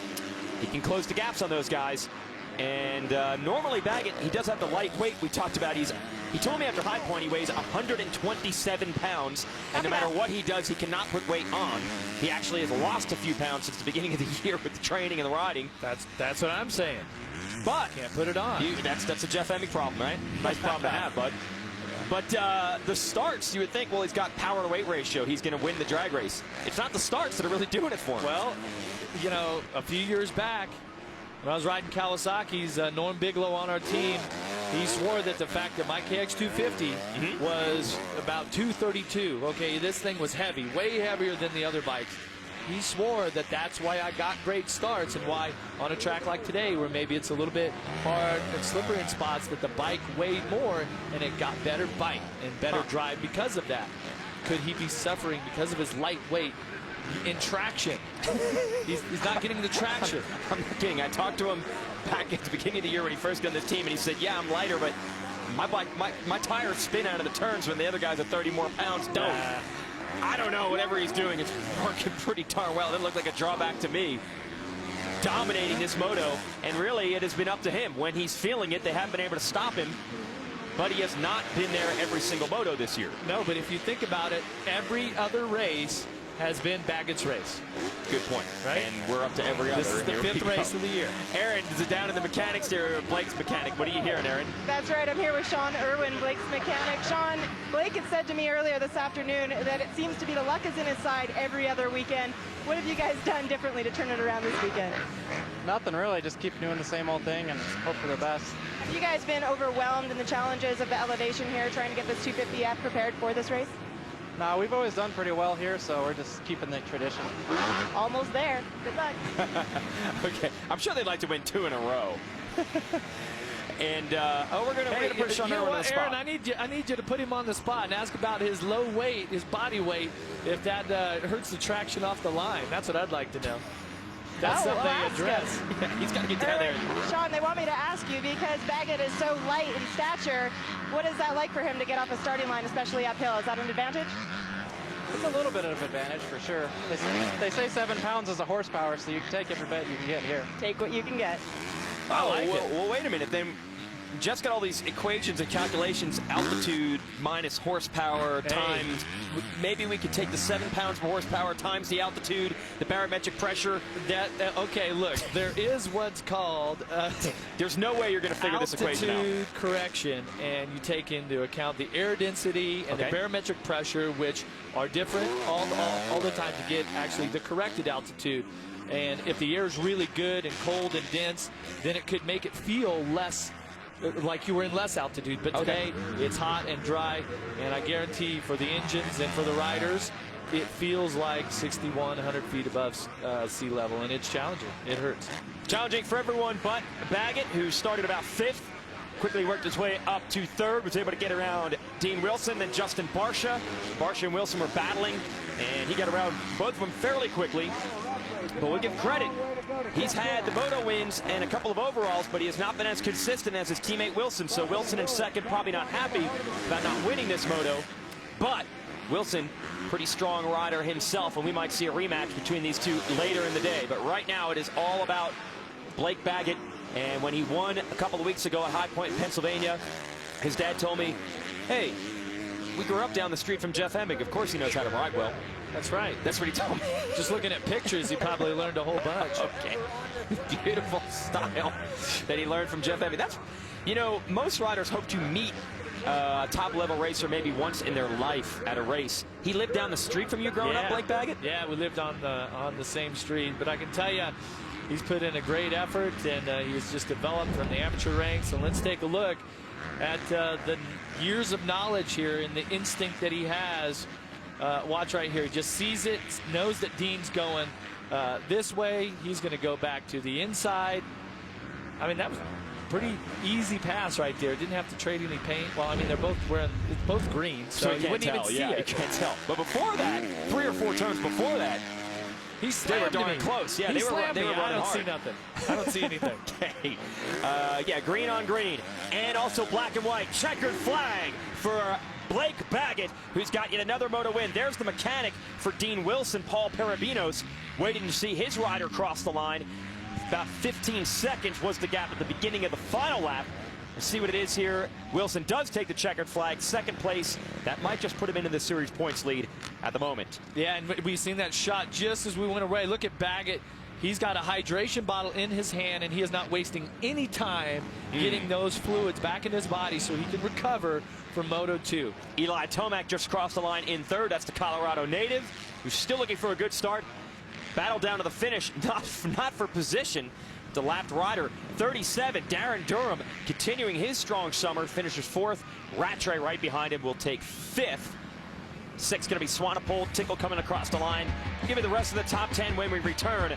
He can close the gaps on those guys. And normally Baggett, he does have the light weight we talked about. He told me after High Point he weighs 127 pounds. And no matter what he does, he cannot put weight on. He actually has lost a few pounds since the beginning of the year with the training and the riding. That's what I'm saying. But can't put it on. That's a Jeff Emig problem, right? Nice problem to have, bud. But the starts, you would think, well, he's got power to weight ratio. He's going to win the drag race. It's not the starts that are really doing it for him. Well, you know, a few years back, when I was riding Kawasaki's, Norm Bigelow on our team, he swore that the fact that my KX250 was about 232. Okay, this thing was heavy, way heavier than the other bikes. He swore that that's why I got great starts and why on a track like today where maybe it's a little bit hard and slippery in spots that the bike weighed more and it got better bite and better drive because of that. Could he be suffering because of his light weight in traction? He's not getting the traction. I'm not kidding. I talked to him back at the beginning of the year when he first got on this team, and he said, yeah, I'm lighter, but my bike, my tires spin out of the turns when the other guys at 30 more pounds don't. I don't know, whatever he's doing, it's working pretty darn well. It didn't look like a drawback to me. Dominating this moto, and really it has been up to him. When he's feeling it, they haven't been able to stop him, but he has not been there every single moto this year. No, but if you think about it, every other race has been Baggett's race. Good point. Right? And we're up to every other. This is the fifth race of the year. Aaron is down in the mechanics area, Blake's mechanic. What are you hearing, Aaron? That's right. I'm here with Sean Irwin, Blake's mechanic. Sean, Blake had said to me earlier this afternoon that it seems to be the luck is in his side every other weekend. What have you guys done differently to turn it around this weekend? Nothing really. Just keep doing the same old thing and hope for the best. Have you guys been overwhelmed in the challenges of the elevation here, trying to get this 250F prepared for this race? No, we've always done pretty well here, so we're just keeping the tradition. Almost there. Good luck. Okay, I'm sure they'd like to win 2 in a row. And we're gonna put Sean Irwin on the spot. Aaron, I need you to put him on the spot and ask about his low weight, his body weight, if that hurts the traction off the line. That's what I'd like to know. That's something they address. Yeah, he's got to get down there. Sean, they want me to ask you, because Baggett is so light in stature, what is that like for him to get off the starting line, especially uphill? Is that an advantage? It's a little bit of an advantage for sure. They say 7 pounds is a horsepower, so you can take every bet you can get here. Take what you can get. Oh, well, wait a minute. Then Jeff's got all these equations and calculations, altitude minus horsepower times. Maybe we could take the 7 pounds per horsepower times the altitude, the barometric pressure. Okay, look, there is what's called there's no way you're going to figure this equation out. Altitude correction, and you take into account the air density and the barometric pressure, which are different all the time to get actually the corrected altitude. And if the air is really good and cold and dense, then it could make it feel less like you were in less altitude. But today it's hot and dry, and I guarantee for the engines and for the riders, it feels like 6,100 feet above sea level, and it's challenging. It hurts. Challenging for everyone but Baggett, who started about 5th. Quickly worked his way up to 3rd, was able to get around Dean Wilson, then Justin Barsha. Barsha and Wilson were battling, and he got around both of them fairly quickly. But we'll give credit. He's had the moto wins and a couple of overalls, but he has not been as consistent as his teammate Wilson. So Wilson in 2nd, probably not happy about not winning this moto. But Wilson, pretty strong rider himself, and we might see a rematch between these two later in the day. But right now it is all about Blake Baggett. And when he won a couple of weeks ago at High Point, Pennsylvania, his dad told me, hey, we grew up down the street from Jeff Emig. Of course he knows how to ride well. That's right. That's what he told me. Just looking at pictures, he probably learned a whole bunch. Okay. Beautiful style that he learned from Jeff Emig. That's, you know, most riders hope to meet a top-level racer maybe once in their life at a race. He lived down the street from you growing up, Blake Baggett? Yeah, we lived on the same street. But I can tell you, he's put in a great effort, and he's just developed from the amateur ranks. And let's take a look at the years of knowledge here and the instinct that he has. Watch right here. He just sees it, knows that Dean's going this way. He's going to go back to the inside. I mean, that was a pretty easy pass right there. Didn't have to trade any paint. Well, I mean, they're both wearing both green, so you wouldn't even see it. You can't tell. But before that, 3 or 4 turns before that, they were darn close. Yeah, they were running hard. I don't see nothing. I don't see anything. Okay. Yeah, green on green. And also black and white. Checkered flag for Blake Baggett, who's got yet another moto win. There's the mechanic for Dean Wilson, Paul Parabinos, waiting to see his rider cross the line. About 15 seconds was the gap at the beginning of the final lap. Let's see what it is here. Wilson does take the checkered flag, 2nd place. That might just put him into the series points lead at the moment. Yeah, and we've seen that shot just as we went away. Look at Baggett. He's got a hydration bottle in his hand, and he is not wasting any time getting those fluids back in his body so he can recover from Moto 2. Eli Tomac just crossed the line in 3rd. That's the Colorado native, who's still looking for a good start. Battle down to the finish, not for position. The lapped rider, 37, Darren Durham, continuing his strong summer, finishes 4th. Rattray right behind him will take 5th. 6th going to be Swanepoel. Tickle coming across the line. Give me the rest of the top 10 when we return.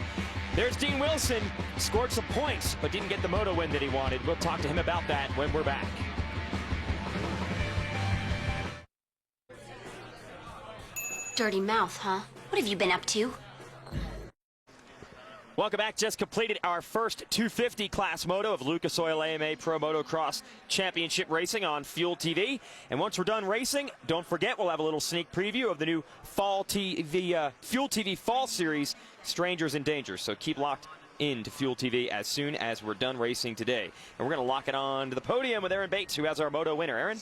There's Dean Wilson, scored some points, but didn't get the moto win that he wanted. We'll talk to him about that when we're back. Dirty mouth, huh? What have you been up to? Welcome back. Just completed our first 250 class moto of Lucas Oil AMA Pro Motocross Championship Racing on Fuel TV. And once we're done racing, don't forget we'll have a little sneak preview of the new Fuel TV Fall Series, Strangers in Danger. So keep locked into Fuel TV as soon as we're done racing today. And we're going to lock it on to the podium with Aaron Bates, who has our moto winner. Aaron?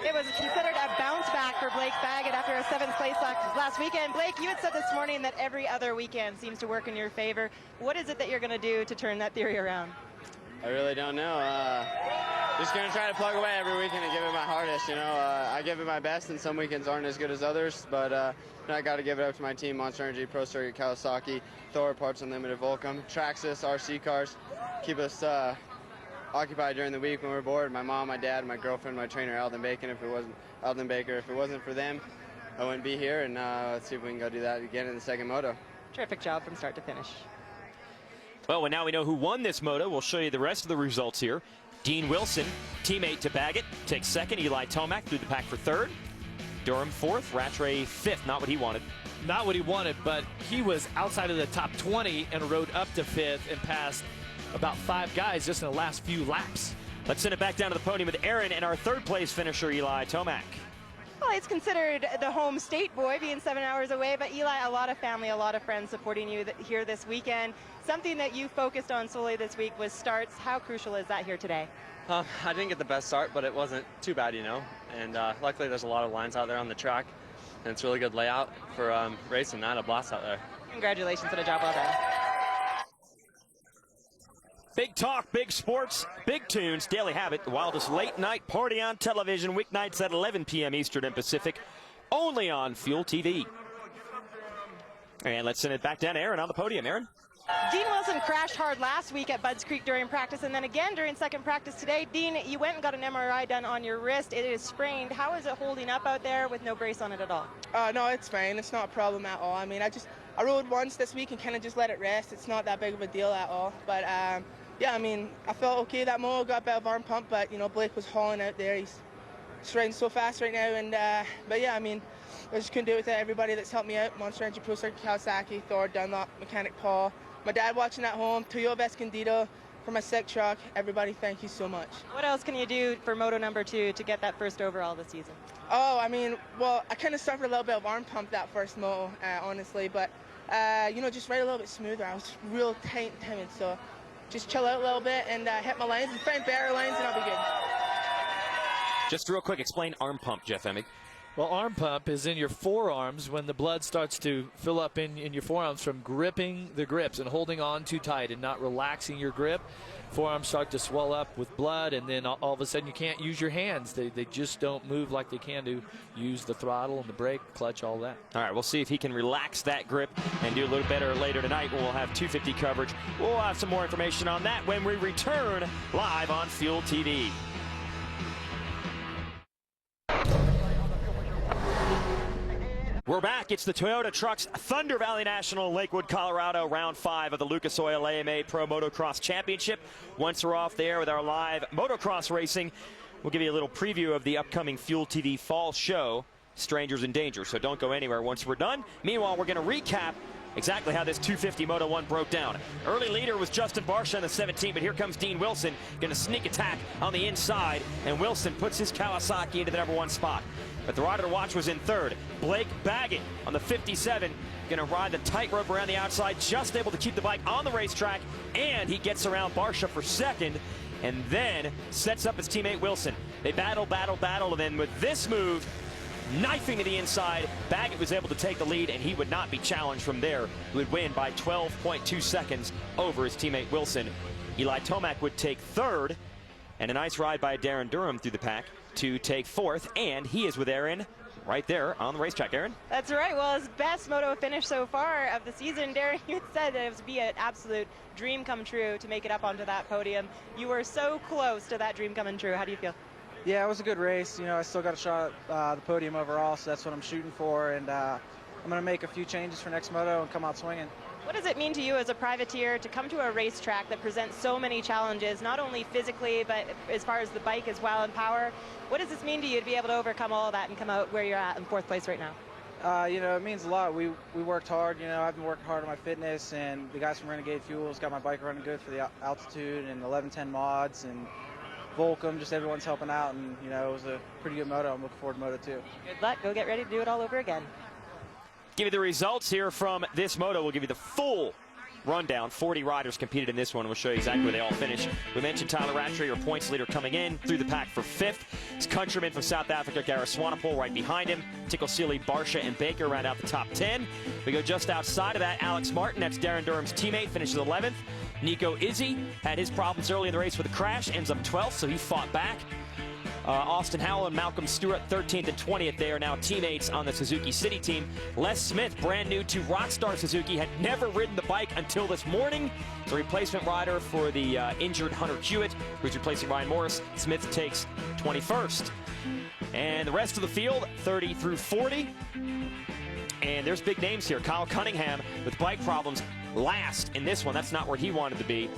It was considered a bounce back for Blake Baggett after a 7th place last weekend. Blake, you had said this morning that every other weekend seems to work in your favor. What is it that you're going to do to turn that theory around? I really don't know. Just going to try to plug away every weekend and give it my hardest. You know, I give it my best, and some weekends aren't as good as others. But I got to give it up to my team, Monster Energy, Pro Circuit, Kawasaki, Thor, Parts Unlimited, Volcom, Traxxas, RC cars. Keep us occupied during the week when we're bored. My mom, my dad, my girlfriend, my trainer, Alden Baker. If it wasn't for them, I wouldn't be here. And let's see if we can go do that again in the 2nd moto. Terrific job from start to finish. Well, now we know who won this moto. We'll show you the rest of the results here. Dean Wilson, teammate to Baggett, takes 2nd. Eli Tomac through the pack for 3rd. Durham 4th. Rattray 5th. Not what he wanted. Not what he wanted, but he was outside of the top 20 and rode up to 5th and passed about 5 guys just in the last few laps. Let's send it back down to the podium with Aaron and our 3rd place finisher, Eli Tomac. Well, it's considered the home state boy, being 7 hours away, but Eli, a lot of family, a lot of friends supporting you here this weekend. Something that you focused on solely this week was starts. How crucial is that here today? I didn't get the best start, but it wasn't too bad, you know. And luckily there's a lot of lines out there on the track, and it's really good layout for racing. I had a blast out there. Congratulations on a job well done. Big talk, big sports, big tunes, Daily Habit, the wildest late night party on television, weeknights at 11 p.m. Eastern and Pacific, only on Fuel TV. And let's send it back down to Aaron on the podium. Aaron? Dean Wilson crashed hard last week at Budds Creek during practice, and then again during second practice today. Dean, you went and got an MRI done on your wrist. It is sprained. How is it holding up out there with no brace on it at all? No, it's fine. It's not a problem at all. I mean, I rode once this week and kind of just let it rest. It's not that big of a deal at all. But yeah, I mean, I felt okay that moto, got a bit of arm pump, but you know, Blake was hauling out there. He's riding so fast right now, and but yeah, I mean, I just couldn't do it without everybody that's helped me out. Monster Pro Kawasaki, Thor, Dunlop, Mechanic Paul, my dad watching at home, Toyota Escondido for my sick truck. Everybody, thank you so much. What else can you do for Moto number 2 to get that first overall this season? Oh, I mean, well, I kind of suffered a little bit of arm pump that first moto, honestly, but you know, just ride a little bit smoother. I was real tight and timid, so just chill out a little bit and hit my lines and find better lines, and I'll be good. Just real quick, explain arm pump, Jeff Emig. Well, arm pump is in your forearms when the blood starts to fill up in your forearms from gripping the grips and holding on too tight and not relaxing your grip. Forearms start to swell up with blood, and then all of a sudden you can't use your hands. They just don't move like they can to use the throttle and the brake, clutch, all that. All right, we'll see if he can relax that grip and do a little better later tonight when we'll have 250 coverage. We'll have some more information on that when we return live on Fuel TV. We're back. It's the Toyota Trucks Thunder Valley National, Lakewood, Colorado, round 5 of the Lucas Oil AMA Pro Motocross Championship. Once we're off the air with our live motocross racing, we'll give you a little preview of the upcoming Fuel TV fall show, Strangers in Danger. So don't go anywhere once we're done. Meanwhile, we're going to recap exactly how this 250 Moto 1 broke down. Early leader was Justin Barsha in the 17, but here comes Dean Wilson, going to sneak attack on the inside, and Wilson puts his Kawasaki into the number 1 spot. But the rider to watch was in third. Blake Baggett on the 57, going to ride the tightrope around the outside, just able to keep the bike on the racetrack, and he gets around Barsha for second, and then sets up his teammate Wilson. They battle, and then with this move, knifing to the inside, Baggett was able to take the lead, and he would not be challenged from there. He would win by 12.2 seconds over his teammate Wilson. Eli Tomac would take third, and a nice ride by Darren Durham through the pack to take fourth, and he is with Aaron right there on the racetrack. Aaron? That's right. Well, his best moto finish so far of the season. Darren, you had said that it would be an absolute dream come true to make it up onto that podium. You were so close to that dream coming true. How do you feel? Yeah, it was a good race. You know, I still got a shot at the podium overall, so that's what I'm shooting for, and I'm going to make a few changes for next moto and come out swinging. What does it mean to you as a privateer to come to a racetrack that presents so many challenges, not only physically, but as far as the bike as well and power? What does this mean to you to be able to overcome all of that and come out where you're at in 4th place right now? You know, it means a lot. We worked hard. You know, I've been working hard on my fitness, and the guys from Renegade Fuels got my bike running good for the altitude, and 1110 mods and Volcom, just everyone's helping out, and you know, it was a pretty good moto. I'm looking forward to Moto 2. Good luck. Go get ready to do it all over again. Give you the results here from this moto. We'll give you the full rundown. 40 riders competed in this one. We'll show you exactly where they all finished. We mentioned Tyler Rattray, your points leader, coming in through the pack for 5th. His countryman from South Africa, Gareth Swanepoel, right behind him. Tickle Sealy, Barsha, and Baker round out the top 10. We go just outside of that. Alex Martin, that's Darren Durham's teammate, finishes 11th. Nico Izzy had his problems early in the race with a crash, ends up 12th, so he fought back. Austin Howell and Malcolm Stewart, 13th and 20th. They are now teammates on the Suzuki City team. Les Smith, brand new to Rockstar Suzuki, had never ridden the bike until this morning. It's a replacement rider for the injured Hunter Hewitt, who's replacing Ryan Morris. Smith takes 21st. And the rest of the field, 30 through 40. And there's big names here. Kyle Cunningham with bike problems last in this one. That's not where he wanted to be.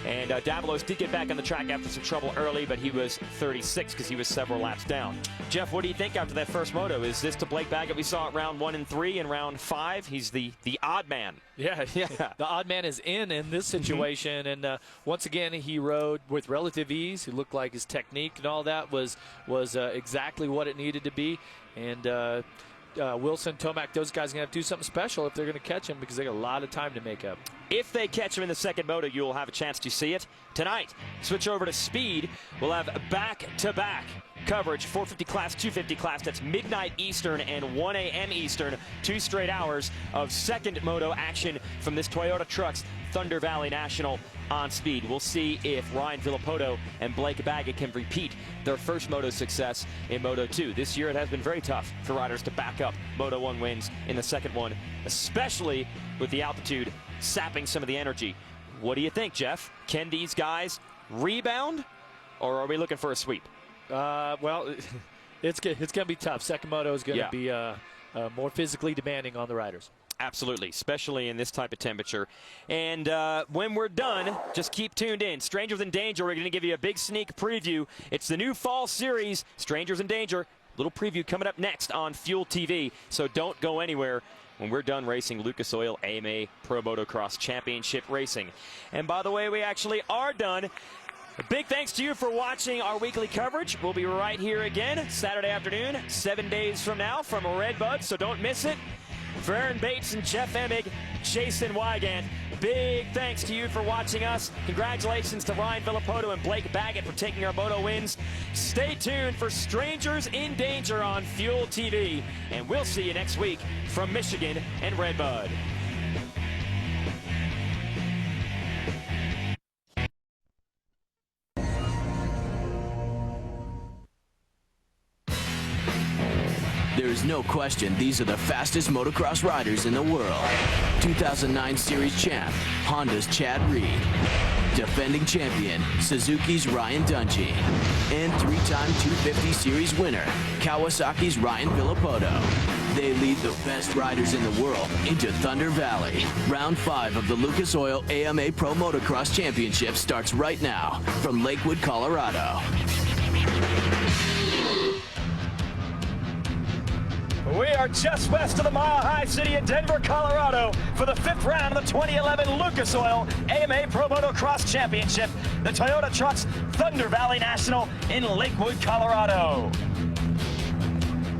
And Davalos did get back on the track after some trouble early, but he was 36 because he was several laps down. Jeff, what do you think after that first moto? Is this the Blake Baggett we saw at round 1 and 3 and round 5? He's the odd man. Yeah, the odd man is in this situation, and once again he rode with relative ease. He looked like his technique and all that was exactly what it needed to be. And Wilson, Tomac, those guys are going to have to do something special if they're going to catch him, because they got a lot of time to make up. If they catch him in the second moto, you'll have a chance to see it tonight. Switch over to speed. We'll have back-to-back coverage, 450 class, 250 class. That's midnight Eastern and 1 a.m. Eastern. 2 straight hours of second moto action from this Toyota Trucks Thunder Valley National on speed. We'll see if Ryan Villopoto and Blake Baggett can repeat their first moto success in Moto 2. This year it has been very tough for riders to back up Moto 1 wins in the second one, especially with the altitude sapping some of the energy. What do you think, Jeff? Can these guys rebound, or are we looking for a sweep? Well, it's going to be tough. Second moto is going to be more physically demanding on the riders. Absolutely, especially in this type of temperature. And when we're done, just keep tuned in. Strangers in Danger, we're going to give you a big sneak preview. It's the new fall series, Strangers in Danger. Little preview coming up next on Fuel TV, so don't go anywhere when we're done racing Lucas Oil AMA Pro Motocross Championship racing. And by the way, we actually are done. A big thanks to you for watching our weekly coverage. We'll be right here again Saturday afternoon, 7 days from now from Redbud, so don't miss it. For Aaron Bates and Jeff Emig, Jason Wygant, big thanks to you for watching us. Congratulations to Ryan Villopoto and Blake Baggett for taking our moto wins. Stay tuned for Strangers in Danger on Fuel TV, and we'll see you next week from Michigan and Redbud. There's no question these are the fastest motocross riders in the world. 2009 Series champ, Honda's Chad Reed. Defending champion, Suzuki's Ryan Dungey. And 3-time 250 Series winner, Kawasaki's Ryan Villopoto. They lead the best riders in the world into Thunder Valley. Round 5 of the Lucas Oil AMA Pro Motocross Championship starts right now from Lakewood, Colorado. We are just west of the mile-high city of Denver, Colorado for the 5th round of the 2011 Lucas Oil AMA Pro Motocross Championship, the Toyota Trucks Thunder Valley National in Lakewood, Colorado.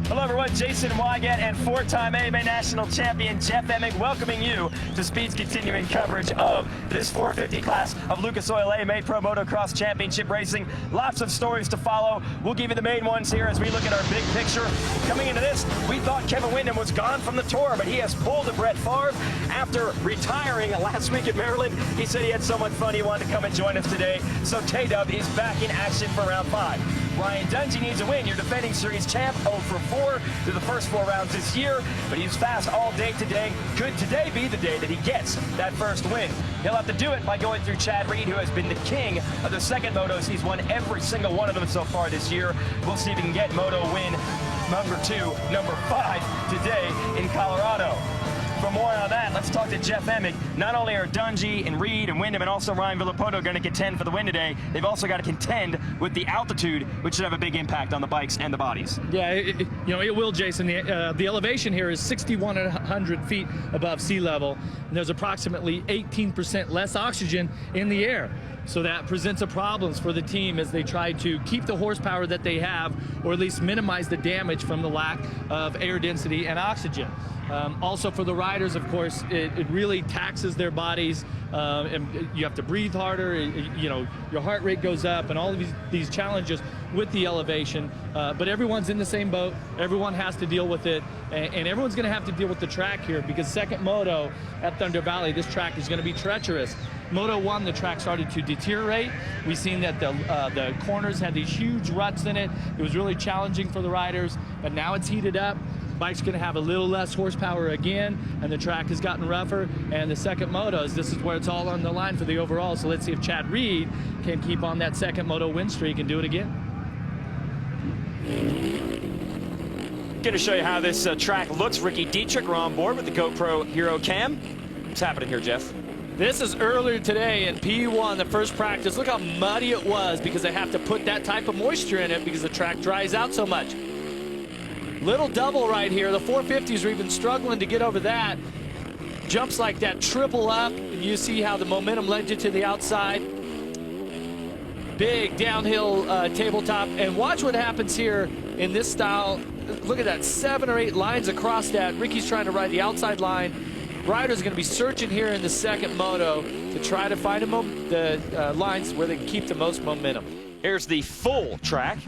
Hello everyone, Jason Wygant and 4-time AMA National Champion Jeff Emig welcoming you to Speed's continuing coverage of this 450 class of Lucas Oil AMA Pro Motocross Championship racing. Lots of stories to follow. We'll give you the main ones here as we look at our big picture. Coming into this, we thought Kevin Windham was gone from the tour, but he has pulled a Brett Favre after retiring last week at Maryland. He said he had so much fun he wanted to come and join us today. So K-Dub is back in action for round 5. Ryan Dungey needs a win. Your defending series champ, 0 for 4 through the first 4 rounds this year, but he's fast all day today. Could today be the day that he gets that first win? He'll have to do it by going through Chad Reed, who has been the king of the second motos. He's won every single one of them so far this year. We'll see if he can get moto win number 2, number 5 today in Colorado. For more on that, let's talk to Jeff Emig. Not only are Dungey and Reed and Windham and also Ryan Villopoto going to contend for the win today, they've also got to contend with the altitude, which should have a big impact on the bikes and the bodies. Yeah, it will, Jason. The elevation here is 6,100 feet above sea level, and there's approximately 18% less oxygen in the air. So that presents a problems for the team as they try to keep the horsepower that they have, or at least minimize the damage from the lack of air density and oxygen. Also for the riders, of course, it really taxes their bodies, and you have to breathe harder, your heart rate goes up, and all of these challenges with the elevation. But everyone's in the same boat. Everyone has to deal with it, and everyone's going to have to deal with the track here, because second moto at Thunder Valley, this track is going to be treacherous. Moto 1, the track started to deteriorate. We've seen that the corners had these huge ruts in it. It was really challenging for the riders, but now it's heated up. Bike's going to have a little less horsepower again, and the track has gotten rougher. And the second motos, this is where it's all on the line for the overall. So let's see if Chad Reed can keep on that second moto win streak and do it again. Going to show you how this track looks. Ricky Dietrich, we're on board with the GoPro Hero Cam. What's happening here, Jeff? This is earlier today in P1, the first practice. Look how muddy it was because they have to put that type of moisture in it because the track dries out so much. Little double right here. The 450s are even struggling to get over that. Jumps like that triple up, and you see how the momentum led you to the outside. Big downhill tabletop, and watch what happens here in this style. Look at that, 7 or 8 lines across that. Ricky's trying to ride the outside line. Riders are going to be searching here in the second moto to try to find the lines where they can keep the most momentum. Here's the full track.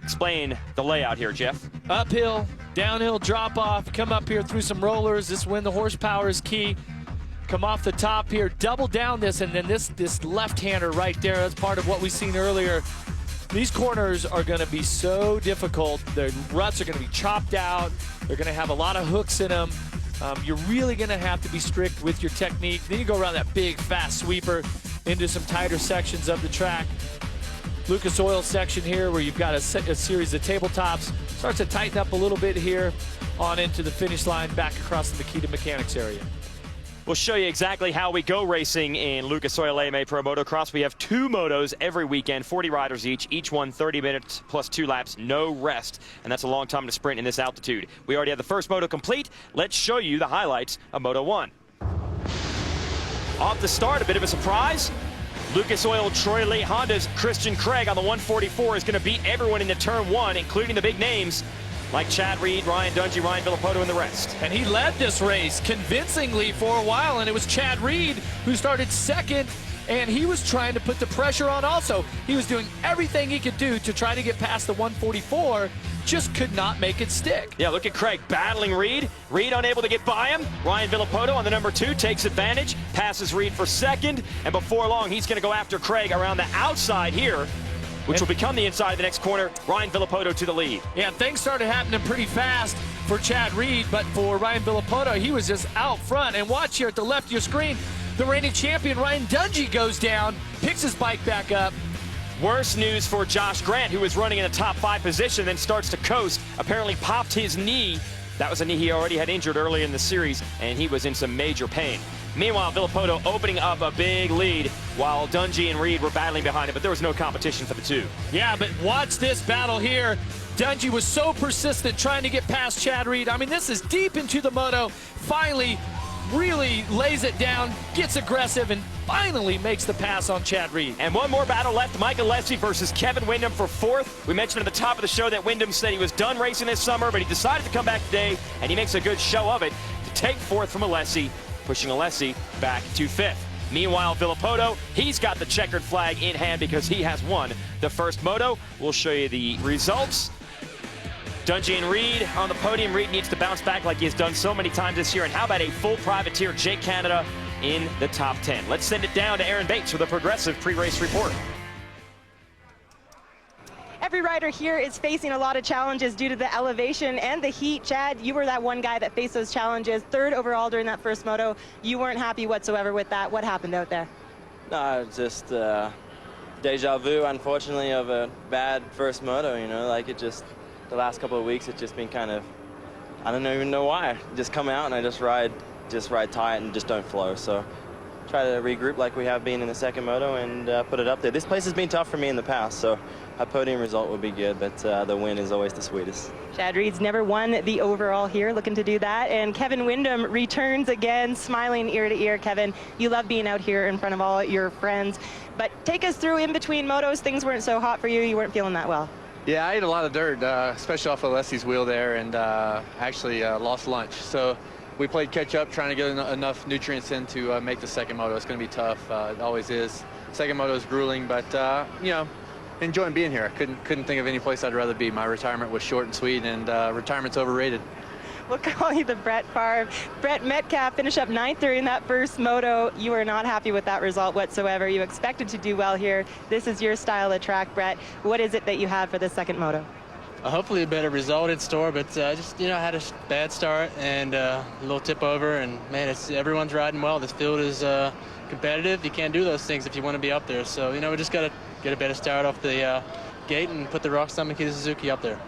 Explain the layout here, Jeff. Uphill, downhill drop off, come up here through some rollers. This is when the horsepower is key. Come off the top here, double down this, and then this left-hander right there. That's part of what we've seen earlier. These corners are going to be so difficult. The ruts are going to be chopped out. They're going to have a lot of hooks in them. You're really going to have to be strict with your technique. Then you go around that big, fast sweeper into some tighter sections of the track. Lucas Oil section here where you've got a series of tabletops. Starts to tighten up a little bit here on into the finish line, back across the Makita Mechanics area. We'll show you exactly how we go racing in Lucas Oil AMA Pro Motocross. We have 2 motos every weekend, 40 riders each one 30 minutes plus 2 laps, no rest. And that's a long time to sprint in this altitude. We already have the first moto complete. Let's show you the highlights of Moto 1. Off the start, a bit of a surprise. Lucas Oil Troy Lee Honda's Christian Craig on the 144 is going to beat everyone into turn 1, including the big names like Chad Reed, Ryan Dungey, Ryan Villopoto, and the rest. And he led this race convincingly for a while, and it was Chad Reed who started second, and he was trying to put the pressure on also. He was doing everything he could do to try to get past the 144, just could not make it stick. Yeah, look at Craig battling Reed. Reed unable to get by him. Ryan Villopoto on the number 2 takes advantage, passes Reed for second, and before long he's going to go after Craig around the outside here, which will become the inside of the next corner. Ryan Villopoto to the lead. Yeah, things started happening pretty fast for Chad Reed, but for Ryan Villopoto, he was just out front. And watch here at the left of your screen, the reigning champion Ryan Dungey goes down, picks his bike back up. Worse news for Josh Grant, who was running in the top 5 position, then starts to coast. Apparently popped his knee. That was a knee he already had injured early in the series, and he was in some major pain. Meanwhile, Villopoto opening up a big lead while Dungey and Reed were battling behind him, but there was no competition for the 2. Yeah, but watch this battle here. Dungey was so persistent trying to get past Chad Reed. I mean, this is deep into the moto. Finally, really lays it down, gets aggressive, and finally makes the pass on Chad Reed. And one more battle left, Mike Alessi versus Kevin Windham for 4th. We mentioned at the top of the show that Windham said he was done racing this summer, but he decided to come back today, and he makes a good show of it to take 4th from Alessi, pushing Alessi back to 5th. Meanwhile, Villopoto, he's got the checkered flag in hand because he has won the first moto. We'll show you the results. Dungey and Reed on the podium. Reed needs to bounce back like he has done so many times this year. And how about a full privateer, Jake Canada, in the top 10. Let's send it down to Aaron Bates with a Progressive pre-race report. Every rider here is facing a lot of challenges due to the elevation and the heat. Chad, you were that one guy that faced those challenges. 3rd overall during that first moto. You weren't happy whatsoever with that. What happened out there? No, just deja vu, unfortunately, of a bad first moto, you know, like it just, the last couple of weeks, it's just been kind of, I don't even know why. Just come out and I just ride tight and just don't flow. So try to regroup like we have been in the second moto and put it up there. This place has been tough for me in the past, so a podium result would be good, but the win is always the sweetest. Chad Reed's never won the overall here, looking to do that. And Kevin Windham returns again, smiling ear to ear. Kevin, you love being out here in front of all your friends, but take us through in between motos. Things weren't so hot for you. You weren't feeling that well. Yeah, I ate a lot of dirt, especially off of Alessi's wheel there, and actually lost lunch. So we played catch up, trying to get enough nutrients in to make the second moto. It's going to be tough. It always is. Second moto is grueling, but you know, enjoying being here. Couldn't think of any place I'd rather be. My retirement was short and sweet, and retirement's overrated. We'll call you the Brett Favre. Brett Metcalfe finished up 9th during that first moto. You were not happy with that result whatsoever. You expected to do well here. This is your style of track, Brett. What is it that you have for the second moto? Hopefully a better result in store, but just, you know, had a bad start and a little tip over, and man, everyone's riding well. This field is competitive. You can't do those things if you want to be up there. So, you know, we just got to get a better start off the gate and put the Rockstar Makita Suzuki up there.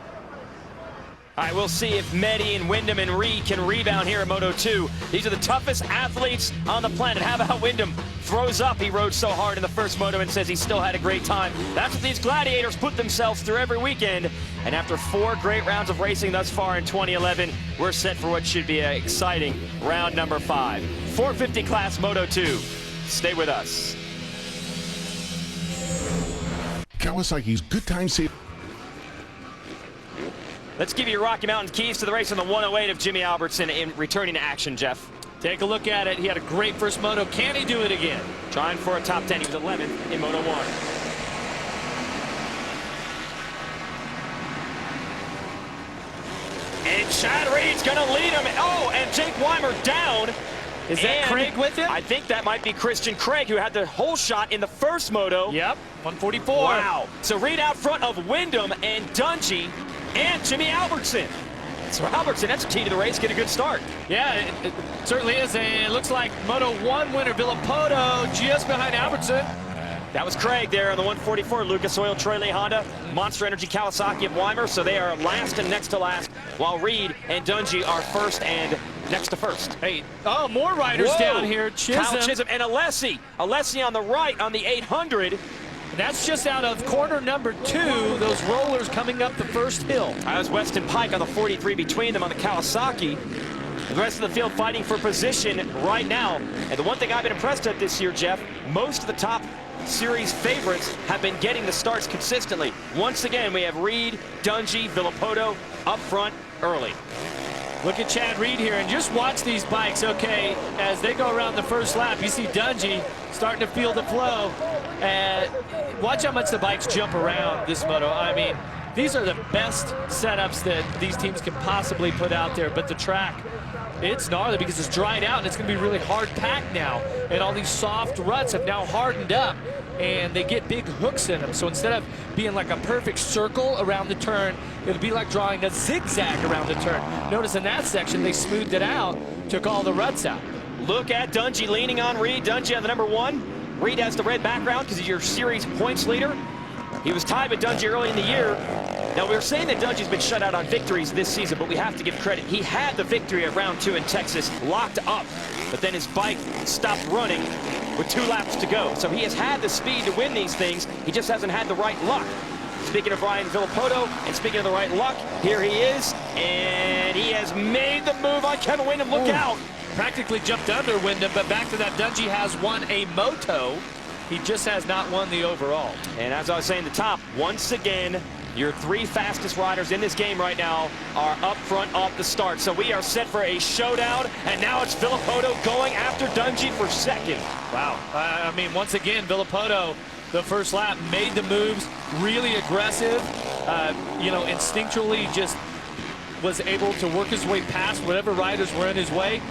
All right, we'll see if Medi and Wyndham and Reed can rebound here in Moto 2. These are the toughest athletes on the planet. How about Wyndham? Throws up. He rode so hard in the first moto and says he still had a great time. That's what these gladiators put themselves through every weekend. And after 4 great rounds of racing thus far in 2011, we're set for what should be an exciting round number 5. 450 class Moto 2. Stay with us. Kawasaki's good time save. Let's give you Rocky Mountain keys to the race on the 108 of Jimmy Albertson in returning to action, Jeff. Take a look at it. He had a great first moto. Can he do it again? Trying for a top 10. He was 11th in Moto 1. And Chad Reed's going to lead him. Oh, and Jake Weimer down. Is that Craig with him? I think that might be Christian Craig, who had the whole shot in the first moto. Yep, 144. Wow. So Reed out front of Wyndham and Dungey and Jimmy Albertson. So Albertson, that's a key to the race. Get a good start. Yeah, it certainly is. And it looks like Moto 1 winner Villopoto just behind Albertson. That was Craig there on the 144. Lucas Oil, Troy Lee Honda, Monster Energy Kawasaki of Weimer. So they are last and next to last, while Reed and Dungey are first and next to first. Hey, oh, more riders down here. Kyle Chisholm and Alessi. Alessi on the right on the 800. That's just out of corner number 2, those rollers coming up the first hill. That was Weston Pike on the 43 between them on the Kawasaki. The rest of the field fighting for position right now. And the one thing I've been impressed at this year, Jeff, most of the top series favorites have been getting the starts consistently. Once again, we have Reed, Dungey, Villopoto up front early. Look at Chad Reed here, and just watch these bikes, okay, as they go around the first lap. You see Dungey starting to feel the flow. And watch how much the bikes jump around this moto. I mean, these are the best setups that these teams can possibly put out there, but the track, it's gnarly because it's dried out and it's going to be really hard packed now. And all these soft ruts have now hardened up and they get big hooks in them. So instead of being like a perfect circle around the turn, it'll be like drawing a zigzag around the turn. Notice in that section, they smoothed it out, took all the ruts out. Look at Dungey leaning on Reed. Dungey on the number 1. Reed has the red background because he's your series points leader. He was tied with Dungey early in the year. Now, we were saying that Dungey's been shut out on victories this season, but we have to give credit. He had the victory at round 2 in Texas, locked up, but then his bike stopped running with 2 laps to go. So he has had the speed to win these things. He just hasn't had the right luck. Speaking of Ryan Villopoto, and speaking of the right luck, here he is, and he has made the move on Kevin Wyndham. Look out. Practically jumped under Wyndham, but back to that, Dungey has won a moto. He just has not won the overall. And as I was saying, the top, once again, your 3 fastest riders in this game right now are up front off the start. So we are set for a showdown, and now it's Villopoto going after Dungey for second. Wow. I mean, once again, Villopoto, the first lap, made the moves, really aggressive, you know, instinctually just was able to work his way past whatever riders were in his way.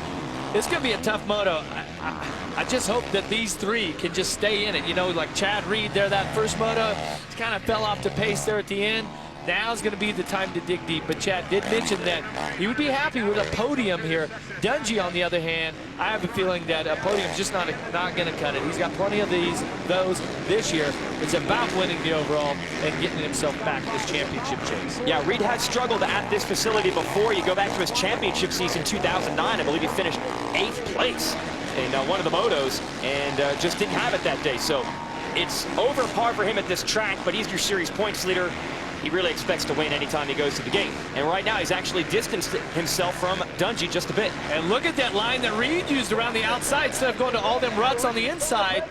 It's going to be a tough moto. I just hope that these 3 can just stay in it. You know, like Chad Reed there, that first moto, kind of fell off the pace there at the end. Now's going to be the time to dig deep. But Chad did mention that he would be happy with a podium here. Dungey, on the other hand, I have a feeling that a podium's just not going to cut it. He's got plenty of those this year. It's about winning the overall and getting himself back in this championship chase. Yeah, Reed had struggled at this facility before. You go back to his championship season 2009. I believe he finished 8th place in one of the motos and just didn't have it that day. So it's over par for him at this track, but he's your series points leader. He really expects to win anytime he goes to the gate. And right now, he's actually distanced himself from Dungey just a bit. And look at that line that Reed used around the outside. Instead of going to all them ruts on the inside,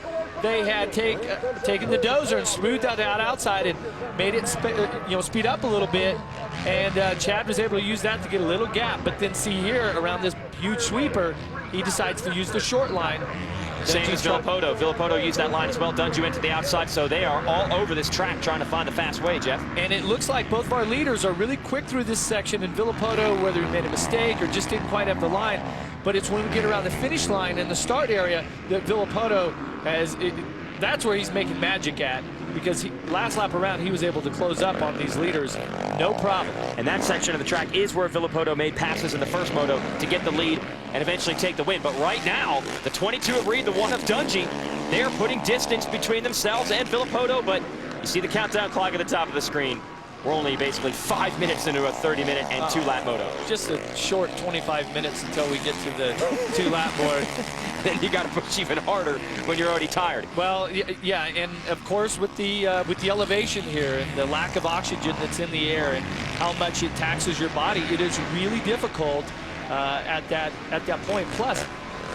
they had taken the dozer and smoothed that out outside and made it speed up a little bit. And Chad was able to use that to get a little gap. But then see here, around this huge sweeper, he decides to use the short line. Same as Villopoto. Villopoto used that line as well. Dungey went to the outside, so they are all over this track trying to find the fast way, Jeff. And it looks like both of our leaders are really quick through this section, and Villopoto, whether he made a mistake or just didn't quite have the line, but it's when we get around the finish line in the start area that Villopoto has, that's where he's making magic at, because last lap around he was able to close up on these leaders, no problem. And that section of the track is where Villopoto made passes in the first moto to get the lead and eventually take the win. But right now, the 22 of Reed, the 1 of Dungey, they are putting distance between themselves and Villopoto, but you see the countdown clock at the top of the screen. We're only basically 5 minutes into a 30-minute and 2-lap moto. Just a short 25 minutes until we get to the 2-lap board. Then you got to push even harder when you're already tired. Well, yeah, and of course with the elevation here and the lack of oxygen that's in the air and how much it taxes your body, it is really difficult at that point. Plus,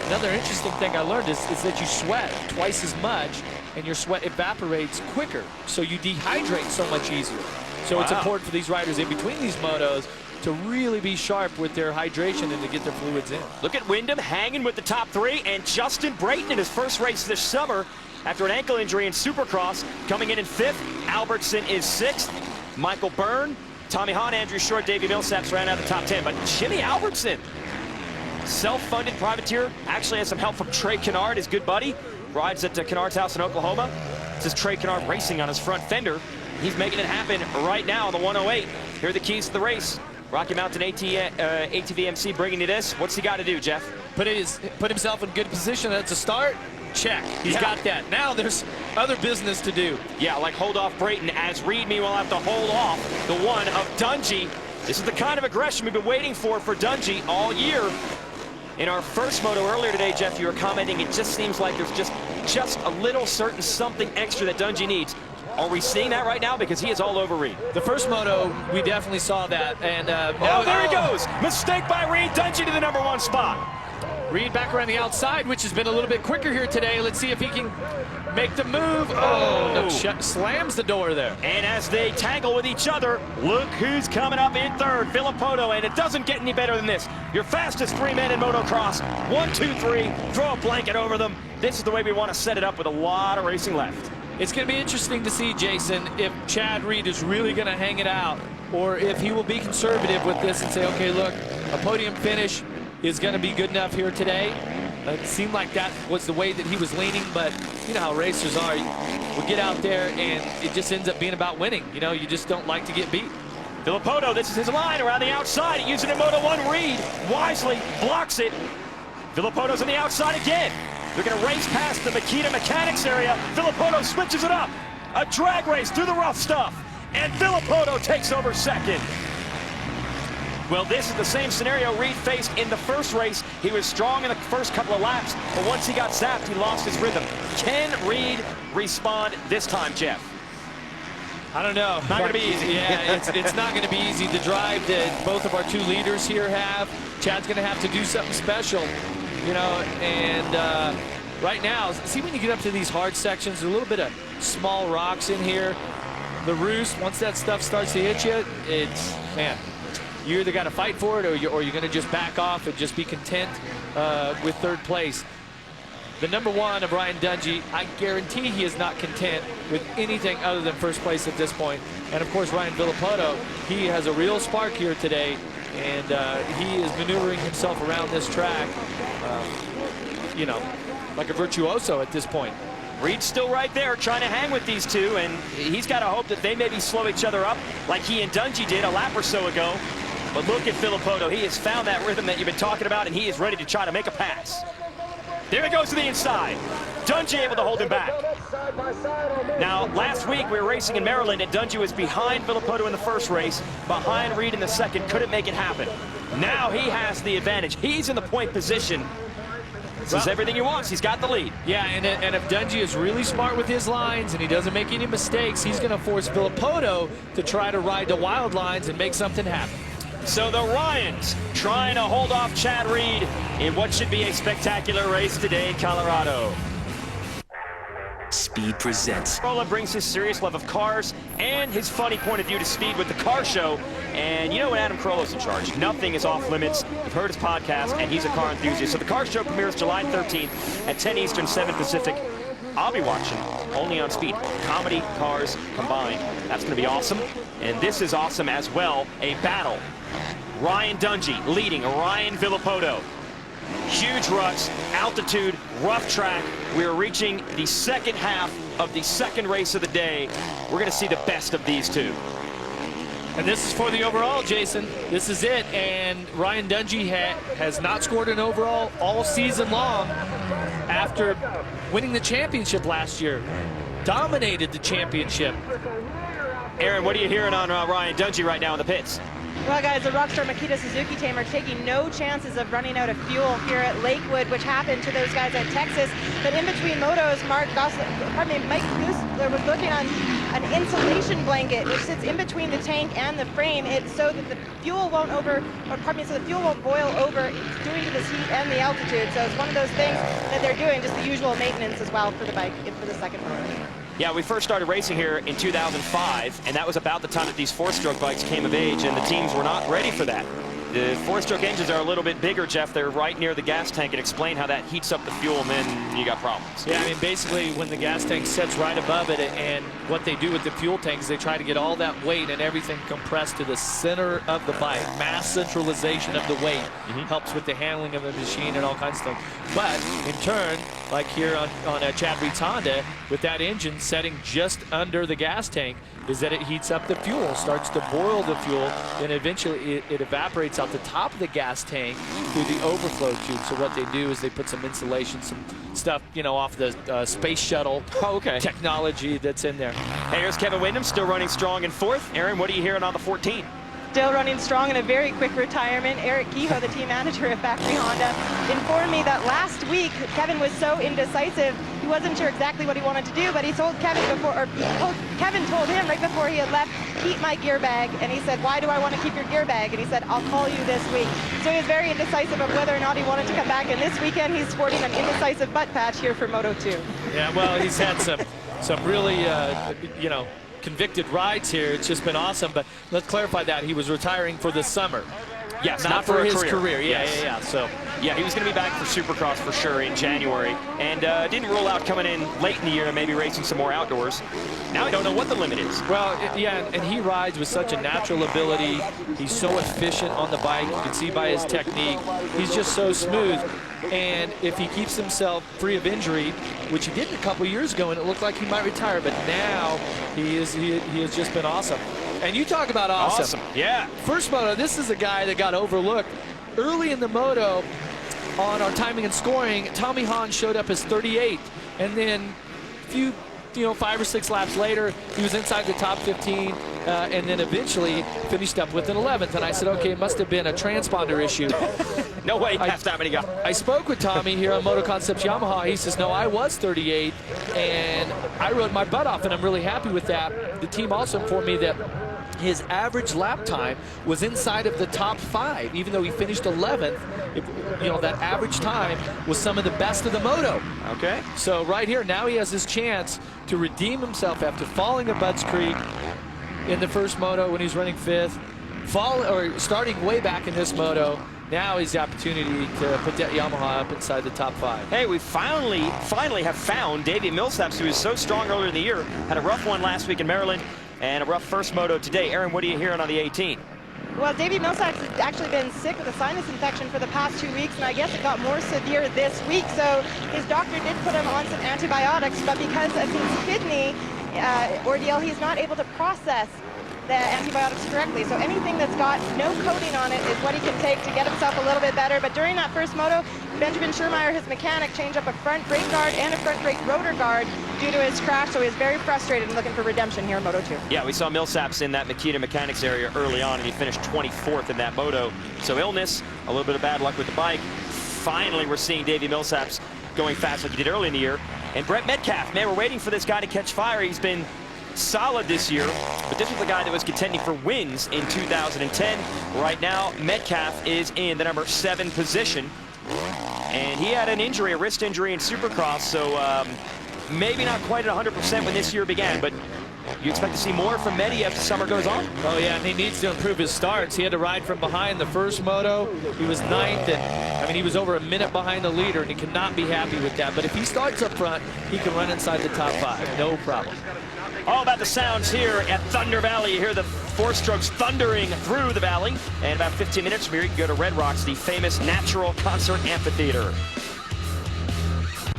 another interesting thing I learned is that you sweat twice as much and your sweat evaporates quicker, so you dehydrate so much easier. So it's important for these riders in between these motos to really be sharp with their hydration and to get their fluids in. Look at Wyndham hanging with the top 3, and Justin Brayton in his first race this summer after an ankle injury in Supercross, coming in 5th. Albertson is 6th. Michael Byrne, Tommy Hahn, Andrew Short, Davi Millsaps round out the top 10. But Jimmy Albertson, self-funded privateer, actually has some help from Trey Canard, his good buddy. Rides at Canard's house in Oklahoma. This is Trey Canard racing on his front fender. He's making it happen right now on the 108. Here are the keys to the race. Rocky Mountain ATV MC bringing you this. What's he got to do, Jeff? Put himself in good position. That's a start. Check. He's got that. Now there's other business to do. Yeah, like hold off Brayton, as Reed meanwhile have to hold off the one of Dungey. This is the kind of aggression we've been waiting for Dungey all year. In our first moto earlier today, Jeff, you were commenting it just seems like there's just a little certain something extra that Dungey needs. Are we seeing that right now? Because he is all over Reed. The first moto, we definitely saw that. And there he goes. Mistake by Reed. Dungey to the #1 spot. Reed back around the outside, which has been a little bit quicker here today. Let's see if he can make the move. Oh, no, slams the door there. And as they tangle with each other, look who's coming up in 3rd, Villopoto. And it doesn't get any better than this. Your fastest 3 men in motocross. 1, 2, 3. Throw a blanket over them. This is the way we want to set it up with a lot of racing left. It's going to be interesting to see, Jason, if Chad Reed is really going to hang it out or if he will be conservative with this and say, okay, look, a podium finish is going to be good enough here today. It seemed like that was the way that he was leaning, but you know how racers are. We get out there and it just ends up being about winning. You know, you just don't like to get beat. Villopoto, this is his line around the outside. Using it in Moto 1. Reed wisely blocks it. Villopoto's on the outside again. They're going to race past the Makita Mechanics area. Villopoto switches it up. A drag race through the rough stuff. And Villopoto takes over 2nd. Well, this is the same scenario Reed faced in the first race. He was strong in the first couple of laps, but once he got zapped, he lost his rhythm. Can Reed respond this time, Jeff? I don't know. Not going to be easy. Yeah, it's not going to be easy. The drive that both of our 2 leaders here have, Chad's going to have to do something special. You know, and right now, see when you get up to these hard sections, there's a little bit of small rocks in here. The roost, once that stuff starts to hit you, it's, man, you either got to fight for it or you're going to just back off and just be content with 3rd place. The #1 of Ryan Dungey, I guarantee he is not content with anything other than 1st place at this point. And of course, Ryan Villopoto, he has a real spark here today. And he is maneuvering himself around this track, you know, like a virtuoso at this point. Reed's still right there trying to hang with these 2, and he's got to hope that they maybe slow each other up like he and Dungey did a lap or so ago. But look at Villopoto. He has found that rhythm that you've been talking about, and he is ready to try to make a pass. There he goes to the inside. Dungey able to hold him back. Now, last week we were racing in Maryland, and Dungey was behind Villopoto in the first race, behind Reed in the second, couldn't make it happen. Now he has the advantage. He's in the point position. This is everything he wants. He's got the lead. Yeah, and if Dungey is really smart with his lines and he doesn't make any mistakes, he's going to force Villopoto to try to ride the wild lines and make something happen. So the Ryans trying to hold off Chad Reed in what should be a spectacular race today in Colorado. Speed presents. Rolla brings his serious love of cars and his funny point of view to speed with the car show. And you know when Adam Carolla's in charge, nothing is off limits. You've heard his podcast, and he's a car enthusiast. So the car show premieres July 13th at 10 Eastern, 7 Pacific. I'll be watching only on Speed. Comedy, cars combined. That's going to be awesome. And this is awesome as well. A battle. Ryan Dungey leading Ryan Villopoto. Huge ruts, altitude, rough track. We're reaching the second half of the second race of the day. We're going to see the best of these 2. And this is for the overall, Jason. This is it. And Ryan Dungey has not scored an overall all season long after winning the championship last year. Dominated the championship. Aaron, what are you hearing on Ryan Dungey right now in the pits? Well, guys, the Rockstar Makita Suzuki team are taking no chances of running out of fuel here at Lakewood, which happened to those guys at Texas. But in between motos, Mike Goosler was looking on an insulation blanket, which sits in between the tank and the frame. It's so that the fuel won't so the fuel won't boil over due to this heat and the altitude. So it's one of those things that they're doing, just the usual maintenance as well for the bike for the second motor. Yeah, we first started racing here in 2005, and that was about the time that these four-stroke bikes came of age, and the teams were not ready for that. The four-stroke engines are a little bit bigger, Jeff. They're right near the gas tank, and explain how that heats up the fuel, and then you got problems. Yeah, I mean, basically, when the gas tank sits right above it, and what they do with the fuel tank is they try to get all that weight and everything compressed to the center of the bike. Mass centralization of the weight helps with the handling of the machine and all kinds of things. But in turn, like here on Chad Reed's Honda, with that engine setting just under the gas tank, is that it heats up the fuel, starts to boil the fuel, and eventually it evaporates out the top of the gas tank through the overflow tube. So what they do is they put some insulation, some stuff, you know, off the space shuttle technology that's in there. Hey, here's Kevin Windham, still running strong in fourth. Aaron, what are you hearing on the 14? Still running strong in a very quick retirement. Eric Kehoe, the team manager at Factory Honda, informed me that last week Kevin was so indecisive he wasn't sure exactly what he wanted to do, but he told Kevin Kevin told him right before he had left, keep my gear bag, and he said, why do I want to keep your gear bag? And he said, I'll call you this week. So he was very indecisive of whether or not he wanted to come back, and this weekend he's sporting an indecisive butt patch here for Moto 2. Yeah, well, he's had some really, you know, convicted rides here. It's just been awesome. But let's clarify that he was retiring for the summer. Yes, not for his career. Yeah. So yeah, he was going to be back for Supercross for sure in January, and didn't rule out coming in late in the year and maybe racing some more outdoors. Now I don't know what the limit is. Well, yeah, and he rides with such a natural ability. He's so efficient on the bike. You can see by his technique. He's just so smooth. And if he keeps himself free of injury, which he did a couple years ago, and it looked like he might retire, but now he has just been awesome. And you talk about awesome. Yeah. First moto, this is a guy that got overlooked. Early in the moto, on our timing and scoring, Tommy Hahn showed up as 38th. And then a few, 5 or 6 laps later, he was inside the top 15, and then eventually finished up with an 11th. And I said, okay, it must have been a transponder issue. No way, that's that many guys. I spoke with Tommy here on Moto Concepts Yamaha. He says, no, I was 38, and I rode my butt off, and I'm really happy with that. The team also informed me that his average lap time was inside of the top 5, even though he finished 11th. That average time was some of the best of the moto. Okay. So right here, now he has his chance to redeem himself after falling at Budds Creek in the first moto when he's running 5th, starting way back in this moto. Now is the opportunity to put that Yamaha up inside the top 5. Hey, we finally have found Davi Millsaps, who was so strong earlier in the year. Had a rough one last week in Maryland and a rough first moto today. Aaron, what are you hearing on the 18? Well, Davi Millsaps has actually been sick with a sinus infection for the past 2 weeks, and I guess it got more severe this week. So his doctor did put him on some antibiotics, but because of his kidney ordeal, he's not able to process the antibiotics correctly. So anything that's got no coating on it is what he can take to get himself a little bit better. But during that first moto, Benjamin Schurmeyer, his mechanic, changed up a front brake guard and a front brake rotor guard due to his crash. So he was very frustrated and looking for redemption here in Moto 2. Yeah, we saw Millsaps in that Makita mechanics area early on, and he finished 24th in that moto. So illness, a little bit of bad luck with the bike. Finally, we're seeing Davi Millsaps going fast like he did early in the year. And Brett Metcalfe, man, we're waiting for this guy to catch fire. He's been solid this year, but this was the guy that was contending for wins in 2010. Right now, Metcalfe is in the number 7 position, and he had an injury, a wrist injury in Supercross, so maybe not quite at 100% when this year began, but you expect to see more from Medi as the summer goes on? Oh yeah, and he needs to improve his starts. He had to ride from behind the first moto. He was 9th, and I mean, he was over a minute behind the leader, and he cannot be happy with that. But if he starts up front, he can run inside the top 5, no problem. All about the sounds here at Thunder Valley. You hear the 4-strokes thundering through the valley. And about 15 minutes from here, you can go to Red Rocks, the famous natural concert amphitheater.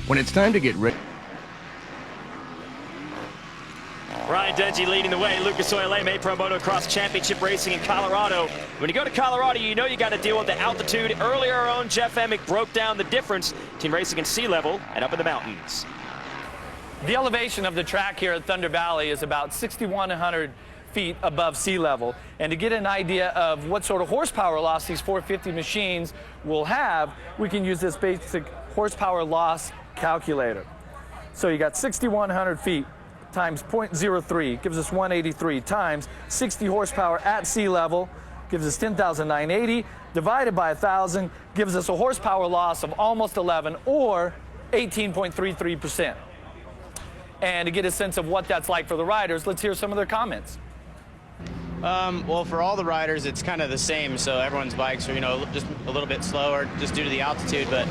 When it's time to get ready. Ryan Dungey leading the way. Lucas Oil AMA Pro Motocross Championship racing in Colorado. When you go to Colorado, you know you got to deal with the altitude. Earlier, our own Jeff Emick broke down the difference between racing in sea level and up in the mountains. The elevation of the track here at Thunder Valley is about 6,100 feet above sea level. And to get an idea of what sort of horsepower loss these 450 machines will have, we can use this basic horsepower loss calculator. So you got 6,100 feet times 0.03 gives us 183 times 60 horsepower at sea level gives us 10,980 divided by 1,000 gives us a horsepower loss of almost 11 or 18.33%. And to get a sense of what that's like for the riders, let's hear some of their comments. Well, for all the riders, it's kind of the same. So everyone's bikes are, just a little bit slower just due to the altitude. But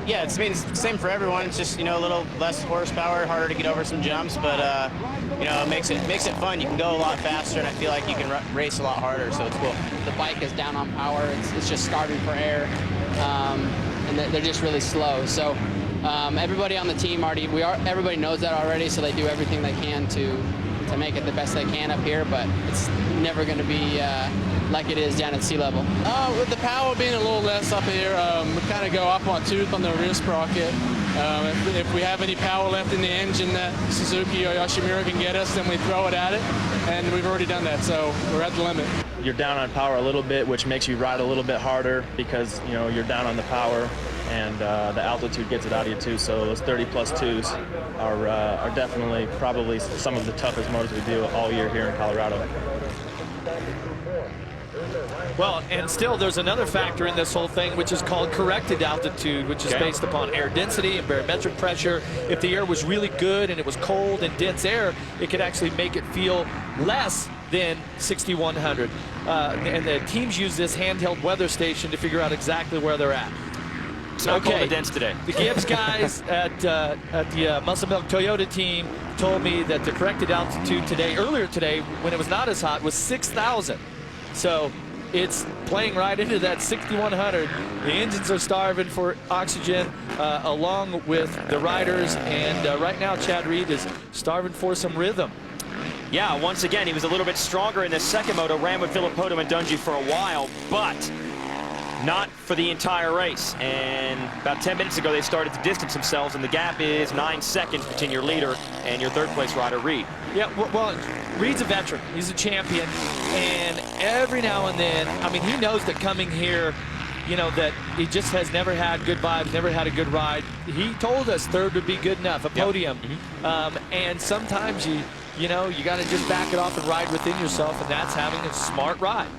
yeah, it's the same for everyone. It's just, a little less horsepower, harder to get over some jumps. But, it makes it fun. You can go a lot faster, and I feel like you can race a lot harder. So it's cool. The bike is down on power. It's just starving for air. And they're just really slow. So everybody on the team everybody knows that already. So they do everything they can to make it the best they can up here, but it's never going to be like it is down at sea level. With the power being a little less up here, we kind of go up on tooth on the rear sprocket. If we have any power left in the engine that Suzuki or Yoshimura can get us, then we throw it at it, and we've already done that, so we're at the limit. You're down on power a little bit, which makes you ride a little bit harder because, you're down on the power. And the altitude gets it out of you too. So those 30+ twos are definitely probably some of the toughest motors we do all year here in Colorado. Well, and still there's another factor in this whole thing, which is called corrected altitude, which is based upon air density and barometric pressure. If the air was really good and it was cold and dense air, it could actually make it feel less than 6,100. And the teams use this handheld weather station to figure out exactly where they're at. It's not cold and dense today. The Gibbs guys at the Muscle Milk Toyota team told me that the corrected altitude earlier today, when it was not as hot, was 6,000. So it's playing right into that 6,100. The engines are starving for oxygen, along with the riders. And right now, Chad Reed is starving for some rhythm. Yeah, once again, he was a little bit stronger in the second moto, ran with Villopoto and Dungey for a while, but not for the entire race. And about 10 minutes ago, they started to distance themselves, and the gap is 9 seconds between your leader and your third-place rider, Reed. Yeah, well, Reed's a veteran. He's a champion, and every now and then, he knows that coming here, that he just has never had good vibes, never had a good ride. He told us third would be good enough, a podium. Yep. And sometimes you got to just back it off and ride within yourself, and that's having a smart ride.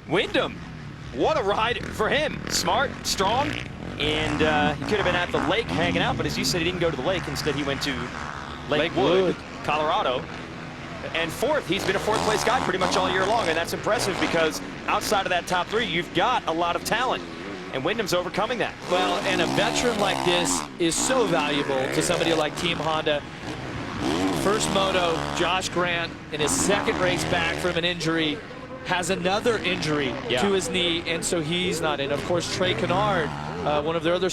Wyndham. What a ride for him. Smart, strong, and he could have been at the lake hanging out, but as you said, he didn't go to the lake. Instead, he went to Lakewood, Colorado. And fourth, he's been a fourth-place guy pretty much all year long, and that's impressive because outside of that top three, you've got a lot of talent, and Wyndham's overcoming that. Well, and a veteran like this is so valuable to somebody like Team Honda. First moto, Josh Grant, in his second race back from an injury, has another injury to his knee, and so he's not in. Of course, Trey Canard, one of their other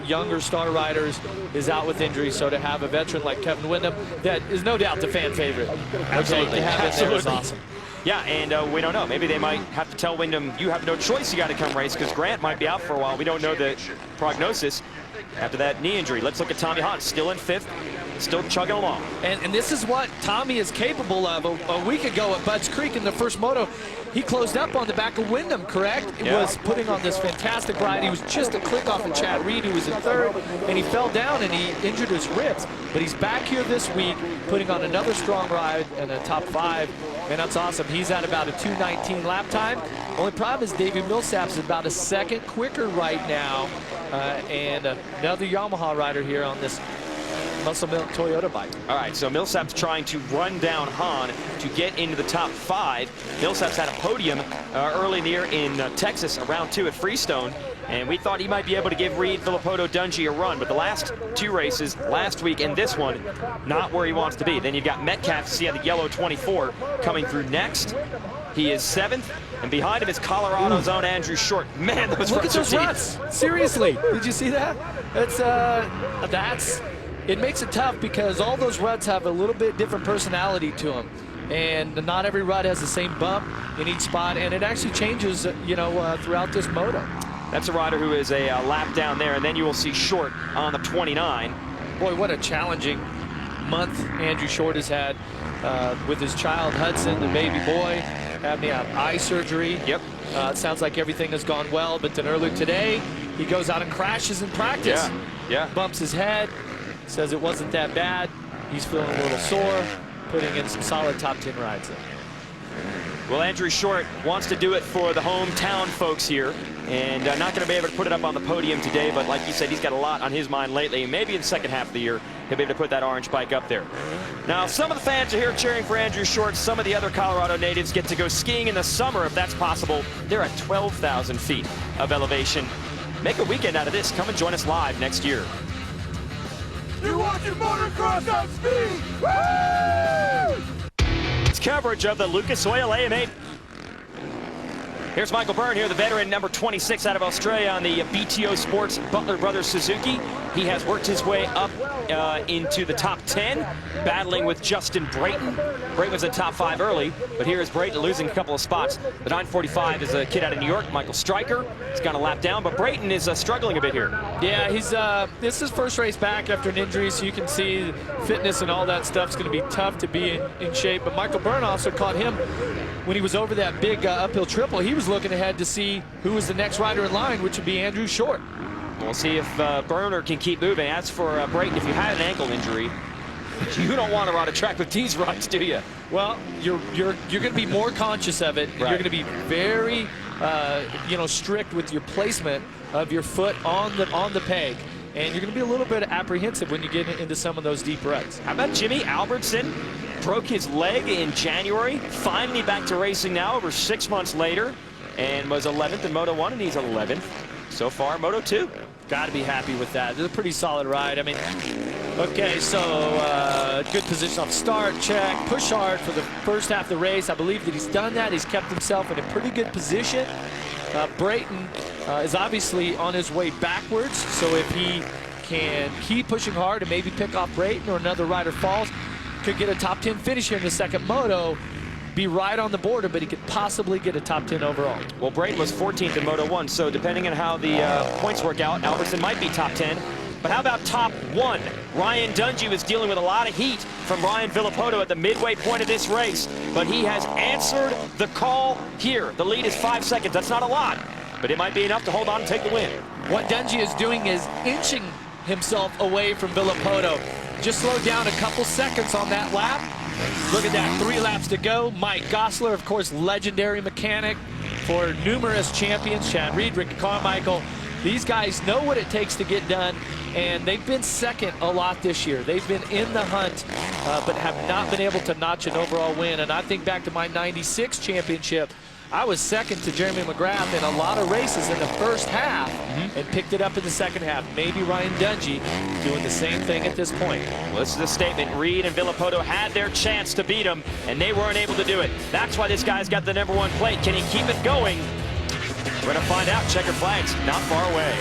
younger star riders, is out with injury. So to have a veteran like Kevin Wyndham, that is no doubt the fan favorite. Absolutely. To have him there is awesome. Yeah, and we don't know. Maybe they might have to tell Wyndham, you have no choice, you got to come race, because Grant might be out for a while. We don't know the prognosis after that knee injury. Let's look at Tommy Hahn, still in fifth, still chugging along. And this is what Tommy is capable of. A week ago at Budds Creek in the first moto, he closed up on the back of Wyndham, correct? It was putting on this fantastic ride. He was just a click off of Chad Reed, who was in third, and he fell down and he injured his ribs. But he's back here this week, putting on another strong ride and a top 5. And that's awesome. He's at about a 2:19 lap time. Only problem is Davi Millsaps is about a second quicker right now. And another Yamaha rider here on this Muscle Milk Toyota bike. All right, so Millsaps trying to run down Hahn to get into the top 5. Millsaps had a podium early in the year in Texas, round 2 at Freestone, and we thought he might be able to give Reed, Villopoto, Dungey a run, but the last 2 races, last week and this one, not where he wants to be. Then you've got Metcalfe, see on the yellow 24, coming through next. He is 7th, and behind him is Colorado's own Andrew Short. Man, those Look at those ruts. Seriously, did you see that? It makes it tough because all those ruts have a little bit different personality to them. And not every rut has the same bump in each spot, and it actually changes, throughout this moto. That's a rider who is a lap down there, and then you will see Short on the 29. Boy, what a challenging month Andrew Short has had. with his child Hudson, the baby boy, having to have eye surgery. Yep. It sounds like everything has gone well, but then earlier today, he goes out and crashes in practice. Yeah. Bumps his head, says it wasn't that bad. He's feeling a little sore, putting in some solid top 10 rides. Well, Andrew Short wants to do it for the hometown folks here, and not going to be able to put it up on the podium today, but like you said, he's got a lot on his mind lately, and maybe in the second half of the year, he'll be able to put that orange bike up there. Now, some of the fans are here cheering for Andrew Short. Some of the other Colorado natives get to go skiing in the summer, if that's possible. They're at 12,000 feet of elevation. Make a weekend out of this. Come and join us live next year. You're watching Motocross on Speed! Woo! It's coverage of the Lucas Oil AMA. Here's Michael Byrne here, the veteran, number 26 out of Australia on the BTO Sports Butler Brothers Suzuki. He has worked his way up into the top 10, battling with Justin Brayton. Brayton was in top 5 early, but here is Brayton losing a couple of spots. The 945 is a kid out of New York, Michael Stryker. He's got a lap down, but Brayton is struggling a bit here. Yeah, he's this is his first race back after an injury, so you can see fitness and all that stuff's going to be tough to be in shape. But Michael Byrne also caught him when he was over that big uphill triple. He was looking ahead to see who was the next rider in line, which would be Andrew Short. We'll see if Burner can keep moving. As for Brayton, if you had an ankle injury, you don't want to ride a track with these rides, do you? Well, you're going to be more conscious of it. Right. You're going to be very strict with your placement of your foot on the peg, and you're going to be a little bit apprehensive when you get into some of those deep ruts. How about Jimmy Albertson? Broke his leg in January, finally back to racing now over 6 months later, and was 11th in Moto 1, and he's 11th so far in Moto 2. Got to be happy with that. It's a pretty solid ride. I mean, okay, so good position off start, check, push hard for the first half of the race. I believe that he's done that. He's kept himself in a pretty good position. Brayton is obviously on his way backwards, so if he can keep pushing hard and maybe pick off Brayton or another rider falls, could get a top 10 finish here in the second moto, be right on the border, but he could possibly get a top 10 overall. Well, Brayton was 14th in Moto 1, so depending on how the points work out, Albertson might be top 10. But how about top 1? Ryan Dungey was dealing with a lot of heat from Ryan Villopoto at the midway point of this race, but he has answered the call here. The lead is 5 seconds. That's not a lot, but it might be enough to hold on and take the win. What Dungey is doing is inching himself away from Villopoto. Just slowed down a couple seconds on that lap. Look at that, 3 laps to go. Mike Gosler, of course, legendary mechanic for numerous champions. Chad Reed, Ricky Carmichael. These guys know what it takes to get done, and they've been second a lot this year. They've been in the hunt, but have not been able to notch an overall win. And I think back to my '96 championship, I was second to Jeremy McGrath in a lot of races in the first half and picked it up in the second half. Maybe Ryan Dungey doing the same thing at this point. Well, this is the statement. Reed and Villopoto had their chance to beat him, and they weren't able to do it. That's why this guy's got the #1 plate. Can he keep it going? We're going to find out. Checker flags not far away.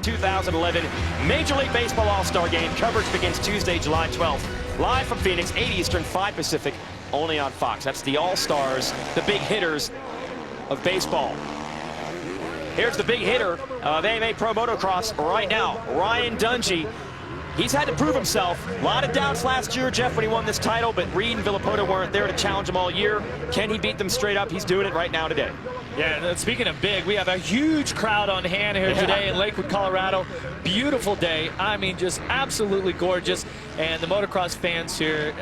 2011 Major League Baseball All-Star Game. Coverage begins Tuesday, July 12th. Live from Phoenix, 8 Eastern, 5 Pacific. Only on Fox. That's the All-Stars, the big hitters of baseball. Here's the big hitter of AMA Pro Motocross right now, Ryan Dungey. He's had to prove himself. A lot of doubts last year, Jeff, when he won this title, but Reed and Villopoto weren't there to challenge him all year. Can he beat them straight up? He's doing it right now today. Yeah, and speaking of big, we have a huge crowd on hand here today in Lakewood, Colorado. Beautiful day. I mean, just absolutely gorgeous. And the motocross fans here,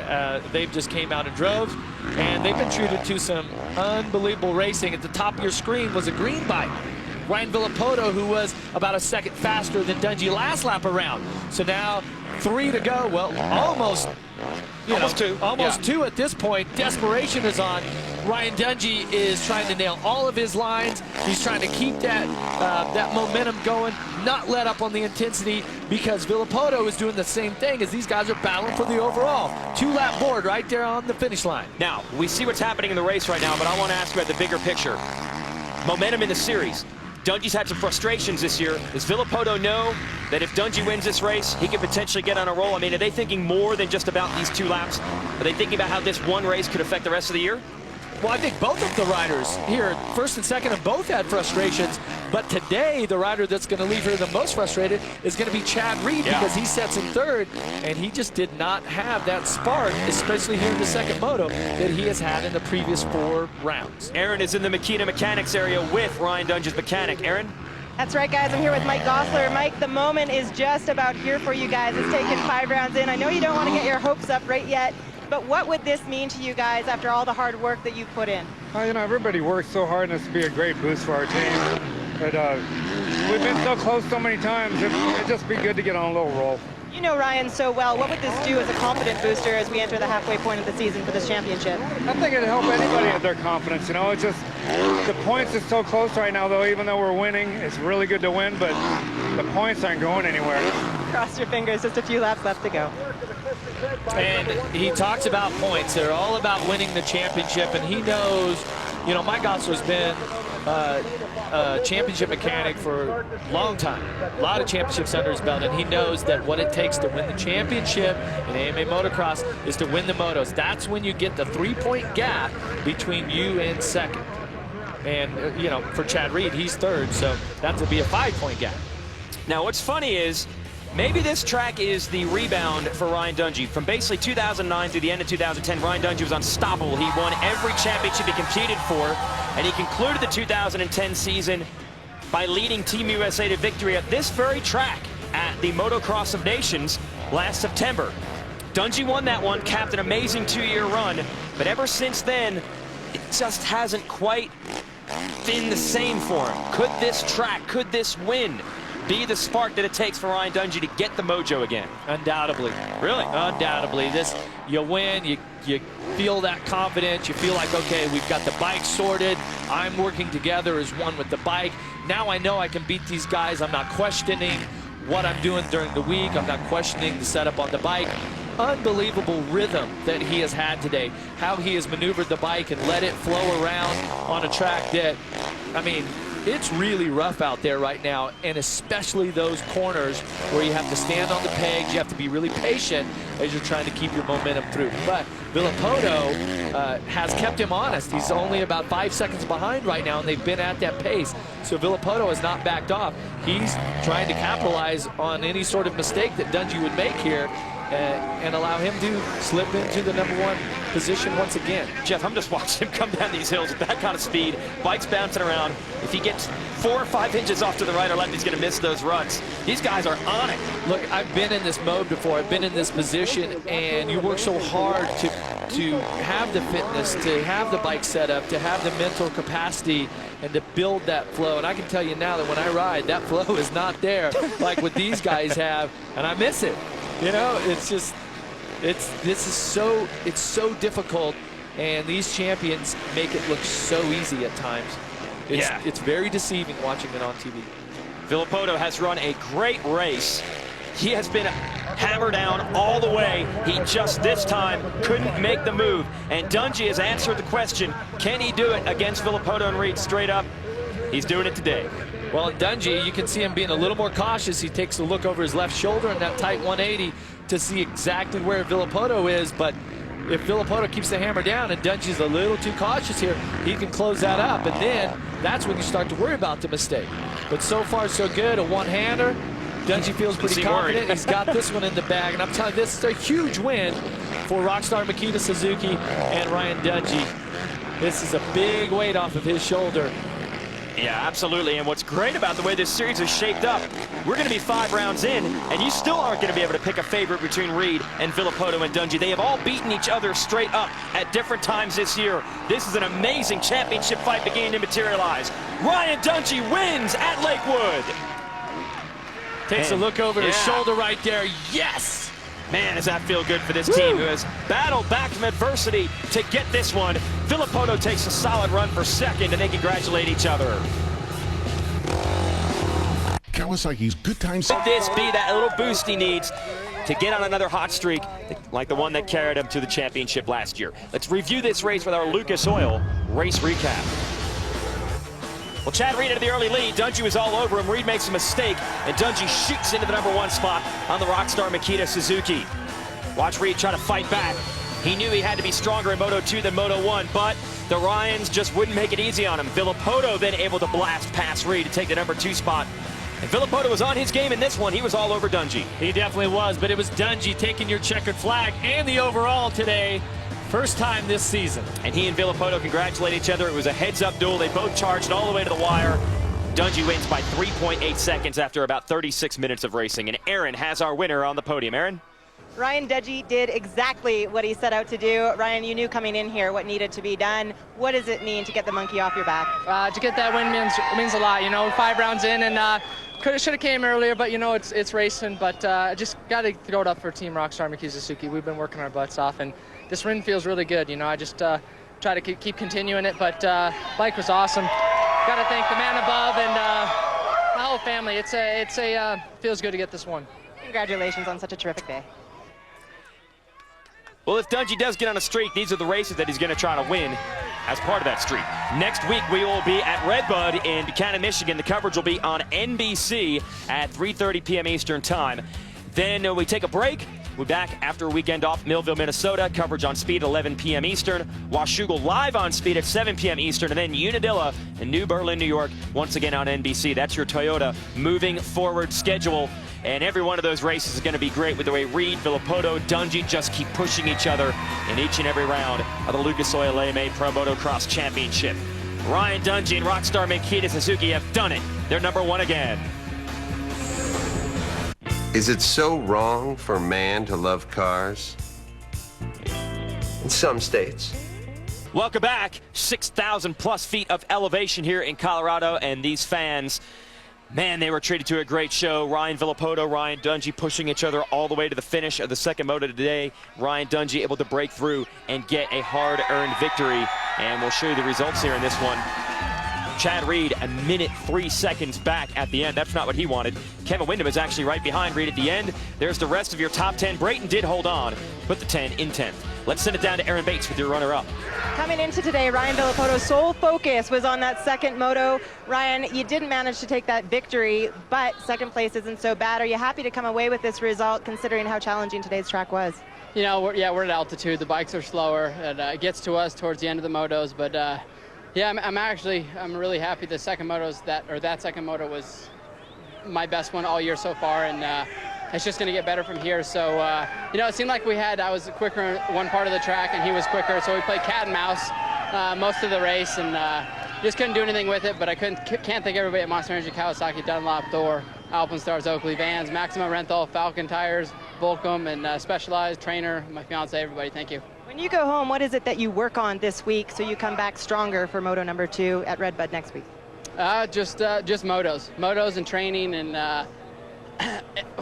they've just came out in droves, and they've been treated to some unbelievable racing. At the top of your screen was a green bike. Ryan Villopoto, who was about a second faster than Dungey last lap around. So now 3 to go. Well, almost two at this point. Desperation is on. Ryan Dungey is trying to nail all of his lines. He's trying to keep that momentum going, not let up on the intensity, because Villopoto is doing the same thing as these guys are battling for the overall. 2-lap board right there on the finish line. Now, we see what's happening in the race right now, but I want to ask you about the bigger picture. Momentum in the series. Dungey's had some frustrations this year. Does Villopoto know that if Dungey wins this race, he could potentially get on a roll? I mean, are they thinking more than just about these 2 laps? Are they thinking about how this one race could affect the rest of the year? Well, I think both of the riders here, first and second, have both had frustrations. But today, the rider that's going to leave her the most frustrated is going to be Chad Reed, because he sets in third, and he just did not have that spark, especially here in the second moto, that he has had in the previous 4 rounds. Aaron is in the Makita Mechanics area with Ryan Dungey's mechanic. Aaron? That's right, guys. I'm here with Mike Gosler. Mike, the moment is just about here for you guys. It's taken 5 rounds in. I know you don't want to get your hopes up right yet, but what would this mean to you guys after all the hard work that you put in? You know, everybody works so hard, and this would be a great boost for our team. But we've been so close so many times, it'd just be good to get on a little roll. You know Ryan so well. What would this do as a confidence booster as we enter the halfway point of the season for this championship? I think it'd help anybody at their confidence. You know, it's just the points are so close right now, though. Even though we're winning, it's really good to win, but the points aren't going anywhere. Cross your fingers. Just a few laps left to go. And he talks about points. They're all about winning the championship, and he knows, you know, Mike Gosler's been a championship mechanic for a long time. A lot of championships under his belt, and he knows that what it takes to win the championship in AMA Motocross is to win the motos. That's when you get the 3-point gap between you and second. And, you know, for Chad Reed, he's third, so that will be a 5-point gap. Now, what's funny is maybe this track is the rebound for Ryan Dungey. From basically 2009 through the end of 2010, Ryan Dungey was unstoppable. He won every championship he competed for, and he concluded the 2010 season by leading Team USA to victory at this very track at the Motocross of Nations last September. Dungey won that one, capped an amazing 2-year run, but ever since then, it just hasn't quite been the same for him. Could this track, could this win be the spark that it takes for Ryan Dungey to get the mojo again? Undoubtedly. Really? Undoubtedly. This, you win, you feel that confidence, you feel like, okay, we've got the bike sorted, I'm working together as one with the bike. Now I know I can beat these guys. I'm not questioning what I'm doing during the week. I'm not questioning the setup on the bike. Unbelievable rhythm that he has had today. How he has maneuvered the bike and let it flow around on a track that, I mean, it's really rough out there right now, and especially those corners where you have to stand on the pegs. You have to be really patient as you're trying to keep your momentum through. But Villopoto has kept him honest. He's only about 5 seconds behind right now, and they've been at that pace. So Villopoto has not backed off. He's trying to capitalize on any sort of mistake that Dungey would make here and allow him to slip into the #1 position once again. Jeff, I'm just watching him come down these hills with that kind of speed. Bike's bouncing around. If he gets 4 or 5 inches off to the right or left, he's going to miss those ruts. These guys are on it. Look, I've been in this mode before. I've been in this position, and you work so hard to have the fitness, to have the bike set up, to have the mental capacity, and to build that flow. And I can tell you now that when I ride, that flow is not there like what these guys have, and I miss it. You know, it's just, it's so difficult, and these champions make it look so easy at times. It's very deceiving watching it on TV. Villopoto has run a great race. He has been hammered down all the way. He just this time couldn't make the move. And Dungey has answered the question, can he do it against Villopoto and Reed straight up? He's doing it today. Well, in Dungey, you can see him being a little more cautious. He takes a look over his left shoulder in that tight 180 to see exactly where Villopoto is. But if Villopoto keeps the hammer down and Dungey's a little too cautious here, he can close that up. And then that's when you start to worry about the mistake. But so far, so good. A one-hander. Dungey feels pretty confident. He's got this one in the bag. And I'm telling you, this is a huge win for Rockstar Makita Suzuki and Ryan Dungey. This is a big weight off of his shoulder. Yeah, absolutely. And what's great about the way this series is shaped up, we're going to be 5 rounds in, and you still aren't going to be able to pick a favorite between Reed and Villopoto and Dungey. They have all beaten each other straight up at different times this year. This is an amazing championship fight beginning to materialize. Ryan Dungey wins at Lakewood. Takes a look over his shoulder right there. Yes! Man, does that feel good for this team who has battled back from adversity to get this one. Villopoto takes a solid run for second, and they congratulate each other. Kawasaki's good times. Could this be that little boost he needs to get on another hot streak like the one that carried him to the championship last year? Let's review this race with our Lucas Oil race recap. Well, Chad Reed into the early lead. Dungey was all over him. Reed makes a mistake, and Dungey shoots into the #1 spot on the Rockstar Makita Suzuki. Watch Reed try to fight back. He knew he had to be stronger in Moto 2 than Moto 1, but the Ryans just wouldn't make it easy on him. Villopoto then able to blast past Reed to take the number 2 spot. And Villopoto was on his game in this one. He was all over Dungey. He definitely was, but it was Dungey taking your checkered flag and the overall today. First time this season. And he and Villopoto congratulate each other. It was a heads-up duel. They both charged all the way to the wire. Dungey wins by 3.8 seconds after about 36 minutes of racing. And Aaron has our winner on the podium. Aaron? Ryan Dungey did exactly what he set out to do. Ryan, you knew coming in here what needed to be done. What does it mean to get the monkey off your back? To get that win means a lot. You know, 5 rounds in, and should have came earlier, but you know it's racing. But just got to throw it up for Team Rockstar Miki Suzuki. We've been working our butts off, and this win feels really good. You know, I just try to keep continuing it. But bike was awesome. Got to thank the man above and my whole family. It's feels good to get this one. Congratulations on such a terrific day. Well, if Dungey does get on a streak, these are the races that he's going to try to win as part of that streak. Next week, we will be at Redbud in Buchanan, Michigan. The coverage will be on NBC at 3:30 p.m. Eastern Time. Then we take a break. We're back after a weekend off, Millville, Minnesota. Coverage on Speed at 11 p.m. Eastern. Washougal live on Speed at 7 p.m. Eastern. And then Unadilla in New Berlin, New York, once again on NBC. That's your Toyota moving forward schedule. And every one of those races is going to be great with the way Reed, Villopoto, Dungey just keep pushing each other in each and every round of the Lucas Oil AMA Pro Motocross Championship. Ryan Dungey and Rockstar Miki Suzuki have done it. They're number 1 again. Is it so wrong for a man to love cars? In some states. Welcome back. 6,000 plus feet of elevation here in Colorado, and these fans, man, they were treated to a great show. Ryan Villopoto, Ryan Dungey pushing each other all the way to the finish of the second moto today. Ryan Dungey able to break through and get a hard-earned victory, and we'll show you the results here in this one. Chad Reed, 1 minute 3 seconds back at the end. That's not what he wanted. Kevin Windham is actually right behind Reed at the end. There's the rest of your top 10. Brayton did hold on, put the 10 in 10th. Let's send it down to Aaron Bates with your runner-up. Coming into today, Ryan Villopoto's sole focus was on that second moto. Ryan, you didn't manage to take that victory, but second place isn't so bad. Are you happy to come away with this result, considering how challenging today's track was? You know, we're at altitude. The bikes are slower. It gets to us towards the end of the motos, but yeah, I'm really happy the second motos that second moto was my best one all year so far, and it's just going to get better from here. So you know, it seemed like I was quicker in one part of the track and he was quicker, so we played cat and mouse most of the race, and just couldn't do anything with it. But I can't thank everybody at Monster Kawasaki, Dunlop, Thor, Alpenstars, Oakley, Vans, Maxima Renthal, Falcon Tires, Volcom, and Specialized, Trainer, my fiance, everybody. Thank you. When you go home, what is it that you work on this week so you come back stronger for moto number 2 at Redbud next week? Just motos and training, and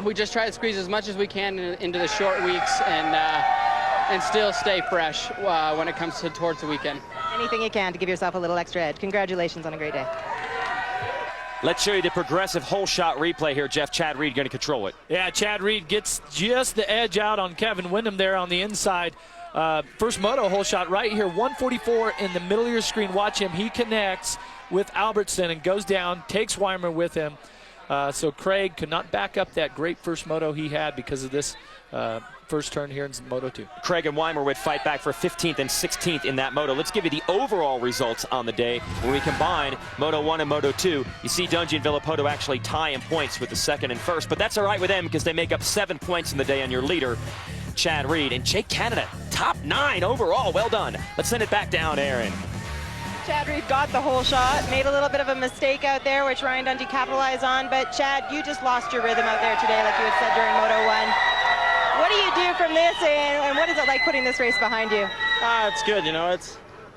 we just try to squeeze as much as we can into the short weeks, and still stay fresh when it comes towards the weekend. Anything you can to give yourself a little extra edge. Congratulations on a great day. Let's show you the progressive whole shot replay here, Jeff. Chad Reed going to control it. Yeah, Chad Reed gets just the edge out on Kevin Windham there on the inside. First moto whole shot right here, 144 in the middle of your screen. Watch him. He connects with Albertson and goes down, takes Weimer with him. So Craig could not back up that great first moto he had because of this first turn here in Moto 2. Craig and Weimer would fight back for 15th and 16th in that moto. Let's give you the overall results on the day. When we combine Moto 1 and Moto 2, you see Dungey and Villopoto actually tie in points with the second and first, but that's all right with them because they make up 7 points in the day on your leader, Chad Reed. And Jake Canada, top 9 overall. Well done. Let's send it back down, Aaron. Chad Reed got the whole shot, made a little bit of a mistake out there, which Ryan Dungey capitalized on, but Chad, you just lost your rhythm out there today, like you had said during Moto 1. What do you do from this, and what is it like putting this race behind you? It's good, you know.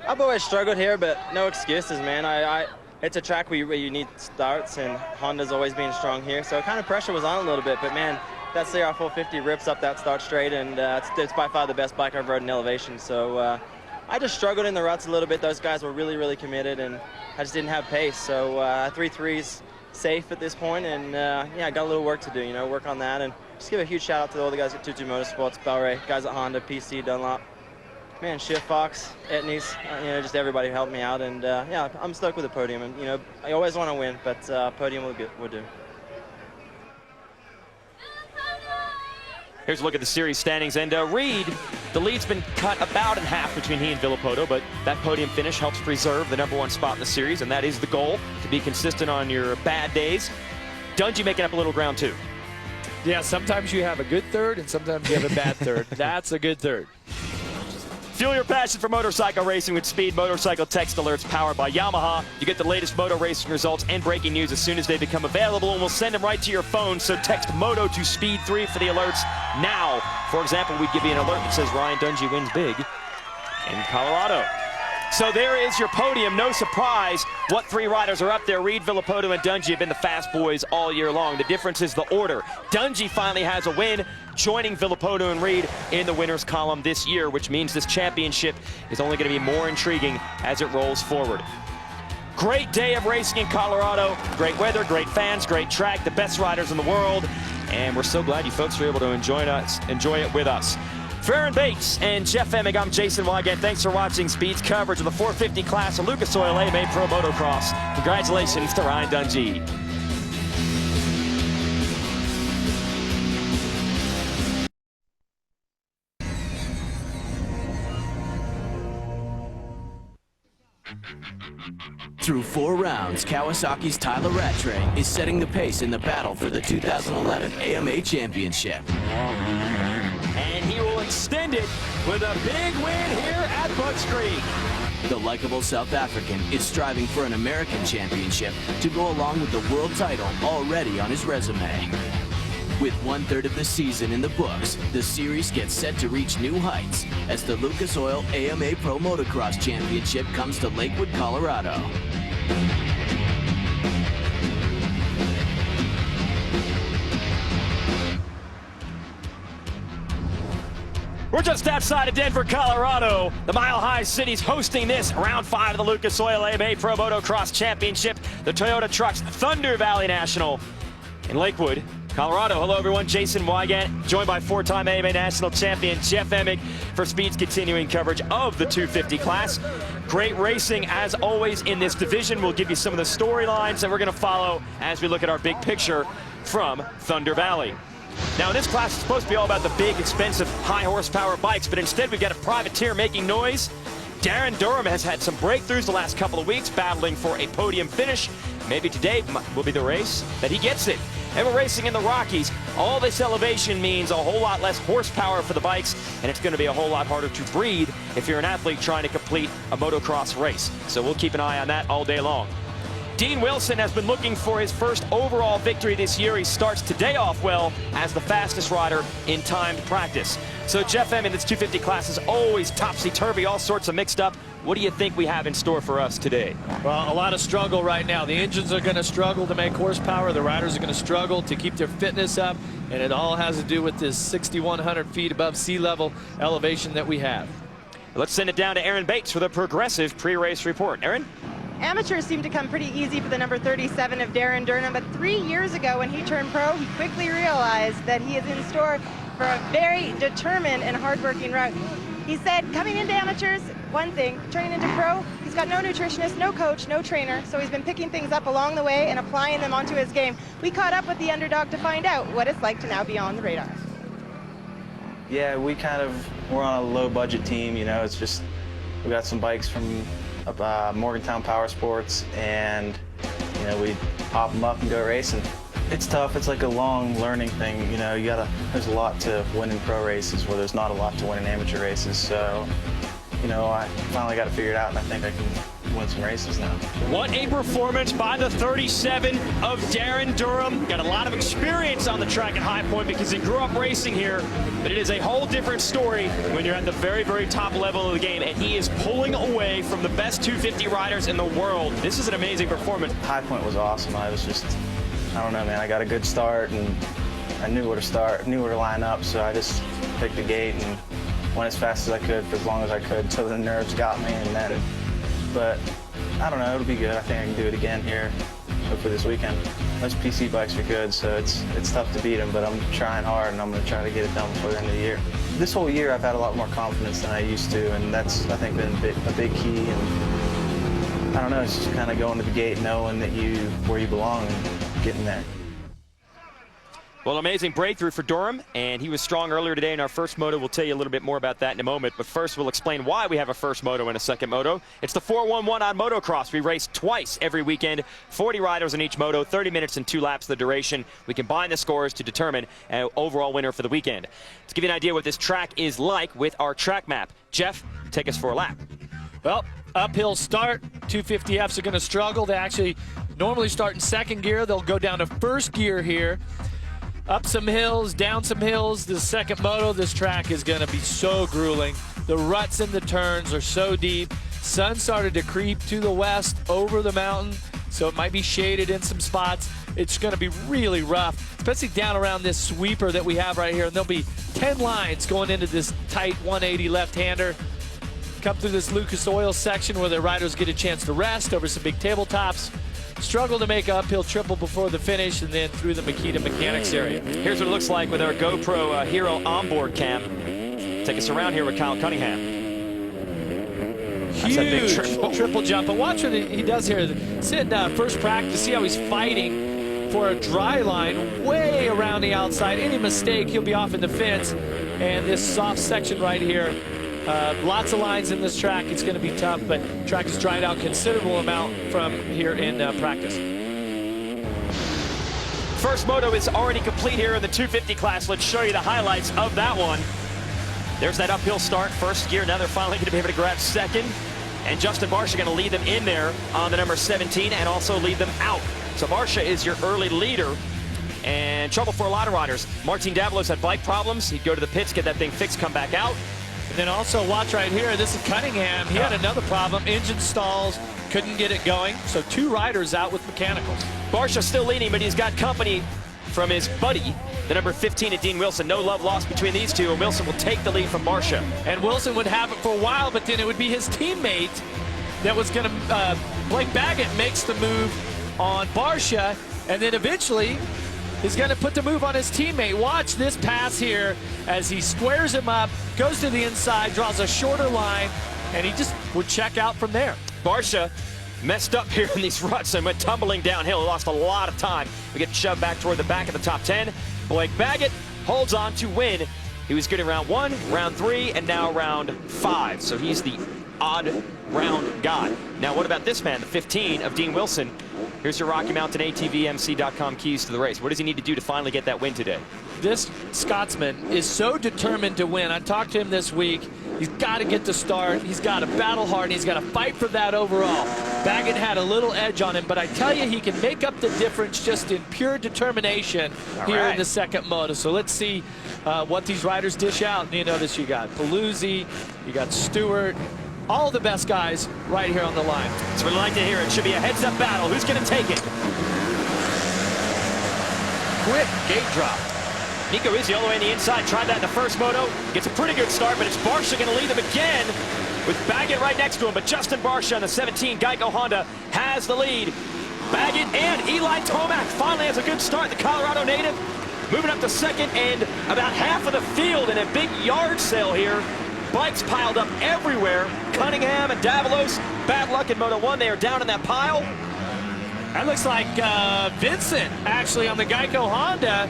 I've always struggled here, but no excuses, man. It's a track where you need starts, and Honda's always been strong here, so kind of pressure was on a little bit, but man, that CR 450 rips up that start straight, and it's by far the best bike I've rode in elevation, so I just struggled in the ruts a little bit. Those guys were really, really committed, and I just didn't have pace. So 3.3's safe at this point, and yeah, I got a little work to do, you know, work on that. And just give a huge shout out to all the guys at TwoTwo Motorsports, Bellray, guys at Honda, PC, Dunlop, man, Shift Fox, Etnies, you know, just everybody who helped me out. And yeah, I'm stuck with the podium, and you know, I always want to win, but podium will do. Here's a look at the series standings, and Reed The lead's been cut about in half between he and Villopoto, but that podium finish helps preserve the #1 spot in the series, and that is the goal, to be consistent on your bad days. Dungey making up a little ground too. Yeah, sometimes you have a good third and sometimes you have a bad third. That's a good third. Fuel your passion for motorcycle racing with Speed Motorcycle Text Alerts powered by Yamaha. You get the latest moto racing results and breaking news as soon as they become available, and we'll send them right to your phone. So text MOTO to Speed 3 for the alerts now. For example, we'd give you an alert that says Ryan Dungey wins big in Colorado. So there is your podium. No surprise what 3 riders are up there. Reed, Villopoto, and Dungey have been the fast boys all year long. The difference is the order. Dungey finally has a win, joining Villopoto and Reed in the winners column this year, which means this championship is only going to be more intriguing as it rolls forward. Great day of racing in Colorado. Great weather, great fans, great track, the best riders in the world. And we're so glad you folks were able to enjoy it with us. For Aaron Bates and Jeff Emig, I'm Jason Wygant. Thanks for watching Speed's coverage of the 450 class of Lucas Oil AMA Pro Motocross. Congratulations to Ryan Dungey. Through 4 rounds, Kawasaki's Tyler Rattray is setting the pace in the battle for the 2011 AMA Championship. And he will extend it with a big win here at Bucks Creek. The likable South African is striving for an American championship to go along with the world title already on his resume. With 1/3 of the season in the books, the series gets set to reach new heights as the Lucas Oil AMA Pro Motocross Championship comes to Lakewood, Colorado. We're just outside of Denver, Colorado. The Mile High City's hosting this round 5 of the Lucas Oil AMA Pro Motocross Championship, the Toyota Trucks Thunder Valley National in Lakewood, Colorado. Hello, everyone. Jason Wygant, joined by 4-time AMA National Champion Jeff Emig for Speed's continuing coverage of the 250 class. Great racing, as always, in this division. We'll give you some of the storylines that we're going to follow as we look at our big picture from Thunder Valley. Now, in this class, it's supposed to be all about the big, expensive, high-horsepower bikes, but instead we've got a privateer making noise. Darren Durham has had some breakthroughs the last couple of weeks, battling for a podium finish. Maybe today will be the race that he gets it. And we're racing in the Rockies. All this elevation means a whole lot less horsepower for the bikes, and it's going to be a whole lot harder to breathe if you're an athlete trying to complete a motocross race. So we'll keep an eye on that all day long. Dean Wilson has been looking for his first overall victory this year. He starts today off well as the fastest rider in timed practice. So Jeff Emig, this 250 class is always topsy-turvy, all sorts of mixed up. What do you think we have in store for us today? Well, a lot of struggle right now. The engines are going to struggle to make horsepower. The riders are going to struggle to keep their fitness up. And it all has to do with this 6,100 feet above sea level elevation that we have. Let's send it down to Aaron Bates for the Progressive pre-race report. Aaron? Amateurs seem to come pretty easy for the number 37 of Darren Durham, but 3 years ago when he turned pro, he quickly realized that he is in store for a very determined and hardworking route. He said, coming into amateurs, one thing, turning into pro, he's got no nutritionist, no coach, no trainer, so he's been picking things up along the way and applying them onto his game. We caught up with the underdog to find out what it's like to now be on the radar. Yeah, we're on a low budget team, you know, it's just, we got some bikes from Morgantown Power Sports, and you know, we pop them up and go racing. It's tough. It's like a long learning thing. You know, there's a lot to win in pro races where there's not a lot to win in amateur races. So, you know, I finally got it figured out, and I think I can win some races now. What a performance by the 37 of Darren Durham. Got a lot of experience on the track at High Point because he grew up racing here, but it is a whole different story when you're at the very, very top level of the game, and he is pulling away from the best 250 riders in the world. This is an amazing performance. High Point was awesome. I don't know, man, I got a good start, and I knew where to start, knew where to line up, so I just picked the gate and went as fast as I could for as long as I could until the nerves got me, and then, but I don't know, it'll be good. I think I can do it again here, hopefully this weekend. Those PC bikes are good, so it's tough to beat them, but I'm trying hard, and I'm going to try to get it done before the end of the year. This whole year, I've had a lot more confidence than I used to, and that's, I think, been a big key. And I don't know, it's just kind of going to the gate, knowing that where you belong, and getting there. Well, amazing breakthrough for Durham, and he was strong earlier today in our first moto. We'll tell you a little bit more about that in a moment, but first we'll explain why we have a first moto and a second moto. It's the 4-1-1 on motocross. We race twice every weekend, 40 riders in each moto, 30 minutes and 2 laps the duration. We combine the scores to determine an overall winner for the weekend. Let's give you an idea what this track is like with our track map. Jeff, take us for a lap. Well, uphill start. 250Fs are going to struggle. They actually normally start in second gear. They'll go down to first gear here. Up some hills, down some hills. The second moto, this track is going to be so grueling. The ruts in the turns are so deep. Sun started to creep to the west over the mountain, so it might be shaded in some spots. It's going to be really rough, especially down around this sweeper that we have right here. And there'll be 10 lines going into this tight 180 left-hander. Come through this Lucas Oil section where the riders get a chance to rest over some big tabletops. Struggle to make an uphill triple before the finish, and then through the Makita Mechanics area. Here's what it looks like with our GoPro Hero onboard cam. Take us around here with Kyle Cunningham. Huge triple jump. And watch what he does here. It's in first practice. See how he's fighting for a dry line way around the outside. Any mistake, he'll be off in the fence. And this soft section right here. Lots of lines in this track. It's going to be tough, but track has dried out considerable amount from here in practice. First moto is already complete here in the 250 class. Let's show you the highlights of that one. There's that uphill start, first gear. Now they're finally going to be able to grab second. And Justin Barcia going to lead them in there on the number 17 and also lead them out. So Barcia is your early leader. And trouble for a lot of riders. Martin Davalos had bike problems. He'd go to the pits, get that thing fixed, come back out. And then also watch right here, this is Cunningham. He had another problem, engine stalls, couldn't get it going. So 2 riders out with mechanicals. Barcia still leading, but he's got company from his buddy, the number 15 at Dean Wilson. No love lost between these two, and Wilson will take the lead from Barcia. And Wilson would have it for a while, but then it would be his teammate that was going to, Blake Baggett makes the move on Barcia, and then eventually he's going to put the move on his teammate. Watch this pass here as he squares him up, goes to the inside, draws a shorter line, and he just would check out from there. Barcia messed up here in these ruts and went tumbling downhill. He lost a lot of time. We get shoved back toward the back of the top 10. Blake Baggett holds on to win. He was good in round 1, round 3, and now round 5. So he's the odd round guy. Now what about this man, the 15 of Dean Wilson? Here's your Rocky Mountain ATVMC.com keys to the race. What does he need to do to finally get that win today? This Scotsman is so determined to win. I talked to him this week. He's got to get the start. He's got to battle hard, and he's got to fight for that overall. Baggett had a little edge on him, but I tell you, he can make up the difference just in pure determination here in the second moto. So let's see what these riders dish out. You notice you got Paluzzi, you got Stewart, all the best guys right here on the line. That's what I'd like to hear. It should be a heads-up battle. Who's going to take it? Quick gate drop. Nico Rizzi all the way on the inside. Tried that in the first moto. Gets a pretty good start, but it's Barcia going to lead them again with Baggett right next to him. But Justin Barcia on the 17 Geico Honda has the lead. Baggett and Eli Tomac finally has a good start. The Colorado native moving up to second, and about half of the field in a big yard sale here. Bikes piled up everywhere. Cunningham and Davalos, bad luck in Moto 1. They are down in that pile. That looks like Vincent actually on the Geico Honda.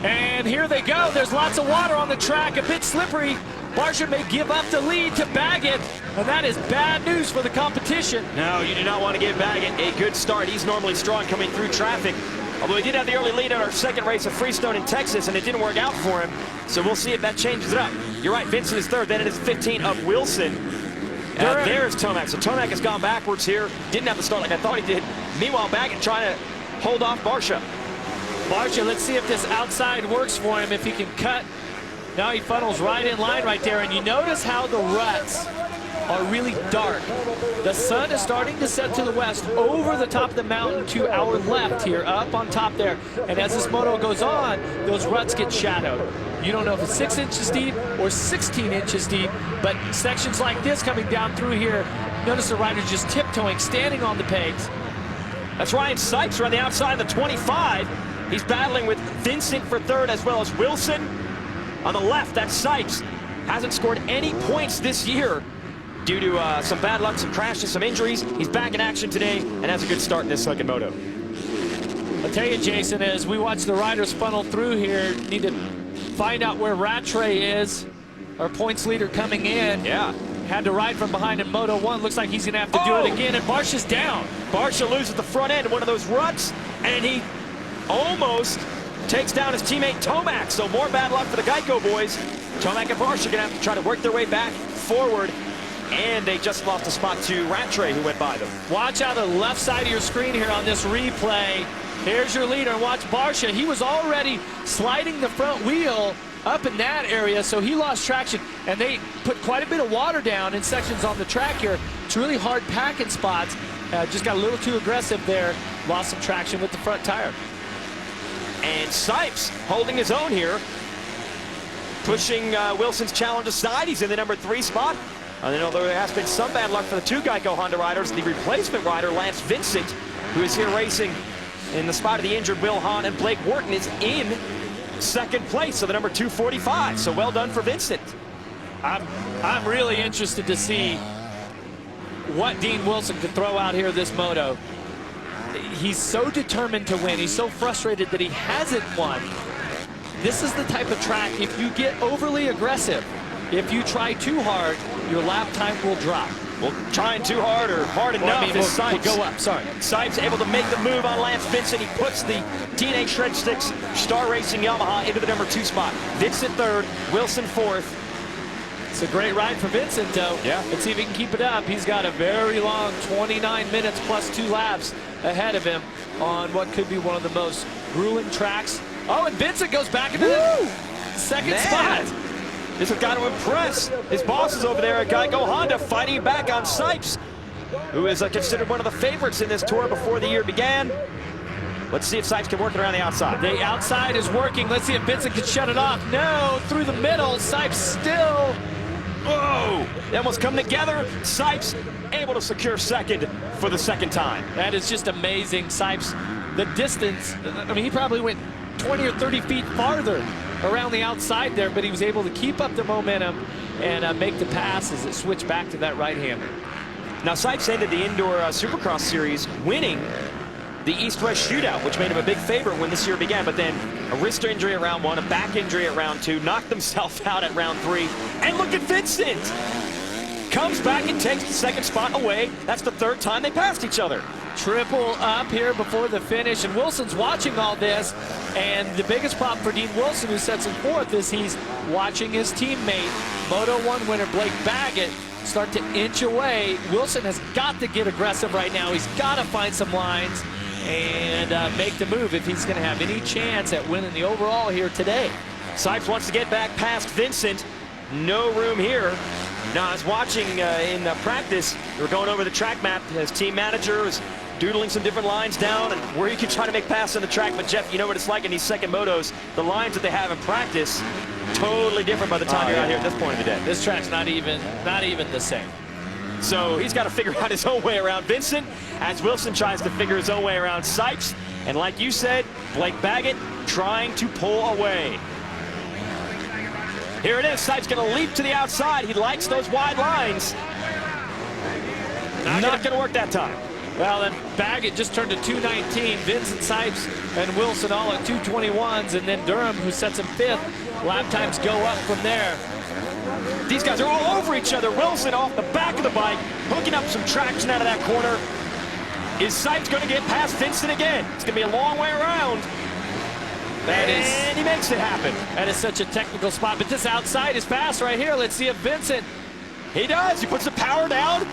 And here they go. There's lots of water on the track, a bit slippery. Barcia may give up the lead to Baggett, and that is bad news for the competition. No, you do not want to give Baggett a good start. He's normally strong coming through traffic. Although he did have the early lead on our second race at Freestone in Texas, and it didn't work out for him. So we'll see if that changes it up. You're right, Vincent is third. Then it is 15 of Wilson. There's Tomac. So Tomac has gone backwards here. Didn't have the start like I thought he did. Meanwhile, Baggett trying to hold off Barcia. Barcia, let's see if this outside works for him, if he can cut. Now he funnels right in line right there, and you notice how the ruts are really dark. The sun is starting to set to the west over the top of the mountain to our left here, up on top there. And as this moto goes on, those ruts get shadowed. You don't know if it's 6 inches deep or 16 inches deep, but sections like this coming down through here, notice the rider just tiptoeing, standing on the pegs. That's Ryan Sykes on the outside of the 25. He's battling with Vincent for third as well as Wilson. On the left, that's Sykes. Hasn't scored any points this year due to some bad luck, some crashes, some injuries. He's back in action today and has a good start in this second moto. I'll tell you, Jason, as we watch the riders funnel through here, need to find out where Rattray is, our points leader coming in. Yeah. Had to ride from behind in Moto 1. Looks like he's going to have to do it again, and Barsha's down. Barsha loses the front end in one of those ruts, and he almost takes down his teammate Tomac. So more bad luck for the Geico boys. Tomac and Barsha are going to have to try to work their way back forward, and they just lost a spot to Rattray, who went by them. Watch out the left side of your screen here on this replay. Here's your leader, and watch Barsha. He was already sliding the front wheel up in that area, so he lost traction, and they put quite a bit of water down in sections on the track here. It's really hard packing spots. Just got a little too aggressive there. Lost some traction with the front tire. And Sipes holding his own here, pushing Wilson's challenge aside. He's in the number 3 spot. And then, although there has been some bad luck for the 2 Geico Honda riders, the replacement rider, Lance Vincent, who is here racing in the spot of the injured Will Hahn and Blake Wharton, is in 2nd place, so the number 245. So well done for Vincent. I'm really interested to see what Dean Wilson could throw out here this moto. He's so determined to win. He's so frustrated that he hasn't won. This is the type of track, if you get overly aggressive, if you try too hard, your lap time will drop. Well, trying too hard or hard enough is Sipes. We'll go up, sorry. Sipes able to make the move on Lance Vincent. He puts the Teenage Shred Sticks Star Racing Yamaha into the number 2 spot. Vincent 3rd, Wilson 4th. It's a great ride for Vincent, though. Yeah. Let's see if he can keep it up. He's got a very long 29 minutes plus 2 laps ahead of him on what could be one of the most grueling tracks. Oh, and Vincent goes back into the 2nd spot. This has got to impress his bosses over there at Geico Honda, fighting back on Sipes, who is considered one of the favorites in this tour before the year began. Let's see if Sipes can work it around the outside. The outside is working. Let's see if Vincent can shut it off. No, through the middle. Sipes still. Whoa! They almost come together. Sipes able to secure 2nd for the 2nd time. That is just amazing. Sipes, the distance, I mean, he probably went 20 or 30 feet farther around the outside there, but he was able to keep up the momentum and make the pass as it switched back to that right-hander. Now, Sipes ended the indoor Supercross series winning the East-West shootout, which made him a big favorite when this year began, but then a wrist injury at round 1, a back injury at round 2, knocked himself out at round 3, and look at Vincent! Comes back and takes the 2nd spot away. That's the 3rd time they passed each other. Triple up here before the finish, and Wilson's watching all this, and the biggest problem for Dean Wilson, who sets him 4th, is he's watching his teammate, Moto 1 winner Blake Baggett, start to inch away. Wilson has got to get aggressive right now. He's got to find some lines and make the move if he's going to have any chance at winning the overall here today. Sipes wants to get back past Vincent. No room here. Now, I was watching in practice, they were going over the track map. His team manager was doodling some different lines down and where you can try to make passes on the track. But, Jeff, you know what it's like in these 2nd motos. The lines that they have in practice, totally different by the time you're out here at this point of the day. This track's not even the same. So he's got to figure out his own way around Vincent as Wilson tries to figure his own way around Sipes. And like you said, Blake Baggett trying to pull away. Here it is. Sipes going to leap to the outside. He likes those wide lines. Not going to work that time. Well, then Baggett just turned to 219. Vincent, Sipes, and Wilson all at 221s. And then Durham, who sets him 5th. Lap times go up from there. These guys are all over each other. Wilson off the back of the bike, hooking up some traction out of that corner. Is Sipes going to get past Vincent again? It's going to be a long way around. And he makes it happen. That is such a technical spot, but this outside is fast right here. Let's see if Vincent. He does. He puts the power down.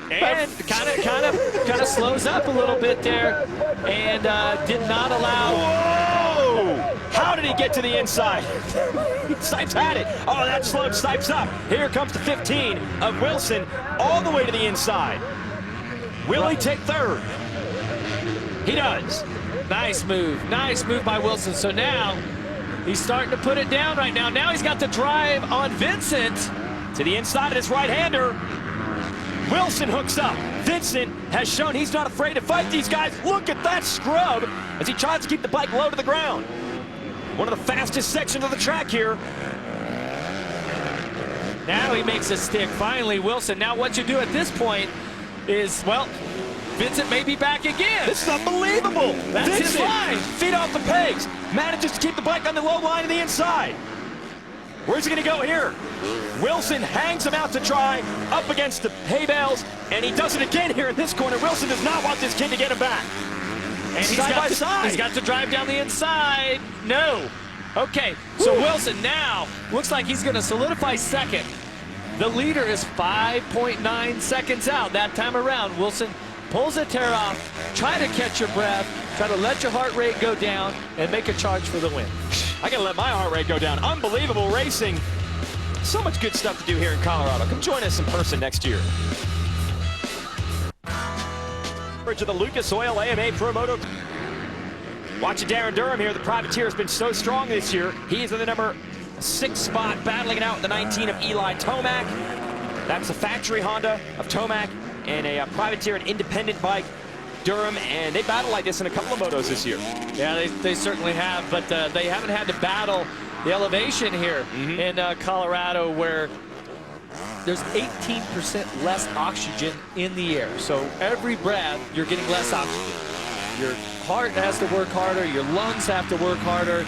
And kind of slows up a little bit there, and did not allow. Whoa! How did he get to the inside? Sipes had it. Oh, that slowed Sipes up. Here comes the 15 of Wilson, all the way to the inside. Will he take 3rd? He does. Nice move by Wilson. So now he's starting to put it down right now. Now he's got the drive on Vincent to the inside of his right-hander. Wilson hooks up. Vincent has shown he's not afraid to fight these guys. Look at that scrub as he tries to keep the bike low to the ground. One of the fastest sections of the track here. Now he makes a stick. Finally, Wilson. Now what you do at this point is, well, Vincent may be back again. This is unbelievable. That's Vincent, his line. Feet off the pegs. Manages to keep the bike on the low line of the inside. Where's he going to go here? Wilson hangs him out to try, up against the hay bales, and he does it again here in this corner. Wilson does not want this kid to get him back. And he's got to drive down the inside. No. Okay, so Wilson now looks like he's going to solidify second. The leader is 5.9 seconds out that time around. Wilson pulls a tear off, try to catch your breath, try to let your heart rate go down, and make a charge for the win. I gotta let my heart rate go down. Unbelievable racing. So much good stuff to do here in Colorado. Come join us in person next year. Bridge of the Lucas Oil AMA Pro Moto. Watching Darren Durham here. The privateer has been so strong this year. He is in the number 6 spot, battling it out with the 19 of Eli Tomac. That's the factory Honda of Tomac and a privateer, an independent bike, Durham, and they battle like this in a couple of motos this year. Yeah, they certainly have, but they haven't had to battle the elevation here in Colorado, where there's 18% less oxygen in the air. So every breath, you're getting less oxygen. Your heart has to work harder, your lungs have to work harder.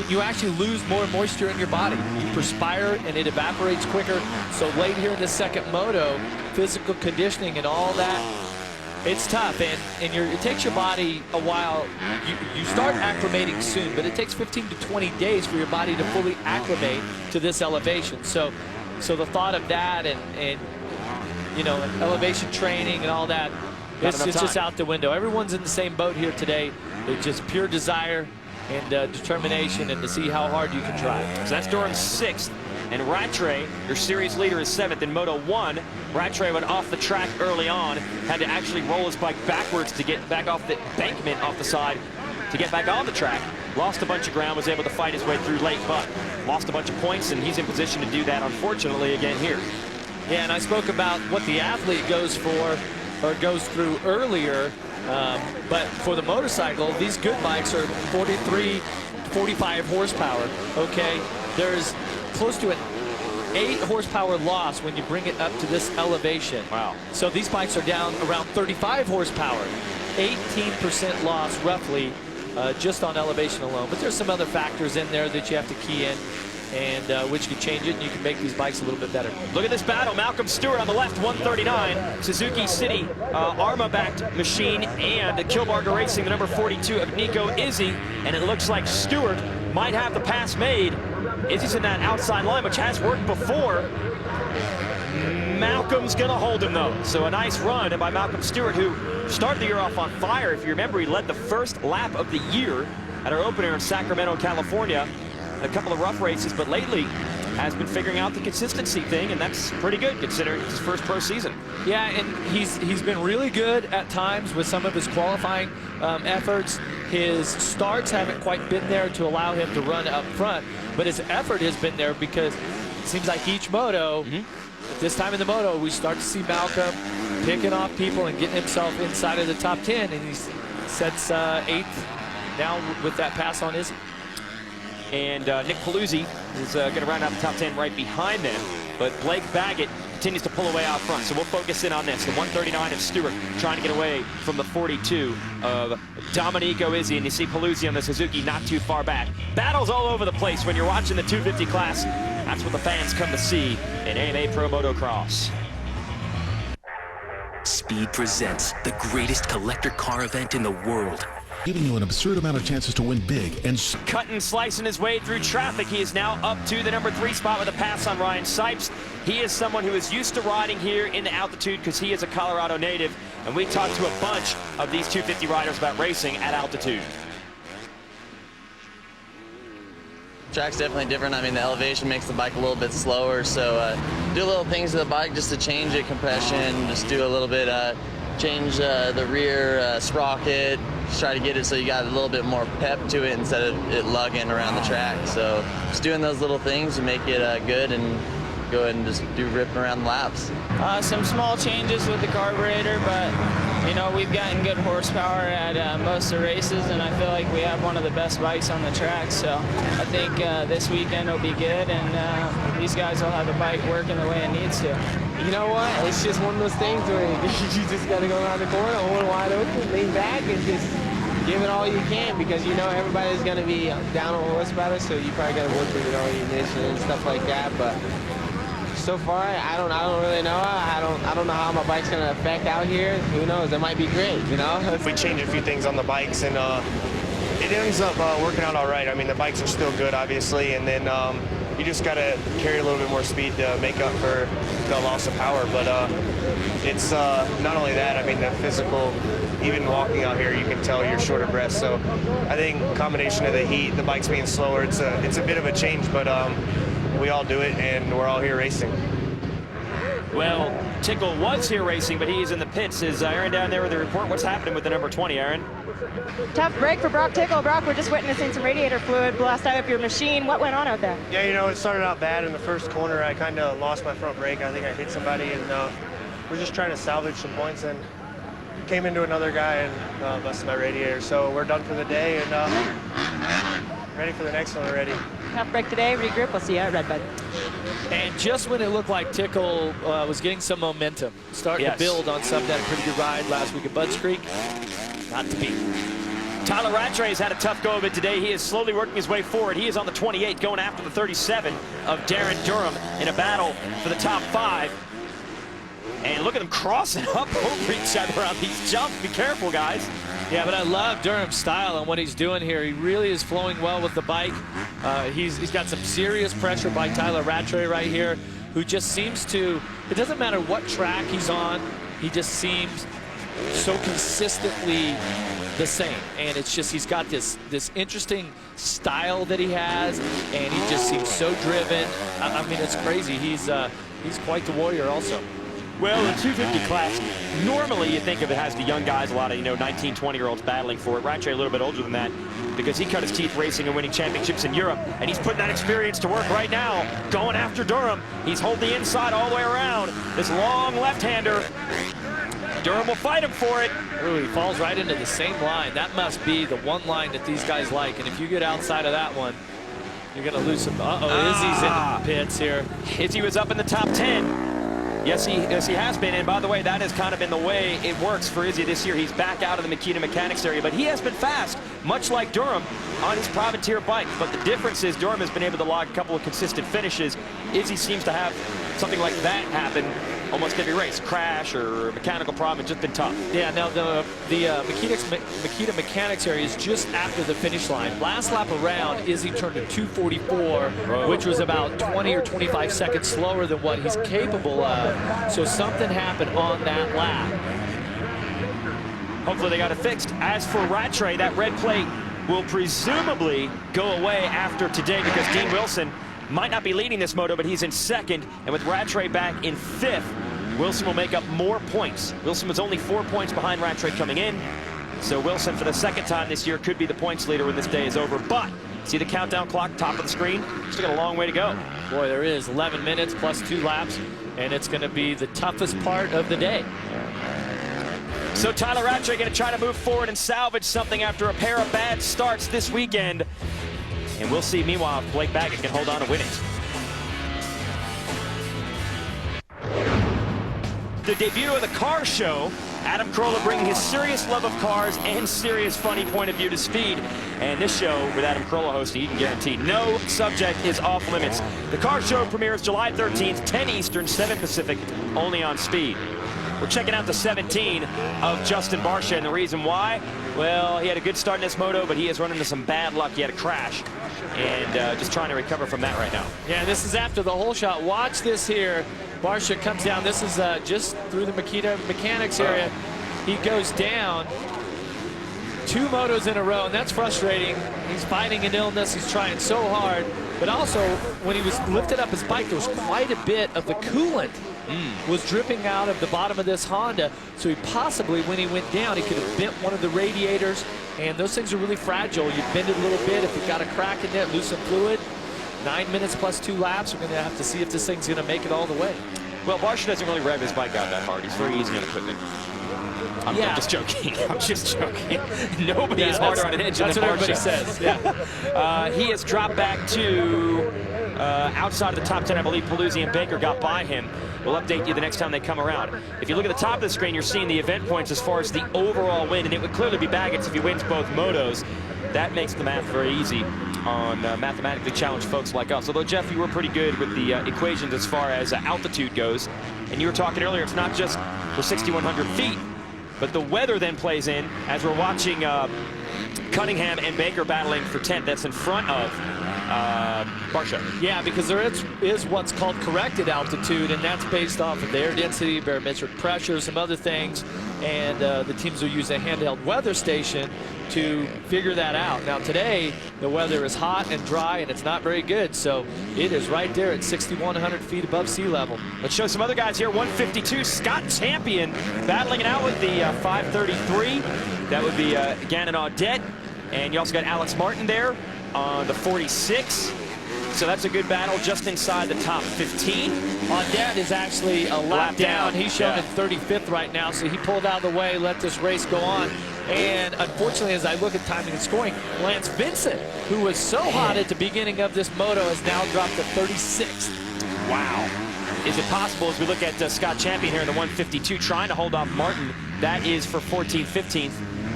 You actually lose more moisture in your body. You perspire and it evaporates quicker. So late here in the second moto, physical conditioning and all that, it's tough. And it takes your body a while. You start acclimating soon, but it takes 15 to 20 days for your body to fully acclimate to this elevation. So the thought of that and you know, elevation training and all that, it's just out the window. Everyone's in the same boat here today. It's just pure desire and determination, and to see how hard you can try. So that's Durham's 6th, and Rattray, your series leader, is 7th in Moto 1. Rattray went off the track early on, had to actually roll his bike backwards to get back off the embankment off the side to get back on the track. Lost a bunch of ground, was able to fight his way through late, but lost a bunch of points, and he's in position to do that, unfortunately, again here. Yeah, and I spoke about what the athlete goes for, or goes through earlier. But for the motorcycle, these good bikes are 43, 45 horsepower, okay? There's close to an 8 horsepower loss when you bring it up to this elevation. Wow. So these bikes are down around 35 horsepower, 18% loss roughly just on elevation alone. But there's some other factors in there that you have to key in, and which can change it, and you can make these bikes a little bit better. Look at this battle. Malcolm Stewart on the left, 139. Suzuki City ARMA-backed machine, and Kilbarger Racing, the number 42 of Nico Izzy. And it looks like Stewart might have the pass made. Izzy's in that outside line, which has worked before. Malcolm's going to hold him, though. So a nice run by Malcolm Stewart, who started the year off on fire. If you remember, he led the first lap of the year at our opener in Sacramento, California. A couple of rough races, but lately has been figuring out the consistency thing, and that's pretty good considering it's his first pro season. Yeah, and he's been really good at times with some of his qualifying efforts. His starts haven't quite been there to allow him to run up front, but his effort has been there, because it seems like each moto, this time in the moto, we start to see Malcolm picking off people and getting himself inside of the top 10, and he sets 8th now with that pass on Izzy. And Nick Paluzzi is going to round out the top 10 right behind them. But Blake Baggett continues to pull away out front. So we'll focus in on this. The 139 of Stewart trying to get away from the 42 of Domenico Izzy. And you see Paluzzi on the Suzuki not too far back. Battles all over the place when you're watching the 250 class. That's what the fans come to see in AMA Pro Motocross. Speed presents the greatest collector car event in the world. Giving you an absurd amount of chances to win big and cutting, slicing his way through traffic. He is now up to the number 3 spot with a pass on Ryan Sipes. He is someone who is used to riding here in the altitude because he is a Colorado native, and we talked to a bunch of these 250 riders about racing at altitude. Track's definitely different. I mean, the elevation makes the bike a little bit slower, so do little things to the bike just to change it, compression, just do a little bit, change the rear sprocket, just try to get it so you got a little bit more pep to it instead of it lugging around the track. So just doing those little things to make it good, and go ahead and just do ripping around the laps. Some small changes with the carburetor, but You know, we've gotten good horsepower at most of the races, and I feel like we have one of the best bikes on the track. So I think this weekend will be good, and these guys will have the bike working the way it needs to. You know what? It's just one of those things where you just got to go around the corner, hold it wide open, lean back, and just give it all you can, because you know everybody's going to be down on horsepower, so you probably got to work with it all your ignition and stuff like that. But so far, I don't really know. I don't know how my bike's going to affect out here. Who knows? It might be great, you know? We changed a few things on the bikes, and it ends up working out all right. I mean, the bikes are still good, obviously, and then you just got to carry a little bit more speed to make up for the loss of power. But it's not only that. I mean, the physical, even walking out here, you can tell you're short of breath. So I think combination of the heat, the bikes being slower, it's a bit of a change, but we all do it, and we're all here racing. Well, Tickle was here racing, but he's in the pits. Is Aaron down there with the report? What's happening with the number 20, Aaron? Tough break for Brock Tickle. Brock, we're just witnessing some radiator fluid blast out of your machine. What went on out there? Yeah, you know, it started out bad in the first corner. I kind of lost my front brake. I think I hit somebody, and we're just trying to salvage some points, and came into another guy and busted my radiator. So we're done for the day, and ready for the next one already. Tough break today. Regroup. We'll see you at Redbud. And just when it looked like Tickle was getting some momentum, starting to build on something, that pretty good ride last week at Budds Creek, not to be. Tyler Rattray has had a tough go of it today. He is slowly working his way forward. He is on the 28, going after the 37 of Darren Durham in a battle for the top 5. And look at them crossing up over each other on these jumps. Be careful, guys. Yeah, but I love Durham's style and what he's doing here. He really is flowing well with the bike. He's got some serious pressure by Tyler Rattray right here, who just seems to, it doesn't matter what track he's on, he just seems so consistently the same. And it's just, he's got this interesting style that he has, and he just seems so driven. I mean, it's crazy. He's quite the warrior also. Well, the 250 class, normally you think of it as the young guys, a lot of, 19, 20-year-olds battling for it. Rattray a little bit older than that because he cut his teeth racing and winning championships in Europe, and he's putting that experience to work right now, going after Durham. He's holding the inside all the way around. This long left-hander. Durham will fight him for it. Ooh, he falls right into the same line. That must be the one line that these guys like, and if you get outside of that one, you're going to lose some. Izzy's in the pits here. Izzy was up in the top 10. Yes, he has been, and by the way, that has kind of been the way it works for Izzy this year. He's back out of the Makita Mechanics area, but he has been fast, much like Durham, on his privateer bike. But the difference is Durham has been able to log a couple of consistent finishes. Izzy seems to have something like that happen almost every race. Crash or mechanical problem, it's just been tough. Yeah, now the Makita Mechanics area is just after the finish line. Last lap around, Izzy turned to 244, which was about 20 or 25 seconds slower than what he's capable of. So something happened on that lap. Hopefully they got it fixed. As for Rattray, that red plate will presumably go away after today because Dean Wilson might not be leading this moto, but he's in second. And with Rattray back in 5th, Wilson will make up more points. Wilson was only 4 points behind Rattray coming in. So Wilson, for the second time this year, could be the points leader when this day is over. But see the countdown clock, top of the screen? Still got a long way to go. Boy, there is 11 minutes plus 2 laps, and it's going to be the toughest part of the day. So Tyler Rattray going to try to move forward and salvage something after a pair of bad starts this weekend. And we'll see, meanwhile, if Blake Baggett can hold on to winnings. The debut of the car show, Adam Carolla bringing his serious love of cars and serious funny point of view to speed. And this show, with Adam Carolla hosting, you can guarantee no subject is off limits. The car show premieres July 13th, 10 Eastern, 7 Pacific, only on Speed. We're checking out the 17 of Justin Barcia, and the reason why? Well, he had a good start in this moto, but he has run into some bad luck. He had a crash, and just trying to recover from that right now. Yeah, this is after the whole shot. Watch this here. Barcia comes down. This is just through the Makita Mechanics area. He goes down. 2 motos in a row, and that's frustrating. He's fighting an illness. He's trying so hard. But also, when he was lifted up his bike, there was quite a bit of the coolant was dripping out of the bottom of this Honda. So he possibly, when he went down, he could have bent one of the radiators. And those things are really fragile. You bend it a little bit. If you've got a crack in it, lose some fluid. 9 minutes plus 2 laps. We're going to have to see if this thing's going to make it all the way. Well, Barcia doesn't really rev his bike out that hard. He's very easy on equipment. I'm just joking. I'm just joking. Nobody is that's- harder on an engine that's than what everybody Barsha. says, yeah. He has dropped back to outside of the top 10. I believe Paluzzi and Baker got by him. We'll update you the next time they come around. If you look at the top of the screen, you're seeing the event points as far as the overall win, and it would clearly be Baggett's if he wins both motos. That makes the math very easy on mathematically challenged folks like us. Although, Jeff, you were pretty good with the equations as far as altitude goes. And you were talking earlier, it's not just for 6,100 feet, but the weather then plays in as we're watching Cunningham and Baker battling for 10th. That's in front of Barsha. Yeah, because there is what's called corrected altitude, and that's based off of the air density, barometric pressure, some other things, and the teams will use a handheld weather station to figure that out. Now today, the weather is hot and dry, and it's not very good, so it is right there at 6,100 feet above sea level. Let's show some other guys here. 152, Scott Champion battling it out with the 533. That would be Gannon Audette, and you also got Alex Martin there on the 46. So that's a good battle just inside the top 15. Audette is actually a lap down. He's shown in 35th right now, so he pulled out of the way, let this race go on. And unfortunately, as I look at timing and scoring, Lance Vincent, who was so hot at the beginning of this moto, has now dropped to 36th. Wow. Is it possible, as we look at Scott Champion here in the 152, trying to hold off Martin? That is for 14th, 15th.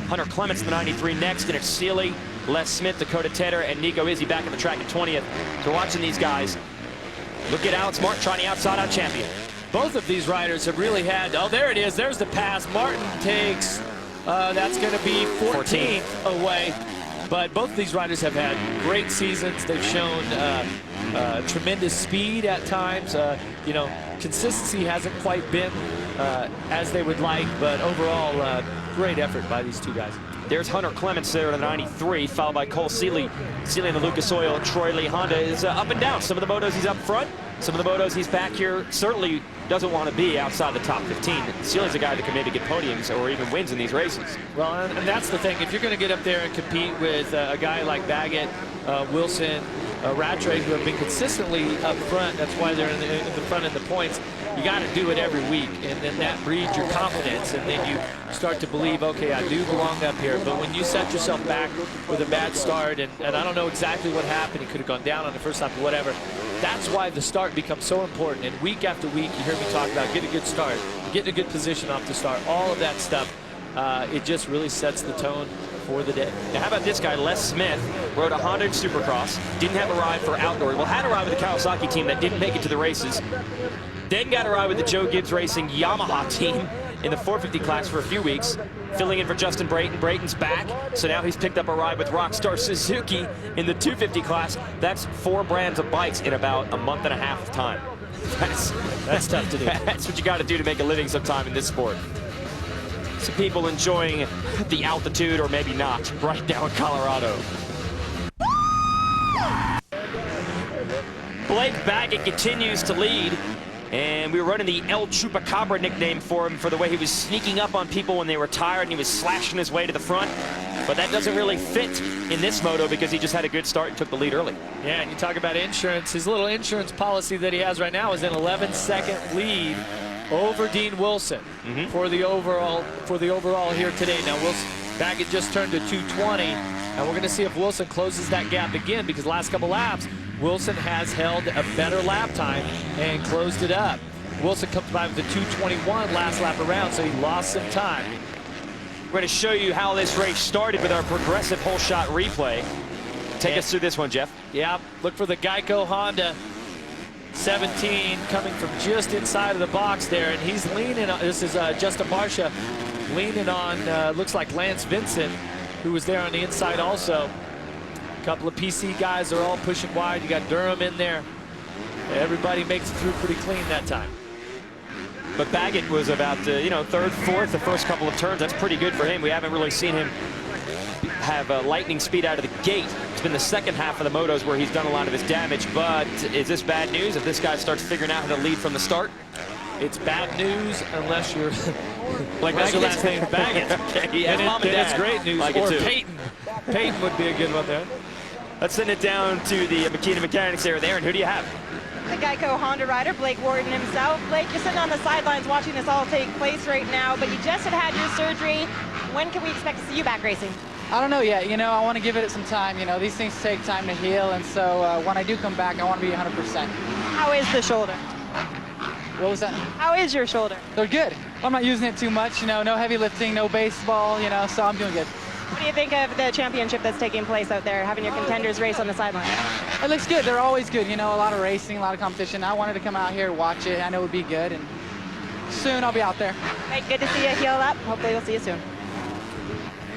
Hunter Clements, the 93 next, and it's Seeley, Les Smith, Dakota Tedder, and Nico Izzy back in the track at 20th. So watching these guys. Look at Alex Martin trying the outside-out champion. Both of these riders have really had, oh, there it is. There's the pass. Martin takes, that's going to be 14th away. But both of these riders have had great seasons. They've shown tremendous speed at times. You know, consistency hasn't quite been as they would like, but overall, great effort by these two guys. There's Hunter Clements there in the 93, followed by Cole Seeley. Seeley in the Lucas Oil, Troy Lee Honda is up and down. Some of the motos he's up front, some of the motos he's back here. Certainly doesn't want to be outside the top 15. Seeley's a guy that can maybe get podiums or even wins in these races. Well, and that's the thing. If you're going to get up there and compete with a guy like Baggett, Wilson, Rattray, who have been consistently up front, that's why they're in the front in the points. You got to do it every week, and then that breeds your confidence, and then you start to believe, okay, I do belong up here. But when you set yourself back with a bad start, and I don't know exactly what happened, he could have gone down on the first lap or whatever, that's why the start becomes so important. And week after week, you hear me talk about get a good start, get in a good position off the start, all of that stuff. It just really sets the tone for the day. Now, how about this guy, Les Smith, rode a Honda in Supercross, didn't have a ride for outdoor. Well, had a ride with the Kawasaki team that didn't make it to the races. Then got a ride with the Joe Gibbs Racing Yamaha team in the 450 class for a few weeks, filling in for Justin Brayton. Brayton's back, so now he's picked up a ride with Rockstar Suzuki in the 250 class. That's 4 brands of bikes in about a month and a half of time. That's tough to do. That's what you got to do to make a living sometime in this sport. Some people enjoying the altitude, or maybe not, right now in Colorado. Blake Baggett continues to lead, and we were running the El Chupacabra nickname for him for the way he was sneaking up on people when they were tired, and he was slashing his way to the front. But that doesn't really fit in this moto because he just had a good start and took the lead early. Yeah, and you talk about insurance. His little insurance policy that he has right now is an 11-second lead over Dean Wilson for the overall here today. Now Baggett just turned to 220, and we're going to see if Wilson closes that gap again, because last couple laps Wilson has held a better lap time and closed it up. Wilson comes by with the 221 last lap around, so he lost some time. We're going to show you how this race started with our progressive whole shot replay. Take us through this one, Jeff. Yeah, look for the Geico Honda 17 coming from just inside of the box there, and he's leaning on, this is Justin Barsha leaning on, looks like Lance Vincent, who was there on the inside also. A couple of PC guys are all pushing wide. You got Durham in there. Everybody makes it through pretty clean that time. But Baggett was about, third, fourth, the first couple of turns. That's pretty good for him. We haven't really seen him have lightning speed out of the gate. It's been the second half of the motos where he's done a lot of his damage. But is this bad news if this guy starts figuring out how to lead from the start? It's bad news unless you're like unless your last name Baggett. Okay, yeah, and it's great news. Like or Peyton. Peyton would be a good one there. Let's send it down to the McKenna Mechanics there. Aaron, who do you have? the Geico Honda rider, Blake Warden himself. Blake, you're sitting on the sidelines watching this all take place right now, but you just had your surgery. When can we expect to see you back racing? I don't know yet. You know, I want to give it some time. You know, these things take time to heal, and so when I do come back, I want to be 100%. How is the shoulder? What was that? How is your shoulder? They're good. I'm not using it too much. You know, no heavy lifting, no baseball. You know, so I'm doing good. What do you think of the championship that's taking place out there, having your contenders race on the sideline? It looks good. They're always good. You know, a lot of racing, a lot of competition. I wanted to come out here, watch it. I know it would be good, and soon I'll be out there. Right, good to see you heal up. Hopefully we'll see you soon.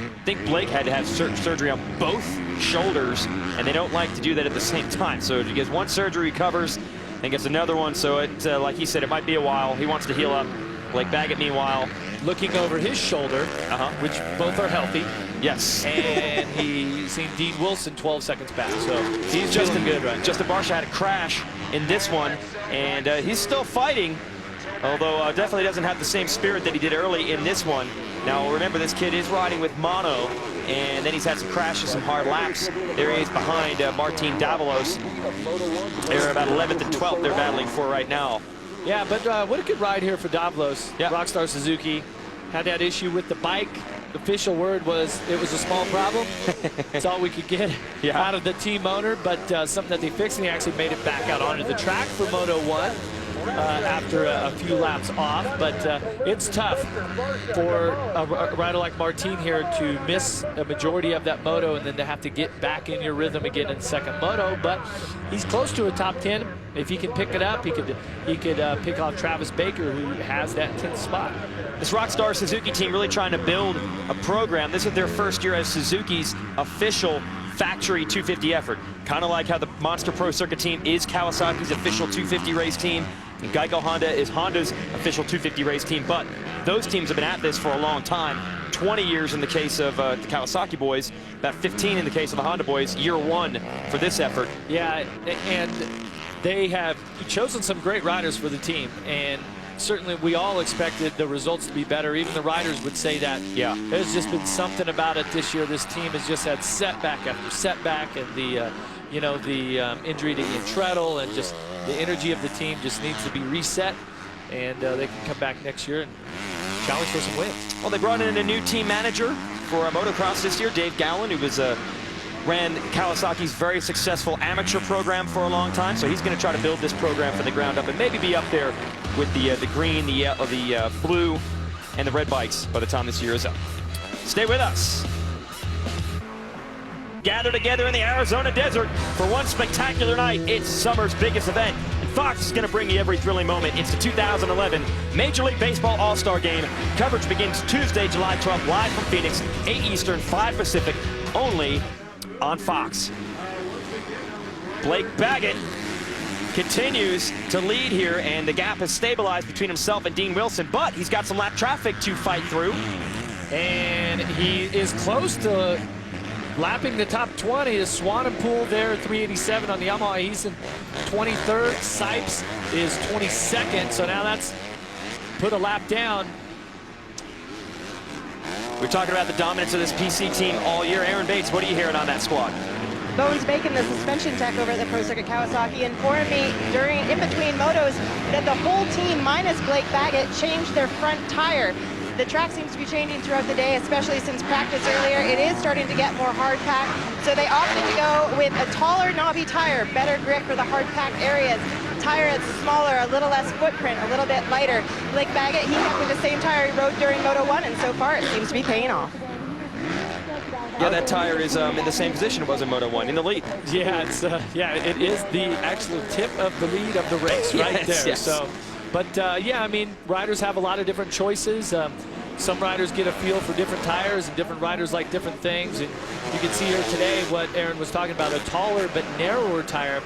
I think Blake had to have surgery on both shoulders, and they don't like to do that at the same time. So he gets one surgery, recovers, and gets another one. So it, like he said, it might be a while. He wants to heal up. Blake Baggett, meanwhile, looking over his shoulder, which both are healthy. Yes. And he's seen Dean Wilson 12 seconds back. So he's Justin good, right? Justin Barsha had a crash in this one, and he's still fighting, although definitely doesn't have the same spirit that he did early in this one. Now remember, this kid is riding with mono, and then he's had some crashes, some hard laps. There he is behind Martin Davalos. They're about 11th and 12th they're battling for right now. Yeah, but what a good ride here for Davalos. Yeah. Rockstar Suzuki had that issue with the bike. The official word was it was a small problem. That's all we could get out of the team owner, but something that they fixed, and he actually made it back out onto the track for Moto 1 after a few laps off. But it's tough for a rider like Martin here to miss a majority of that moto and then to have to get back in your rhythm again in second moto. But he's close to a top 10. If he can pick it up, he could pick off Travis Baker, who has that 10th spot. This Rockstar Suzuki team really trying to build a program. This is their first year as Suzuki's official factory 250 effort. Kind of like how the Monster Pro Circuit team is Kawasaki's official 250 race team. And Geico Honda is Honda's official 250 race team. But those teams have been at this for a long time. 20 years in the case of the Kawasaki boys, about 15 in the case of the Honda boys. Year one for this effort. Yeah, and they have chosen some great riders for the team, and certainly we all expected the results to be better. Even the riders would say that. Yeah. There's just been something about it this year. This team has just had setback after setback, and the injury to Ian Treadle, and just the energy of the team just needs to be reset, and they can come back next year and challenge for some wins. Well, they brought in a new team manager for motocross this year, Dave Gowan, who was ran Kawasaki's very successful amateur program for a long time. So he's going to try to build this program from the ground up and maybe be up there with the green, the blue, and the red bikes by the time this year is up. Stay with us. Gather together in the Arizona desert for one spectacular night. It's summer's biggest event. And Fox is going to bring you every thrilling moment. It's the 2011 Major League Baseball All-Star Game. Coverage begins Tuesday, July 12th, live from Phoenix, 8 Eastern, 5 Pacific, only on Fox. Blake Baggett continues to lead here, and the gap has stabilized between himself and Dean Wilson, but he's got some lap traffic to fight through. And he is close to lapping the top 20. The Swanepoel there, 387 on the Yamaha. He's in 23rd. Sipes is 22nd, so now that's put a lap down. We're talking about the dominance of this PC team all year. Aaron Bates, what are you hearing on that squad? Bones Bacon, the suspension tech over at the Pro Circuit Kawasaki, informed me in between motos that the whole team, minus Blake Baggett, changed their front tire. The track seems to be changing throughout the day, especially since practice earlier. It is starting to get more hard pack, so they opted to go with a taller knobby tire, better grip for the hard packed areas. Tire that's smaller, a little less footprint, a little bit lighter. Blake Baggett, he kept with the same tire he rode during Moto 1, and so far it seems to be paying off. Yeah, that tire is in the same position it was in Moto 1, in the lead. Yeah, it's it is the actual tip of the lead of the race right there. Yes. So, but yeah, I mean, riders have a lot of different choices. Some riders get a feel for different tires, and different riders like different things. And you can see here today what Aaron was talking about, a taller but narrower tire.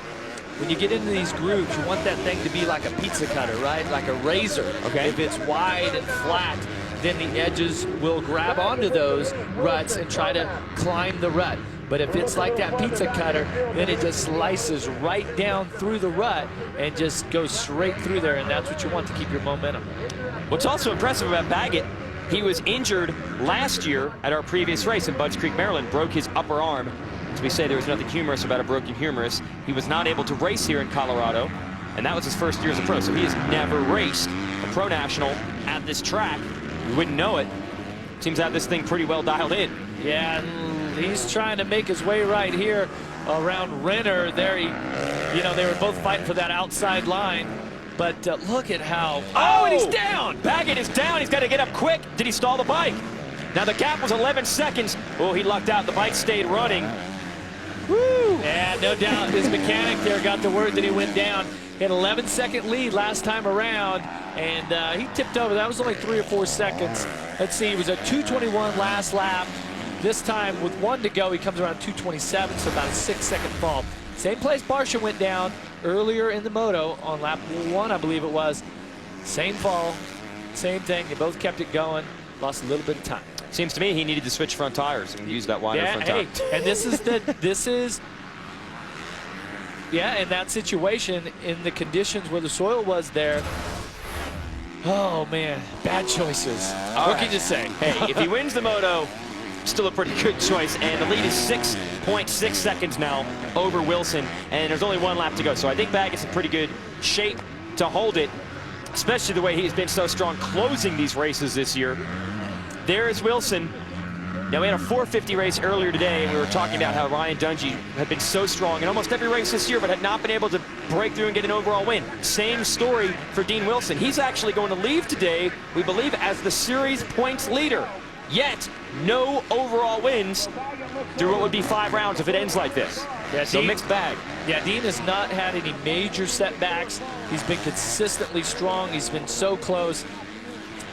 When you get into these grooves, you want that thing to be like a pizza cutter, right? Like a razor. Okay. If it's wide and flat, then the edges will grab onto those ruts and try to climb the rut. But if it's like that pizza cutter, then it just slices right down through the rut and just goes straight through there, and that's what you want to keep your momentum. What's also impressive about Baggett, he was injured last year at our previous race in Budds Creek, Maryland, broke his upper arm. As we say, there was nothing humorous about a broken humerus. He was not able to race here in Colorado. and that was his first year as a pro. So he has never raced a pro national at this track. You wouldn't know it. Seems to have this thing pretty well dialed in. Yeah, he's trying to make his way right here around Renner. There, they were both fighting for that outside line. But look at how... Oh, and he's down! Baggett is down. He's got to get up quick. Did he stall the bike? Now the gap was 11 seconds. Oh, he lucked out. The bike stayed running. Woo! And no doubt his mechanic there got the word that he went down. He had an 11-second lead last time around, and he tipped over. That was only 3 or 4 seconds. Let's see, he was at 2:21 last lap. This time, with 1 to go, he comes around 2:27, so about a 6-second fall. Same place Barcia went down earlier in the moto on lap 1, I believe it was. Same fall, same thing. They both kept it going, lost a little bit of time. Seems to me he needed to switch front tires and use that wider front tire. And this is yeah, in that situation, in the conditions where the soil was there, oh man, bad choices. What can you say? Hey, if he wins the moto, still a pretty good choice, and the lead is 6.6 seconds now over Wilson, and there's only 1 lap to go. So I think Baggett's in pretty good shape to hold it, especially the way he's been so strong closing these races this year. There is Wilson. Now, we had a 450 race earlier today, and we were talking about how Ryan Dungey had been so strong in almost every race this year, but had not been able to break through and get an overall win. Same story for Dean Wilson. He's actually going to leave today, we believe, as the series points leader. Yet, no overall wins through what would be 5 rounds if it ends like this. Yeah, so mixed bag. Yeah, Dean has not had any major setbacks. He's been consistently strong. He's been so close.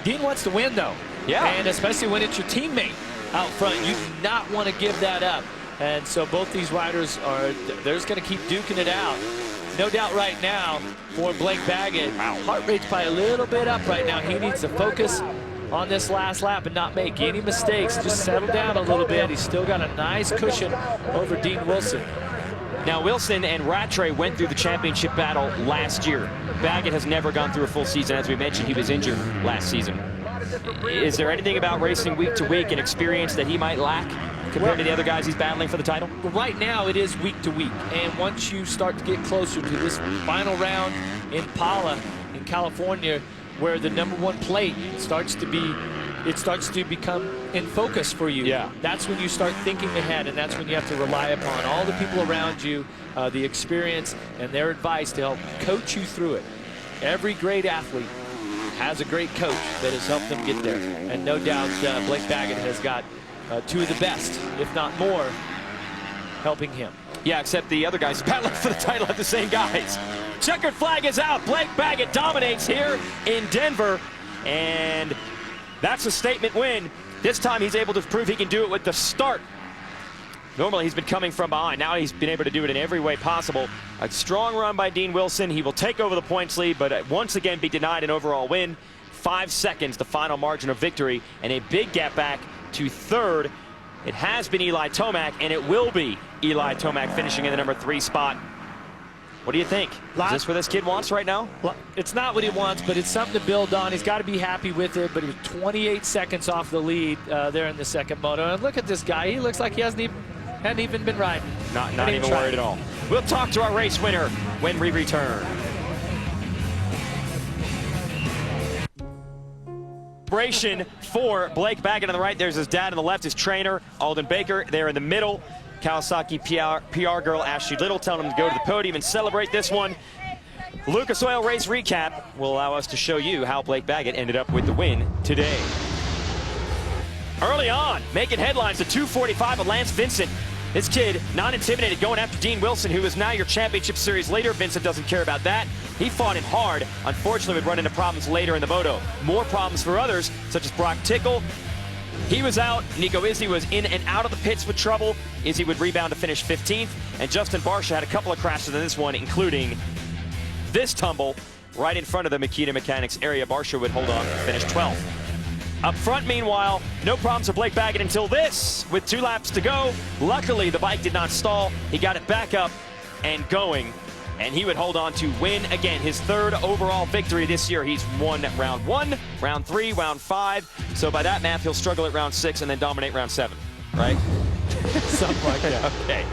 Dean wants to win, though. Yeah. And especially when it's your teammate out front, you do not want to give that up. And so both these riders they're just going to keep duking it out. No doubt right now for Blake Baggett. Heart rate's probably a little bit up right now. He needs to focus on this last lap and not make any mistakes. Just settle down a little bit. He's still got a nice cushion over Dean Wilson. Now, Wilson and Rattray went through the championship battle last year. Baggett has never gone through a full season. As we mentioned, he was injured last season. Is there anything about racing week to week and experience that he might lack compared to the other guys he's battling for the title? Right now, it is week to week. And once you start to get closer to this final round in Pala in California, where the #1 plate starts to become in focus for you. Yeah. That's when you start thinking ahead, and that's when you have to rely upon all the people around you, the experience and their advice to help coach you through it. Every great athlete has a great coach that has helped them get there. And no doubt Blake Baggett has got 2 of the best, if not more, helping him. Yeah, except the other guys battling for the title are the same guys. Checkered flag is out. Blake Baggett dominates here in Denver, and that's a statement win. This time he's able to prove he can do it with the start. Normally he's been coming from behind. Now he's been able to do it in every way possible. A strong run by Dean Wilson. He will take over the points lead, but once again be denied an overall win. 5 seconds, the final margin of victory, and a big gap back to 3rd. It has been Eli Tomac, and it will be Eli Tomac finishing in the #3 spot. What do you think? Is this what this kid wants right now? It's not what he wants, but it's something to build on. He's got to be happy with it, but he was 28 seconds off the lead there in the second moto. And look at this guy. He looks like he hadn't even been riding. Not even worried at all. We'll talk to our race winner when we return. Celebration for Blake Baggett on the right. There's his dad on the left, his trainer, Alden Baker. There in the middle, Kawasaki PR girl Ashley Little telling him to go to the podium and celebrate this one. Lucas Oil race recap will allow us to show you how Blake Baggett ended up with the win today. Early on, making headlines, the 245 of Lance Vincent. This kid, not intimidated, going after Dean Wilson, who is now your championship series leader. Vincent doesn't care about that. He fought him hard. Unfortunately, would run into problems later in the moto. More problems for others, such as Brock Tickle. He was out. Nico Izzy was in and out of the pits with trouble. Izzy would rebound to finish 15th. And Justin Barcia had a couple of crashes in this one, including this tumble right in front of the Makita Mechanics area. Barcia would hold on to finish 12th. Up front, meanwhile, no problems for Blake Baggett until this, with 2 laps to go. Luckily, the bike did not stall. He got it back up and going, and he would hold on to win again his 3rd overall victory this year. He's won round 1, round 3, round 5. So by that math, he'll struggle at round 6 and then dominate round 7, right? Something like that. Okay.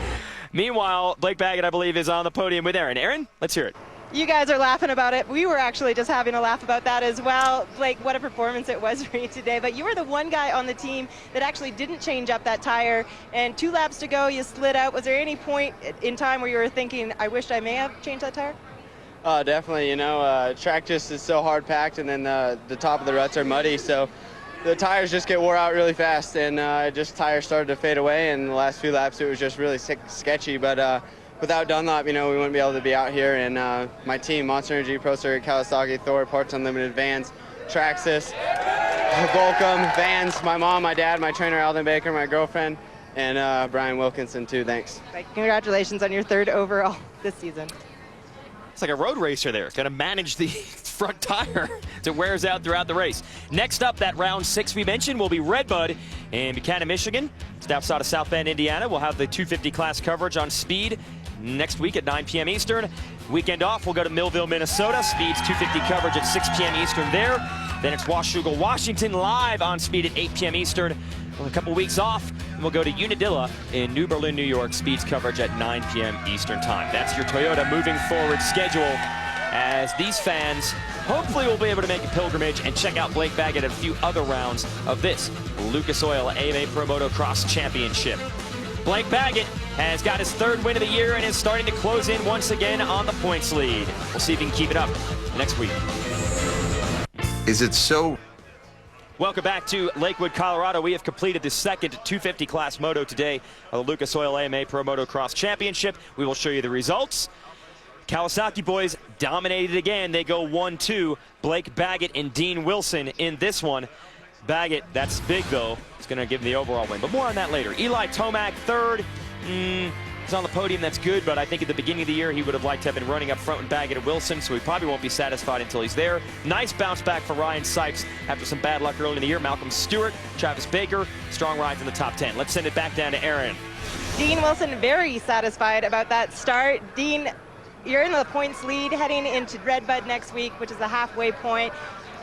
Meanwhile, Blake Baggett, I believe, is on the podium with Aaron. Aaron, let's hear it. You guys are laughing about it. We were actually just having a laugh about that as well. Blake, what a performance it was for you today. But you were the one guy on the team that actually didn't change up that tire. And 2 laps to go, you slid out. Was there any point in time where you were thinking, I wished I may have changed that tire? Definitely. You know, track just is so hard packed, and then the top of the ruts are muddy. So the tires just get wore out really fast, and tires started to fade away. And the last few laps, it was just really sketchy. But without Dunlop, you know, we wouldn't be able to be out here. And my team, Monster Energy, Pro Circuit, Kawasaki, Thor, Parts Unlimited, Vans, Traxxas, Volcom, Vans, my mom, my dad, my trainer, Alden Baker, my girlfriend, and Brian Wilkinson, too. Thanks. Congratulations on your 3rd overall this season. It's like a road racer there. Going to manage the front tire as it wears out throughout the race. Next up, that round 6 we mentioned will be Redbud in Buchanan, Michigan. Just outside of South Bend, Indiana. We'll have the 250 class coverage on Speed next week at 9 p.m. Eastern. Weekend off, we'll go to Millville, Minnesota. Speed's 250 coverage at 6 p.m. Eastern there. Then it's Washougal, Washington, live on Speed at 8 p.m. Eastern. With a couple weeks off, and we'll go to Unadilla in New Berlin, New York. Speed's coverage at 9 p.m. Eastern time. That's your Toyota moving forward schedule, as these fans hopefully will be able to make a pilgrimage and check out Blake Baggett and a few other rounds of this Lucas Oil AMA Pro Motocross Championship. Blake Baggett has got his 3rd win of the year and is starting to close in once again on the points lead. We'll see if he can keep it up next week. Is it so? Welcome back to Lakewood, Colorado. We have completed the 2nd 250 class moto today of the Lucas Oil AMA Pro Motocross Championship. We will show you the results. Kawasaki boys dominated again. They go 1-2. Blake Baggett and Dean Wilson in this one. Baggett, that's big though. It's going to give him the overall win, but more on that later. Eli Tomac, 3rd. He's on the podium, that's good, but I think at the beginning of the year he would have liked to have been running up front with Baggett and Wilson, so he probably won't be satisfied until he's there. Nice bounce back for Ryan Sipes after some bad luck early in the year. Malcolm Stewart, Travis Baker, strong rides in the top 10. Let's send it back down to Aaron. Dean Wilson very satisfied about that start. Dean, you're in the points lead heading into Redbud next week, which is the halfway point.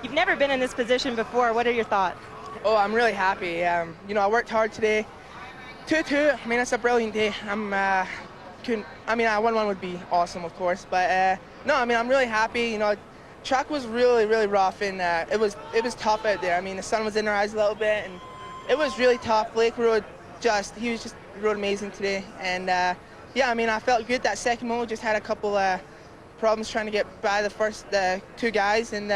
You've never been in this position before. What are your thoughts? Oh, I'm really happy. You know, I worked hard today. 2-2, I mean, it's a brilliant day. I won one would be awesome, of course, but no, I mean, I'm really happy. You know, track was really, really rough, and it was tough out there. I mean, the sun was in our eyes a little bit, and it was really tough. Blake rode he rode amazing today, and yeah, I mean, I felt good that second moto. Just had a couple problems trying to get by the first 2 guys, and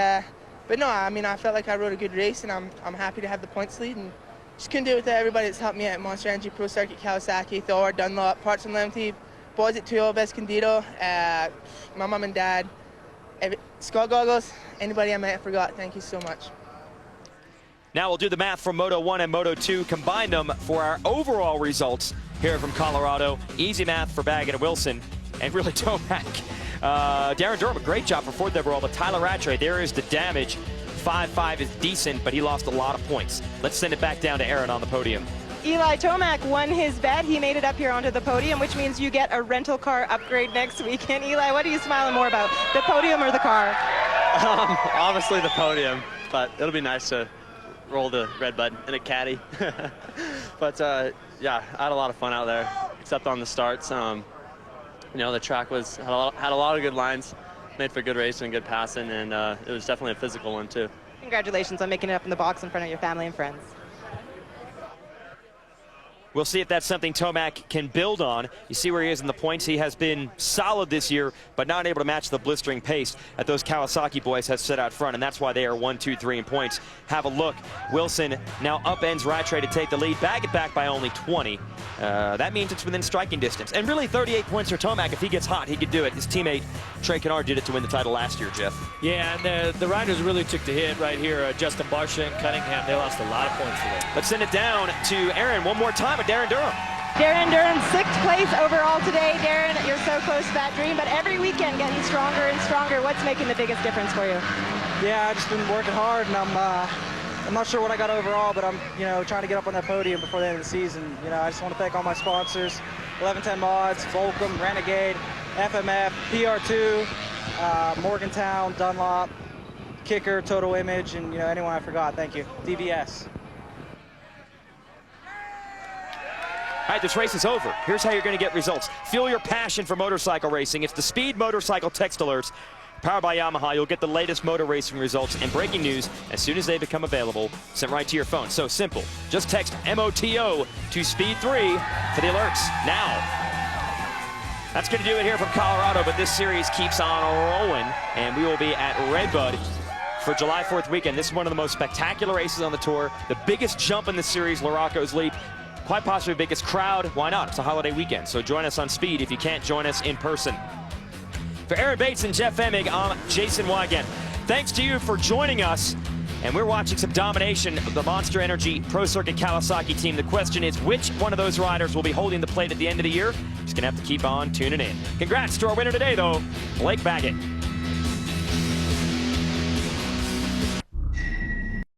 but no, I mean, I felt like I rode a good race, and I'm happy to have the points lead, and just couldn't do it without everybody that's helped me at Monster Energy, Pro Circuit, Kawasaki, Thor, Dunlop, Parts Unlimited, boys at TwoTwo Motorsports Honda, my mom and dad, Scott Goggles, anybody I might have forgot, thank you so much. Now we'll do the math from Moto 1 and Moto 2, combine them for our overall results here from Colorado. Easy math for Baggett and Wilson, and really Tomac. Darren Durham, a great job for 4th overall, but Tyler Rattray, there is the damage. 5-5 is decent, but he lost a lot of points. Let's send it back down to Aaron on the podium. Eli Tomac won his bet. He made it up here onto the podium, which means you get a rental car upgrade next weekend. Eli, what are you smiling more about, the podium or the car? Obviously the podium, but it'll be nice to roll the Redbud in a caddy. But yeah, I had a lot of fun out there, except on the starts. You know, the track had a lot of good lines. Made for good racing and good passing, and it was definitely a physical one too. Congratulations on making it up in the box in front of your family and friends. We'll see if that's something Tomac can build on. You see where he is in the points. He has been solid this year, but not able to match the blistering pace that those Kawasaki boys have set out front, and that's why they are 1, 2, 3 in points. Have a look. Wilson now upends Rattray to take the lead. Baggett back by only 20. That means it's within striking distance. And really 38 points for Tomac. If he gets hot, he could do it. His teammate Trey Canard did it to win the title last year, Jeff. Yeah, and the riders really took the hit right here. Justin Barsha and Cunningham, they lost a lot of points today. Let's send it down to Aaron one more time with Darren Durham. Darren Durham, 6th place overall today. Darren, you're so close to that dream, but every weekend getting stronger and stronger. What's making the biggest difference for you? Yeah, I've just been working hard, and I'm not sure what I got overall, but I'm, you know, trying to get up on that podium before the end of the season. You know, I just want to thank all my sponsors, 1110 Mods, Volcom, Renegade, FMF, PR2, Morgantown, Dunlop, Kicker, Total Image, and, you know, anyone I forgot. Thank you. DVS. All right, this race is over. Here's how you're going to get results. Fuel your passion for motorcycle racing. It's the Speed Motorcycle Text Alerts. Powered by Yamaha, you'll get the latest motor racing results and breaking news as soon as they become available, sent right to your phone. So simple. Just text MOTO to Speed 3 for the alerts now. That's going to do it here from Colorado, but this series keeps on rolling, and we will be at Redbud for July 4th weekend. This is one of the most spectacular races on the tour. The biggest jump in the series, Larocco's Leap. Quite possibly the biggest crowd. Why not? It's a holiday weekend, so join us on Speed if you can't join us in person. For Aaron Bates and Jeff Emig, I'm Jason Wygant. Thanks to you for joining us, and we're watching some domination of the Monster Energy Pro Circuit Kawasaki team. The question is, which one of those riders will be holding the plate at the end of the year? Just gonna have to keep on tuning in. Congrats to our winner today, though, Blake Baggett.